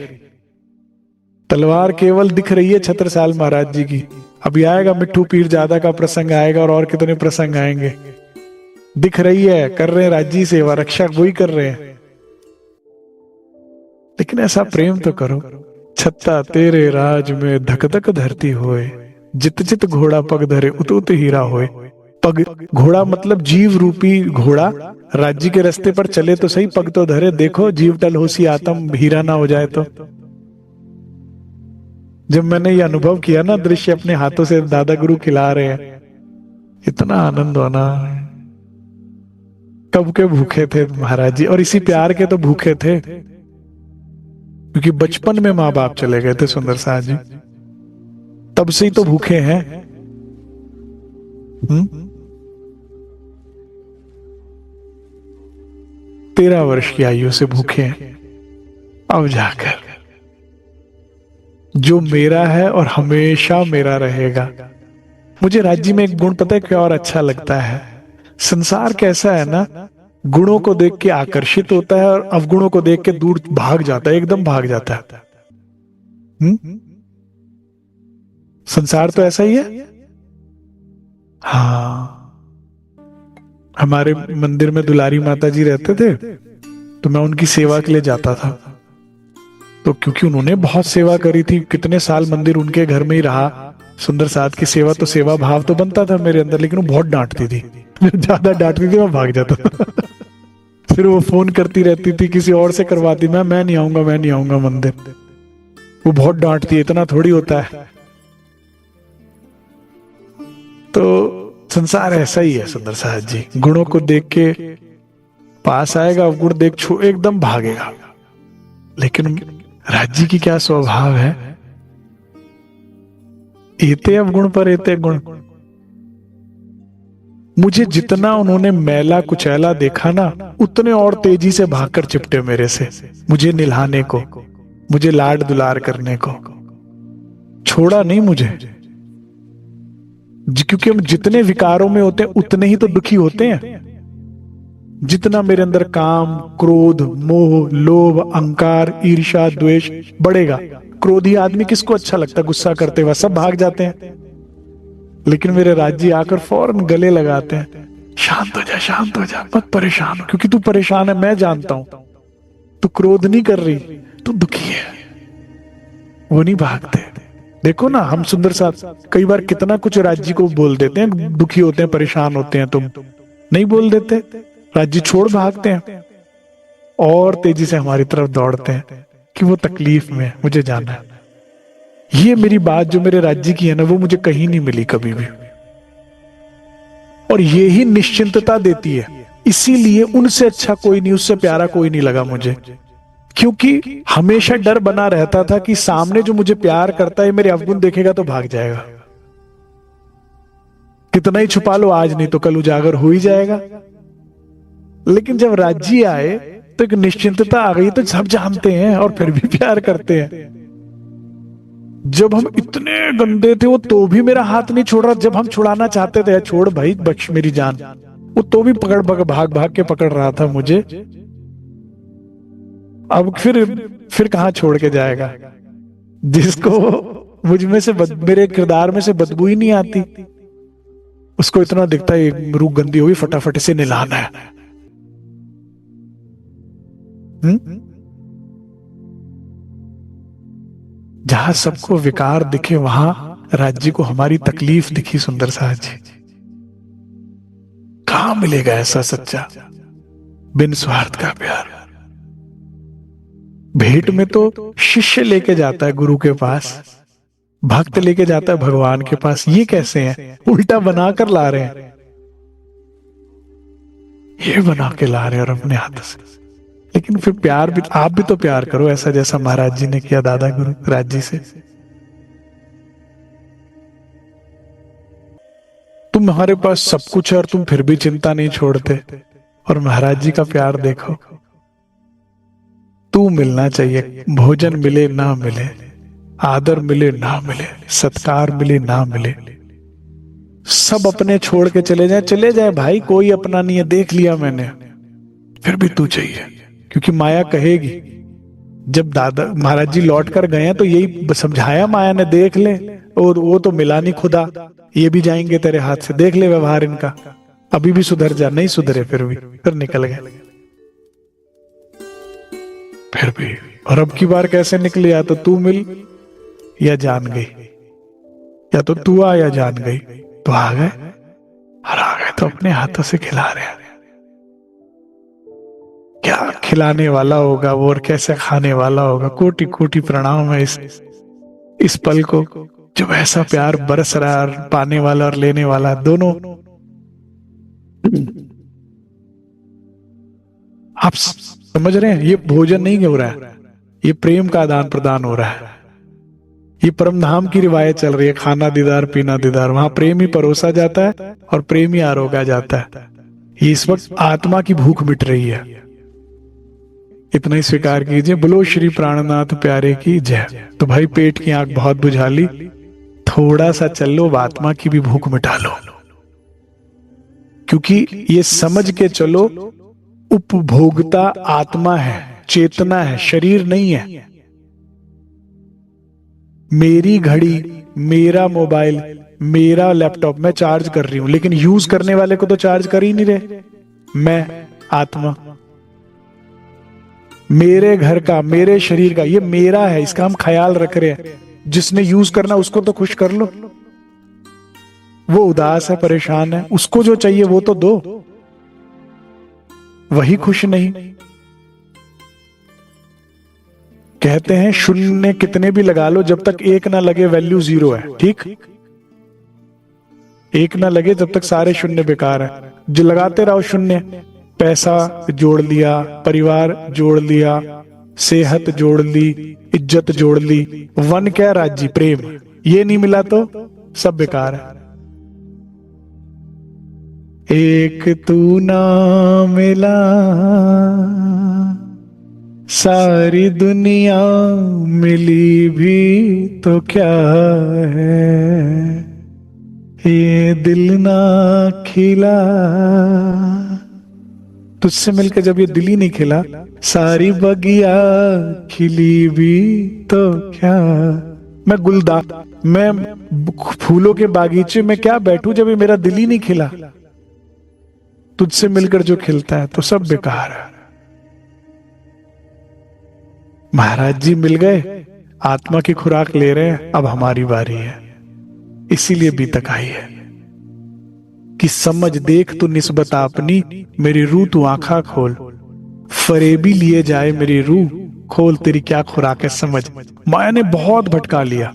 तलवार केवल दिख रही है छत्रसाल महाराज जी की। अभी आएगा मिट्ठू पीर ज्यादा का प्रसंग आएगा और कितने प्रसंग आएंगे। दिख रही है, कर रहे हैं राज्य सेवा, रक्षा वही कर रहे हैं। लेकिन ऐसा प्रेम तो करो। छत्ता तेरे राज में धक धक धरती होए, जित जित घोड़ा पग धरे उत उत हीरा होए। पग घोड़ा मतलब जीव रूपी घोड़ा राज्य के रास्ते पर चले तो सही, पग तो धरे। देखो जीव टल होसी आत्म हीरा ना हो जाए तो। जब मैंने ये अनुभव किया ना, दृश्य अपने हाथों से दादा गुरु खिला रहे हैं, इतना आनंद होना। कब के भूखे थे महाराज जी, और इसी प्यार के तो भूखे थे, क्योंकि बचपन में माँ बाप चले गए थे सुंदर साथ जी, तब से ही तो भूखे हैं। 13 वर्ष की आयु से भूखे हैं। अब जाकर जो मेरा है और हमेशा मेरा रहेगा। मुझे राज्य में एक गुण पता है क्या और अच्छा लगता है? संसार कैसा है ना, गुणों को देख के आकर्षित होता है और अवगुणों को देख के दूर भाग जाता है, एकदम भाग जाता है। संसार तो ऐसा ही है। हाँ, हमारे मंदिर में दुलारी माता जी रहते थे, तो मैं उनकी सेवा के लिए जाता था। तो क्योंकि उन्होंने बहुत सेवा करी थी, कितने साल मंदिर उनके घर में ही रहा। सुंदर साथ की सेवा तो सेवा भाव तो बनता था मेरे अंदर, लेकिन वो बहुत डांटती थी। ज्यादा डांटती थी, मैं भाग जाता था। फिर वो फोन करती रहती थी, किसी और से करवाती, मैं नहीं आऊंगा, मैं नहीं आऊंगा मंदिर। वो बहुत डांटती है, इतना थोड़ी होता है। तो संसार ऐसा ही है सुंदर साथ जी, गुणों को देख के पास आएगा, गुण देख छो एकदम भागेगा। लेकिन राज्य की क्या स्वभाव है, एते अवगुण पर एते गुण। मुझे जितना उन्होंने मैला कुचैला देखा ना, उतने और तेजी से भागकर चिपटे मेरे से, मुझे निल्हाने को, मुझे लाड दुलार करने को। छोड़ा नहीं मुझे, क्योंकि हम जितने विकारों में होते हैं उतने ही तो दुखी होते हैं। जितना मेरे अंदर काम, क्रोध, मोह, लोभ, अहंकार, ईर्ष्या, द्वेष बढ़ेगा। क्रोधी आदमी किसको अच्छा लगता? गुस्सा करते हुए सब भाग जाते हैं। लेकिन मेरे राज्य आकर फौरन गले लगाते हैं, शांत हो जा, शांत हो जा, मत परेशान हो, क्योंकि तू परेशान है, मैं जानता हूं। तू क्रोध नहीं कर रही, तू दुखी है। वो नहीं भागते। देखो ना, हम सुंदर साथ कई बार कितना कुछ राज्य को बोल देते हैं, दुखी होते हैं, परेशान होते हैं, तुम नहीं बोल देते, राज्य छोड़ भागते हैं और तेजी से हमारी तरफ दौड़ते हैं कि वो तकलीफ में, मुझे जाना है। ये मेरी बात जो मेरे राज्य की है ना, वो मुझे कहीं नहीं मिली कभी भी, और ये ही निश्चिंतता देती है। इसीलिए उनसे अच्छा कोई नहीं, उससे प्यारा कोई नहीं लगा मुझे, क्योंकि हमेशा डर बना रहता था कि सामने जो मुझे प्यार करता है मेरे अवगुण देखेगा तो भाग जाएगा। कितना ही छुपा लो, आज नहीं तो कल उजागर हो ही जाएगा। लेकिन जब राज्य आए तो एक निश्चिंतता आ गई, तो सब जानते हैं और फिर भी प्यार करते हैं। जब हम इतने गंदे थे, वो तो भी मेरा हाथ नहीं छोड़ रहा। जब हम छुड़ाना चाहते थे, छोड़ भाई, बख्श मेरी जान, वो तो भी भाग भाग के पकड़ रहा था मुझे। अब फिर कहां छोड़ के जाएगा? जिसको मुझ में से मेरे किरदार में से बदबू ही नहीं आती, उसको इतना दिखता है रूह गंदी हुई, फटाफट से निलाना है। जहां सबको विकार दिखे वहां राज्य को हमारी तकलीफ दिखी सुंदर साहब जी। कहां मिलेगा ऐसा सच्चा बिन स्वार्थ का प्यार। भेंट में तो शिष्य लेके जाता है गुरु के पास, भक्त लेके जाता है भगवान के पास। ये कैसे है? उल्टा बना कर ला रहे हैं, ये बना के ला रहे हैं और अपने हाथ से। लेकिन फिर प्यार भी, आप भी तो प्यार करो ऐसा जैसा महाराज जी ने किया दादा गुरु राज जी से। तुम्हारे पास सब कुछ है और तुम फिर भी चिंता नहीं छोड़ते, और महाराज जी का प्यार देखो। तू मिलना चाहिए, भोजन मिले ना मिले, आदर मिले ना मिले, सत्कार मिले ना मिले, सब अपने छोड़ के चले जाए भाई, कोई अपना नहीं है, देख लिया मैंने, फिर भी तू चाहिए। क्योंकि माया कहेगी, जब दादा महाराज जी लौट कर गए हैं तो यही समझाया माया ने, देख ले, और वो तो मिला नहीं खुदा, ये भी जाएंगे तेरे हाथ से, देख ले व्यवहार इनका, अभी भी सुधर जा। नहीं सुधरे, फिर निकल गए, फिर भी। और अब की बार कैसे निकले? या तो तू मिल या जान गई, या तो तू आ या जान गई। तो आ गए, और आ गए तो अपने हाथों से खिला रहे हैं। क्या खिलाने वाला होगा वो, और कैसे खाने वाला होगा। कोटि कोटि प्रणाम है इस पल को, जब ऐसा प्यार बरस रहा है, पाने वाला और लेने वाला दोनों। आप समझ रहे हैं? ये भोजन नहीं हो रहा है, ये प्रेम का आदान प्रदान हो रहा है। ये परम धाम की रिवायत चल रही है, खाना दीदार पीना दीदार। वहां प्रेम ही परोसा जाता है और प्रेम ही आरोगा जाता है। ये इस वक्त आत्मा की भूख मिट रही है। इतना ही स्वीकार कीजिए। बोलो श्री प्राणनाथ प्यारे की जय। तो भाई पेट की आंख बहुत बुझा ली, थोड़ा सा चल लो, आत्मा की भी भूख मिटा लो। क्योंकि ये समझ के चलो, उपभोक्ता आत्मा है, चेतना है, शरीर नहीं है। मेरी घड़ी, मेरा मोबाइल, मेरा लैपटॉप मैं चार्ज कर रही हूं, लेकिन यूज करने वाले को तो चार्ज कर ही नहीं रहे। मैं आत्मा, मेरे घर का, मेरे शरीर का, ये मेरा है, इसका हम ख्याल रख रहे हैं। जिसने यूज करना उसको तो खुश कर लो। वो उदास है, परेशान है, उसको जो चाहिए वो तो दो, वही खुश नहीं। कहते हैं शून्य कितने भी लगा लो, जब तक एक ना लगे वैल्यू जीरो है। ठीक, एक ना लगे जब तक सारे शून्य बेकार है। जो लगाते रहो शून्य, पैसा जोड़ लिया, परिवार जोड़ लिया, सेहत जोड़ ली, इज्जत जोड़ ली, वन क्या राज्य प्रेम, ये नहीं मिला तो सब बेकार है। एक तू ना मिला, सारी दुनिया मिली भी तो क्या है, ये दिल ना खिला। तुझसे मिलकर जब ये दिल ही नहीं खिला, सारी बगिया खिली भी तो क्या। मैं गुलदान, मैं फूलों के बागीचे में क्या बैठूं जब ये मेरा दिल ही नहीं खिला। तुझसे मिलकर जो खिलता है तो सब बेकार है। महाराज जी मिल गए, आत्मा की खुराक ले रहे हैं, अब हमारी बारी है। इसीलिए बीतक आई है कि समझ देख तू निस्बत अपनी, मेरी रूह तू आंखा खोल, फरेबी लिए जाए मेरी रूह, खोल तेरी क्या खुराक है समझ। माया ने बहुत भटका लिया,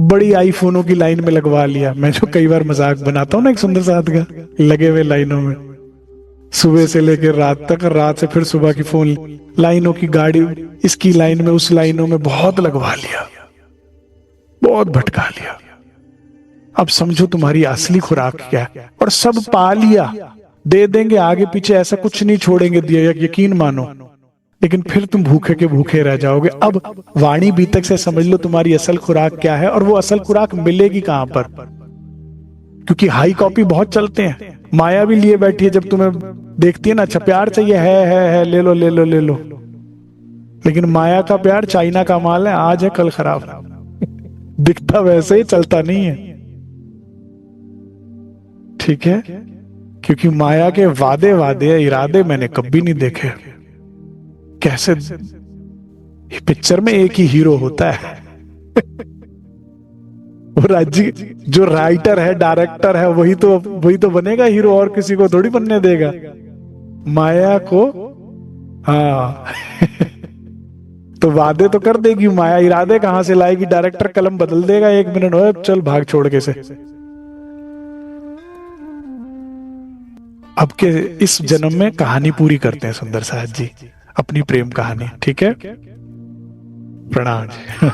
बड़ी आईफोनों की लाइन में लगवा लिया। मैं जो कई बार मजाक बनाता हूं ना एक सुंदर साथ का, लगे हुए लाइनों में, सुबह से लेकर रात तक, रात से फिर सुबह की फोन लाइनों की गाड़ी, इसकी लाइन में उस लाइनों में बहुत लगवा लिया, बहुत भटका लिया। अब समझो तुम्हारी असली खुराक क्या है। और सब पा लिया, दे देंगे आगे पीछे, ऐसा कुछ नहीं छोड़ेंगे दिया, यकीन मानो। लेकिन फिर तुम भूखे के भूखे रह जाओगे। अब वाणी बीतक से समझ लो तुम्हारी असल खुराक क्या है, और वो असल खुराक मिलेगी कहां पर। क्योंकि हाई कॉपी बहुत चलते हैं, माया भी लिए बैठी है। जब तुम्हें देखती है ना, अच्छा प्यार चाहिए, है ले लो ले लो ले लो। लेकिन माया का प्यार चाइना का माल है, आज है कल खराब। दिखता वैसे ही, चलता नहीं है। ठीक है, क्योंकि माया के वादे इरादे मैंने कभी नहीं देखे। कैसे ये पिक्चर में एक ही हीरो होता है। वो राज्य जो राइटर है, डायरेक्टर है, वही तो बनेगा हीरो, और किसी को थोड़ी बनने देगा। माया को, हाँ तो वादे तो कर देगी माया, इरादे कहां से लाएगी? डायरेक्टर कलम बदल देगा 1 मिनट हो, चल भाग छोड़ के से। अब के इस जन्म में कहानी पूरी करते हैं सुंदर साहब जी, अपनी प्रेम कहानी। ठीक है, प्रणाम जी।